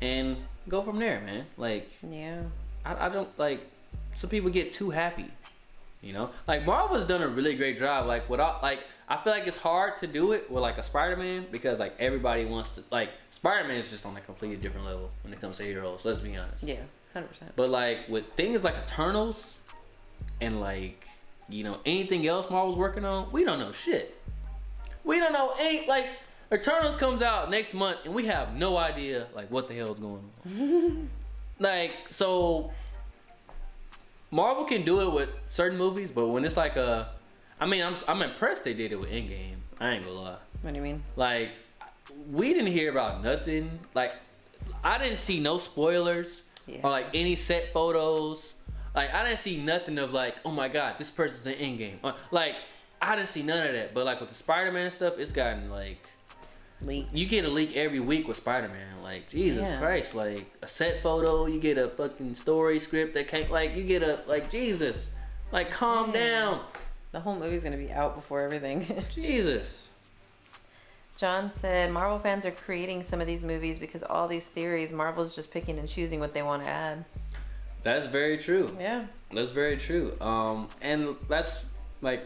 Speaker 1: and go from there, man? Like,
Speaker 2: yeah.
Speaker 1: I don't, like, some people get too happy, you know? Like, Marvel's done a really great job. Like, without, like, I feel like it's hard to do it with, like, a Spider-Man because, like, everybody wants to, like, Spider-Man is just on a completely different level when it comes to heroes. Let's be honest.
Speaker 2: Yeah. 100%.
Speaker 1: But like with things like Eternals and like, you know, anything else Marvel's working on, we don't know shit. We don't know any, like, Eternals comes out next month and we have no idea like what the hell is going on. Like, so Marvel can do it with certain movies, but when it's like I'm impressed they did it with Endgame. I ain't gonna lie.
Speaker 2: What do you mean?
Speaker 1: Like, we didn't hear about nothing. Like, I didn't see no spoilers. Yeah. Or like any set photos. Like I didn't see nothing of like, oh my god, this person's in Endgame. Like I didn't see none of that. But like with the Spider-Man stuff, it's gotten like
Speaker 2: leak.
Speaker 1: You get a leak every week with Spider-Man. Like, Jesus Christ. Like, a set photo, you get a fucking story script that can't, like, you get a, like, Jesus. Like, calm down.
Speaker 2: The whole movie's going to be out before everything.
Speaker 1: Jesus.
Speaker 2: John said, Marvel fans are creating some of these movies because all these theories, Marvel's just picking and choosing what they want to add.
Speaker 1: That's very true.
Speaker 2: Yeah.
Speaker 1: That's very true. And that's, like,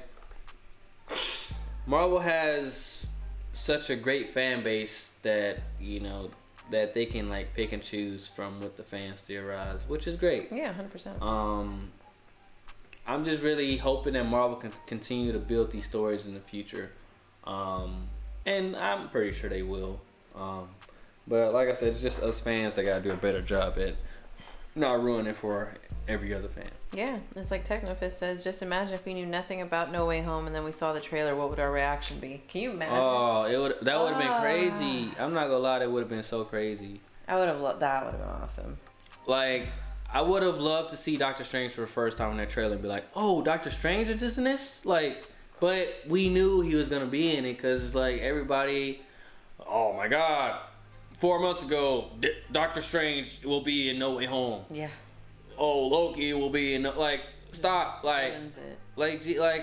Speaker 1: Marvel has such a great fan base that, you know, that they can, like, pick and choose from what the fans theorize, which is great.
Speaker 2: Yeah, 100%.
Speaker 1: I'm just really hoping that Marvel can continue to build these stories in the future. And I'm pretty sure they will. But like I said, it's just us fans that gotta do a better job at not ruining it for every other fan.
Speaker 2: Yeah, it's like Technofist says, just imagine if we knew nothing about No Way Home and then we saw the trailer, what would our reaction be? Can you imagine?
Speaker 1: Oh, that would have been crazy. I'm not gonna lie, that would have been so crazy.
Speaker 2: I would have loved that. Would have been awesome.
Speaker 1: Like, I would have loved to see Doctor Strange for the first time in that trailer and be like, oh, Doctor Strange is just in this? Like, but we knew he was gonna be in it because it's like everybody, oh my God, 4 months ago, Doctor Strange will be in No Way Home.
Speaker 2: Yeah.
Speaker 1: Oh, Loki will be in, like, stop, like,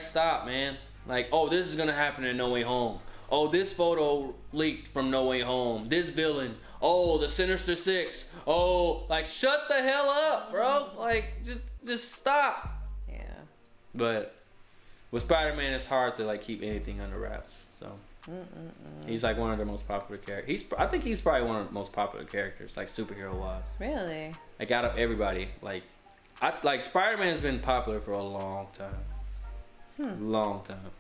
Speaker 1: stop, man. Like, oh, this is gonna happen in No Way Home. Oh, this photo leaked from No Way Home. This villain. Oh, the Sinister Six. Oh, like, shut the hell up, bro. Like, just stop.
Speaker 2: Yeah.
Speaker 1: But with Spider-Man, it's hard to, like, keep anything under wraps. So he's like one of the most popular characters. I think he's probably one of the most popular characters, like, superhero-wise.
Speaker 2: Really?
Speaker 1: Like, out of everybody, like Spider-Man has been popular for a long time. Long time.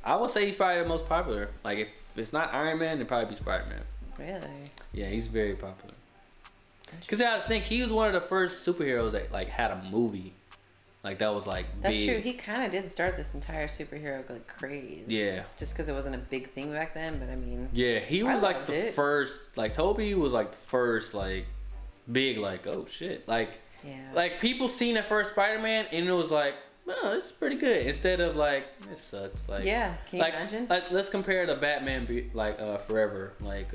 Speaker 1: I would say he's probably the most popular. Like, if it's not Iron Man, it'd probably be Spider-Man.
Speaker 2: Really?
Speaker 1: Yeah, he's very popular. Because I think he was one of the first superheroes that, like, had a movie. Like, that was, like,
Speaker 2: That's
Speaker 1: big.
Speaker 2: true. He kind of did start this entire superhero, like, craze.
Speaker 1: Yeah.
Speaker 2: Just because it wasn't a big thing back then, but I mean.
Speaker 1: Yeah, he was, like, the first. Like, Toby was, like, the first, like, big, like, oh, shit. Like, like, people seen that first Spider-Man, and it was like, oh, this is pretty good. Instead of, like, it sucks. Like,
Speaker 2: yeah, can you imagine?
Speaker 1: Like, let's compare the Batman, Forever. Like,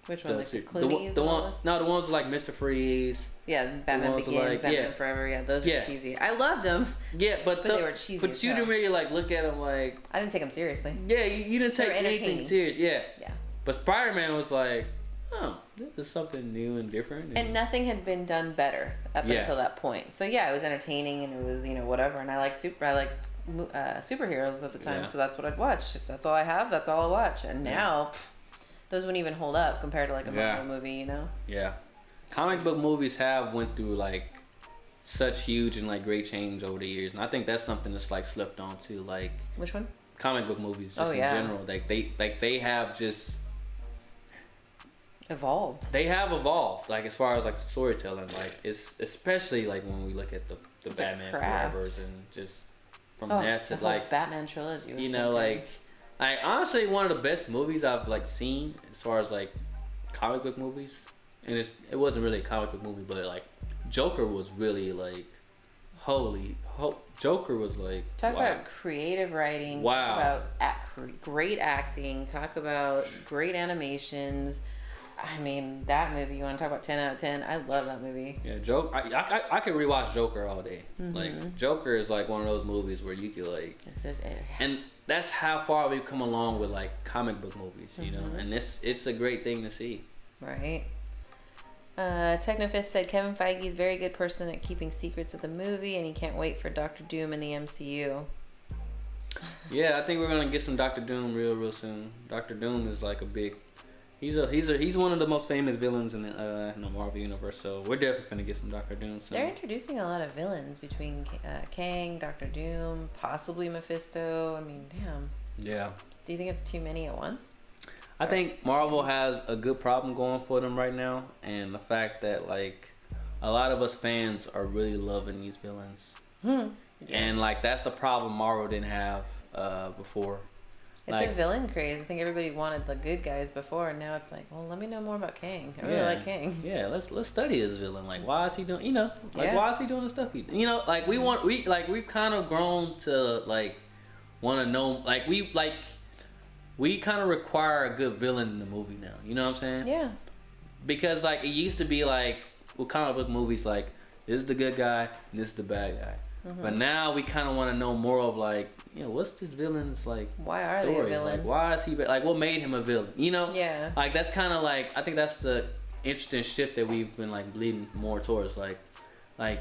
Speaker 2: which one? Like the Clooney's?
Speaker 1: The ones with, like, Mr. Freeze.
Speaker 2: Yeah, Batman Begins,
Speaker 1: like,
Speaker 2: Batman Forever. Yeah, those were cheesy. I loved them.
Speaker 1: Yeah, but
Speaker 2: they were cheesy.
Speaker 1: But you didn't really, like, look at them like.
Speaker 2: I didn't take them seriously.
Speaker 1: Yeah, you didn't take anything serious. Yeah.
Speaker 2: Yeah.
Speaker 1: But Spider-Man was like, oh, this is something new and different.
Speaker 2: And nothing had been done better up until that point. So yeah, it was entertaining and it was, you know, whatever. And I like superheroes at the time, so that's what I'd watch. If that's all I have, that's all I watch. And now, those wouldn't even hold up compared to like a Marvel movie, you know? Yeah.
Speaker 1: Comic book movies have went through like such huge and like great change over the years, and I think that's something that's like slipped on too. Like,
Speaker 2: which one?
Speaker 1: Comic book movies, just in general. Like they have just
Speaker 2: evolved.
Speaker 1: They have evolved, like as far as like storytelling. Like it's especially like when we look at the Batman Forevers and just from that to like
Speaker 2: Batman trilogy. Was
Speaker 1: you know, like honestly one of the best movies I've like seen as far as like comic book movies. And it wasn't really a comic book movie, but like Joker was really like Joker was like
Speaker 2: talk about creative writing.
Speaker 1: Wow.
Speaker 2: Talk about great acting. Talk about great animations. I mean, that movie. You want to talk about 10 out of 10? I love that movie.
Speaker 1: Yeah, Joker. I could rewatch Joker all day. Mm-hmm. Like Joker is like one of those movies where you could like.
Speaker 2: It's just
Speaker 1: and that's how far we've come along with like comic book movies, you know. And it's a great thing to see.
Speaker 2: Right. Technofist said Kevin Feige is a very good person at keeping secrets of the movie, and he can't wait for Doctor Doom in the MCU.
Speaker 1: Yeah, I think we're gonna get some Doctor Doom real soon. Doctor Doom is like a big. He's one of the most famous villains in the Marvel universe, so we're definitely gonna get some Doctor Doom soon.
Speaker 2: They're introducing a lot of villains between Kang, Doctor Doom, possibly Mephisto. I mean, damn.
Speaker 1: Yeah.
Speaker 2: Do you think it's too many at once?
Speaker 1: I think Marvel has a good problem going for them right now, and the fact that like a lot of us fans are really loving these villains, and like that's the problem Marvel didn't have before.
Speaker 2: It's a villain craze. I think everybody wanted the good guys before, and now it's like, well, let me know more about Kang. I really like Kang.
Speaker 1: Yeah, let's study his villain. Like, why is he doing? You know, like why is he doing the stuff he? You know, like we've kind of grown to like want to know. Like we kind of require a good villain in the movie now. You know what I'm saying?
Speaker 2: Yeah.
Speaker 1: Because like it used to be like with comic book movies, like this is the good guy and this is the bad guy. But now we kind of want to know more of like, you know, what's this villain's like
Speaker 2: why are
Speaker 1: story?
Speaker 2: they a villain?
Speaker 1: Like why is he like what made him a villain? You know?
Speaker 2: Yeah.
Speaker 1: Like that's kind of like I think that's the interesting shift that we've been like bleeding more towards. Like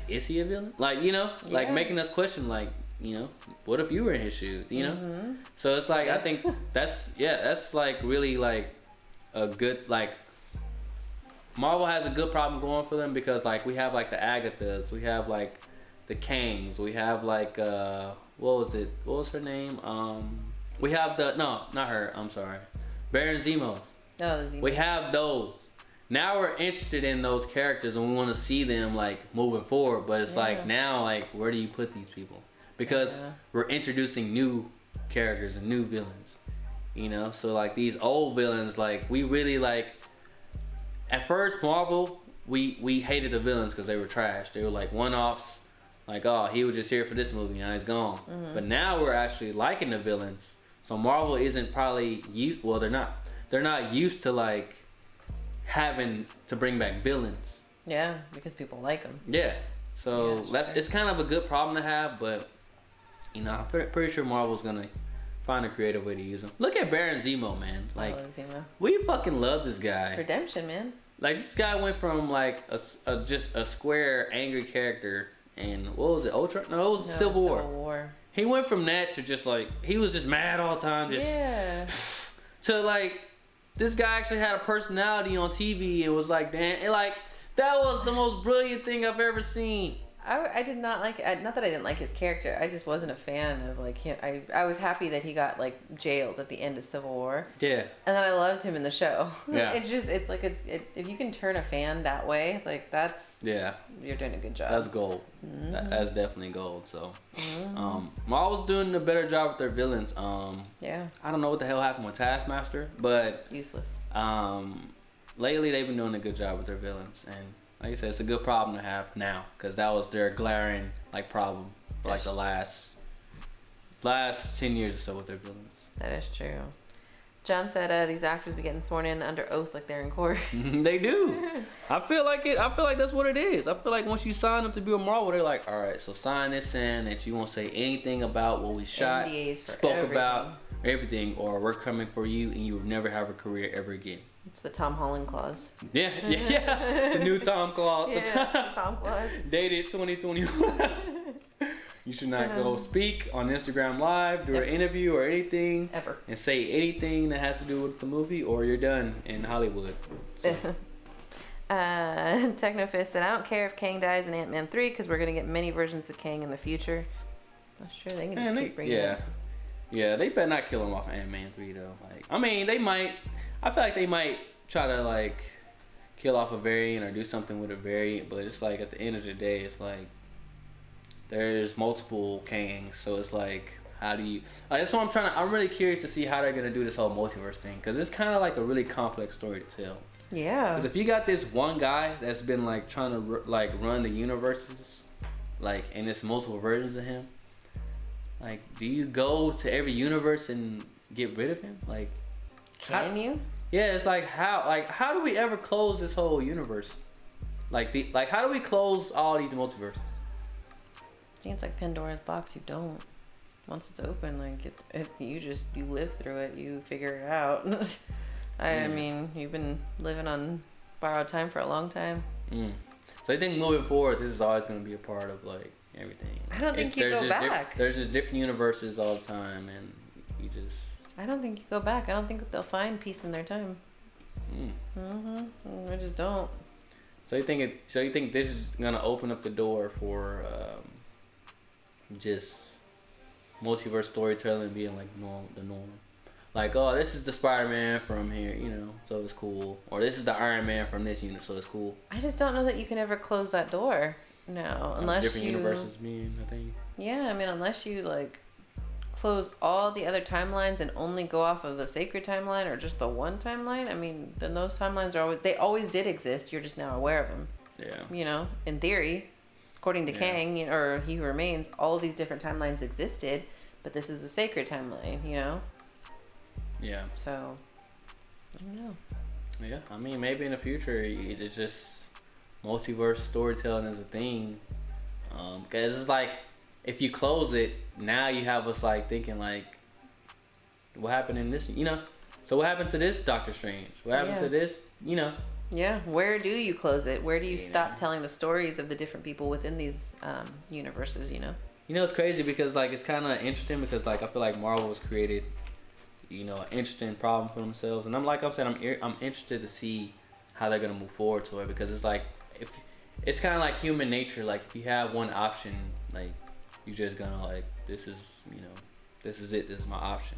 Speaker 1: is he a villain? Like you know, like making us question like. You know, what if you were in his shoes? You know, so it's like I think that's like really like a good like Marvel has a good problem going for them because like we have like the Agathas, we have like the Kangs, we have like what was her name? We have not her. I'm sorry, Baron Zemos.
Speaker 2: Oh, the Zemos.
Speaker 1: We have those. Now we're interested in those characters and we want to see them like moving forward. But it's like now like where do you put these people? Because we're introducing new characters and new villains, you know. So like these old villains, like we really like. At first, Marvel, we hated the villains because they were trash. They were like one-offs, like oh he was just here for this movie, now he's gone. But now we're actually liking the villains. So Marvel isn't probably used. Well, they're not used to like having to bring back villains.
Speaker 2: Yeah, because people like them.
Speaker 1: Yeah. So it's kind of a good problem to have, but. You know, I'm pretty sure Marvel's gonna find a creative way to use him. Look at Baron Zemo, man. Like, I love Zemo. We fucking love this guy.
Speaker 2: Redemption, man.
Speaker 1: Like, this guy went from like just a square, angry character, and what was it? Ultron? No, it was Civil War. He went from that to just like he was just mad all the time, to like this guy actually had a personality on TV and was like, damn, and like that was the most brilliant thing I've ever seen.
Speaker 2: I did not like, not that I didn't like his character, I just wasn't a fan of like him. I was happy that he got like jailed at the end of Civil War. Yeah. And then I loved him in the show. Yeah. It's like, if you can turn a fan that way, like that's, you're doing a good job.
Speaker 1: That's gold. That's definitely gold. So, Marvel's doing a better job with their villains. I don't know what the hell happened with Taskmaster, but.
Speaker 2: Useless.
Speaker 1: Lately they've been doing a good job with their villains, and like I said, it's a good problem to have now because that was their glaring like problem for like the last 10 years or so with their villains.
Speaker 2: That is true. John said these actors be getting sworn in under oath like they're in court.
Speaker 1: They do. I feel like that's what it is. I feel like once you sign up to be a Marvel, they're like, all right, so sign this in that you won't say anything about what we shot, spoke about, everything, or we're coming for you and you will never have a career ever again.
Speaker 2: It's the Tom Holland clause.
Speaker 1: Yeah. The new Tom clause.
Speaker 2: Tom clause.
Speaker 1: Dated 2021. You should not go speak on Instagram Live, do an interview or anything, and say anything that has to do with the movie, or you're done in Hollywood. So.
Speaker 2: Technofist said, I don't care if Kang dies in Ant-Man 3 because we're going to get many versions of Kang in the future. Not sure. They can just keep bringing it up.
Speaker 1: Yeah, they better not kill him off Ant-Man 3 though. Like, I mean, they might. I feel like they might try to like kill off a variant or do something with a variant, but it's like at the end of the day, it's like there's multiple Kangs, so it's like how do you? That's what I'm really curious to see how they're gonna do this whole multiverse thing because it's kind of like a really complex story to tell. Yeah. Because if you got this one guy that's been like trying to like run the universes, like and it's multiple versions of him. Like, do you go to every universe and get rid of him? Like,
Speaker 2: can you?
Speaker 1: Yeah, it's like how do we ever close this whole universe? Like how do we close all these multiverses?
Speaker 2: I think it's like Pandora's box. You don't. Once it's open, like you live through it. You figure it out. I mean, you've been living on borrowed time for a long time.
Speaker 1: So I think moving forward, this is always going to be a part of like everything.
Speaker 2: I don't think you go back.
Speaker 1: There's just different universes all the time, and you just.
Speaker 2: I don't think you go back. I don't think they'll find peace in their time. I just don't.
Speaker 1: So you think this is gonna open up the door for just multiverse storytelling being like the norm? Like, oh, this is the Spider-Man from here, you know, so it's cool. Or this is the Iron Man from this unit, so it's cool.
Speaker 2: I just don't know that you can ever close that door. No, unless
Speaker 1: different universes being a thing.
Speaker 2: Yeah, I mean, unless you like close all the other timelines and only go off of the sacred timeline or just the one timeline. I mean, then those timelines are always did exist. You're just now aware of them. Yeah. You know, in theory, according to Kang or He Who Remains, all of these different timelines existed, but this is the sacred timeline. You know.
Speaker 1: Yeah.
Speaker 2: So, I don't know.
Speaker 1: Yeah, I mean, maybe in the future, it's just multiverse storytelling is a thing. Because it's like, if you close it, now you have us like thinking like, what happened in this, So what happened to this Doctor Strange? What happened to this,
Speaker 2: Yeah, where do you close it? Where do you stop telling the stories of the different people within these universes,
Speaker 1: It's crazy because like it's kind of interesting because like I feel like Marvel was created, an interesting problem for themselves, and I'm interested to see how they're gonna move forward to it because it's like if it's kind of like human nature. Like if you have one option, like you're just gonna like this is it. This is my option.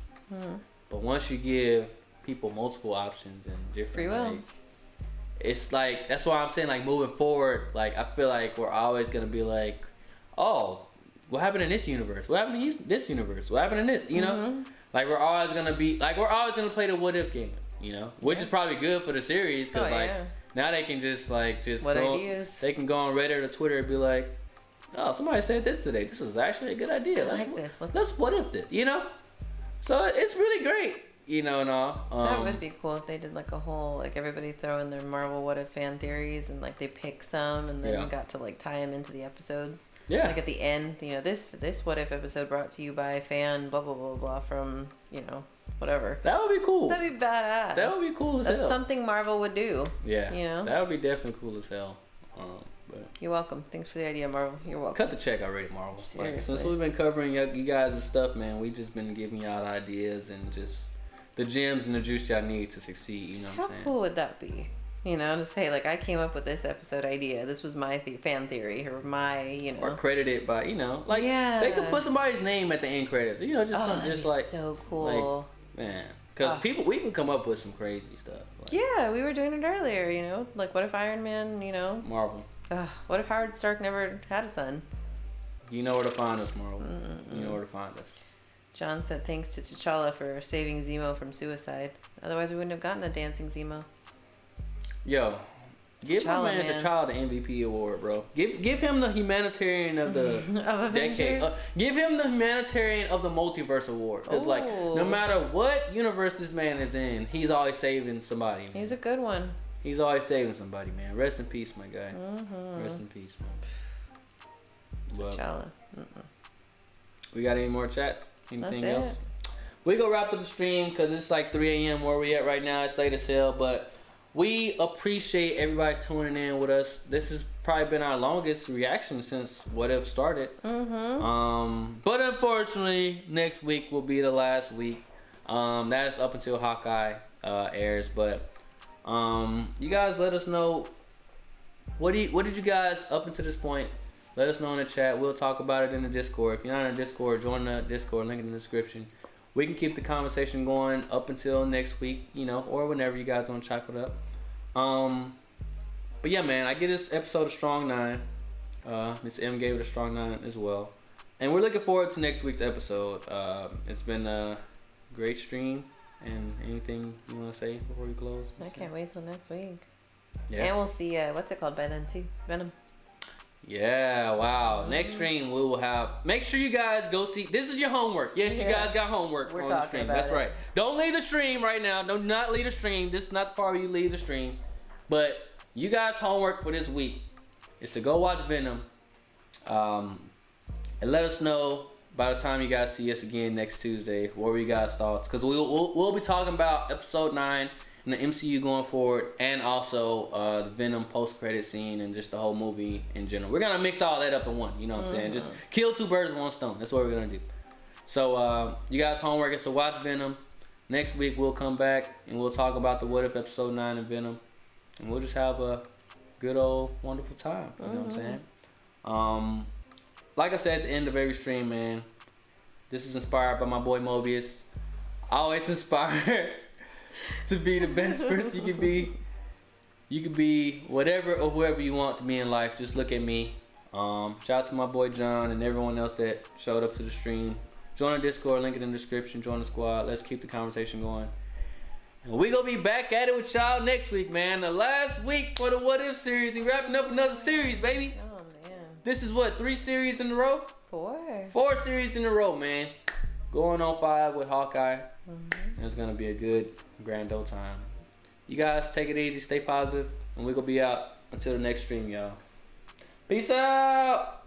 Speaker 1: But once you give people multiple options and different
Speaker 2: free will.
Speaker 1: Like, it's like that's why I'm saying like moving forward. Like I feel like we're always gonna be like, oh, what happened in this universe? What happened in this universe? What happened in this? Like we're always gonna play the what if game. Which is probably good for the series because now they can just
Speaker 2: what
Speaker 1: go,
Speaker 2: ideas?
Speaker 1: They can go on Reddit or Twitter and be like, oh, somebody said this today. This was actually a good idea. Let's what if it? So it's really great. And all.
Speaker 2: That would be cool if they did like a whole like everybody throw in their Marvel what if fan theories and like they pick some and then got to like tie them into the episodes.
Speaker 1: Yeah.
Speaker 2: Like at the end, this what if episode brought to you by a fan blah blah blah blah from whatever.
Speaker 1: That would be cool.
Speaker 2: That'd be badass.
Speaker 1: That would be cool as hell.
Speaker 2: That's something Marvel would do.
Speaker 1: Yeah. That would be definitely cool as hell. But
Speaker 2: you're welcome. Thanks for the idea, Marvel. You're welcome.
Speaker 1: Cut the check already, Marvel. Like, since we've been covering you guys and stuff, man, we just been giving y'all ideas and just the gems and the juice y'all need to succeed. You know what I'm saying?
Speaker 2: How cool would that be? To say like I came up with this episode idea. This was my fan theory or my
Speaker 1: or credited by they could put somebody's name at the end credits. Just like
Speaker 2: so cool.
Speaker 1: Like, man, because we can come up with some crazy stuff.
Speaker 2: Like, we were doing it earlier. Like what if Iron Man?
Speaker 1: Marvel.
Speaker 2: What if Howard Stark never had a son?
Speaker 1: You know where to find us, Marvel. You know where to find us.
Speaker 2: John said thanks to T'Challa for saving Zemo from suicide. Otherwise, we wouldn't have gotten a dancing Zemo.
Speaker 1: Yo, give my man T'Challa the MVP award, bro. Give him the humanitarian of the decade. Give him the humanitarian of the multiverse award. It's like no matter what universe this man is in, he's always saving somebody. Man.
Speaker 2: He's a good one.
Speaker 1: He's always saving somebody, man. Rest in peace, my guy. Rest in peace, man.
Speaker 2: T'Challa.
Speaker 1: We got any more chats? Anything
Speaker 2: That's
Speaker 1: else? We gonna wrap up the stream because it's like 3 a.m. where we at right now. It's late as hell, but we appreciate everybody tuning in with us. This has probably been our longest reaction since What If started. But unfortunately, next week will be the last week. That is up until Hawkeye airs. But you guys let us know what did you guys up until this point. Let us know in the chat. We'll talk about it in the Discord. If you're not in the Discord, join the Discord. Link in the description. We can keep the conversation going up until next week, or whenever you guys want to chop it up. But yeah, man, I give this episode a strong 9. Miss M gave it a strong 9 as well. And we're looking forward to next week's episode. It's been a great stream. And anything you want to say before we close?
Speaker 2: I can't wait till next week.
Speaker 1: Yeah.
Speaker 2: And we'll see, what's it called by then too? Venom.
Speaker 1: Yeah, wow. Next stream we will have. Make sure you guys go see. This is your homework. Yes, you guys got homework on the stream. That's right. Don't leave the stream right now. Do not leave the stream. This is not the part where you leave the stream. But you guys' homework for this week is to go watch Venom. And let us know by the time you guys see us again next Tuesday. What were you guys' thoughts? Because we'll be talking about episode 9. And the MCU going forward, and also the Venom post-credit scene, and just the whole movie in general. We're gonna mix all that up in one. You know what I'm saying? Just kill 2 birds with 1 stone. That's what we're gonna do. So you guys' homework is to watch Venom. Next week we'll come back and we'll talk about the What If episode 9 of Venom, and we'll just have a good old wonderful time. You know what I'm saying? Like I said at the end of every stream, man, this is inspired by my boy Mobius. Always inspired to be the best person you can be. You can be whatever or whoever you want to be in life. Just look at me. Shout out to my boy John and everyone else that showed up to the stream. Join the Discord, link it in the description. Join the squad. Let's keep the conversation going. And we gonna be back at it with y'all next week, man. The last week for the What If series and wrapping up another series, baby.
Speaker 2: Oh man.
Speaker 1: This is what, 3 series in a row?
Speaker 2: 4.
Speaker 1: 4 series in a row, man. Going on 5 with Hawkeye. And it's gonna be a good, grand old time. You guys take it easy, stay positive, and we're gonna be out until the next stream, y'all. Peace out.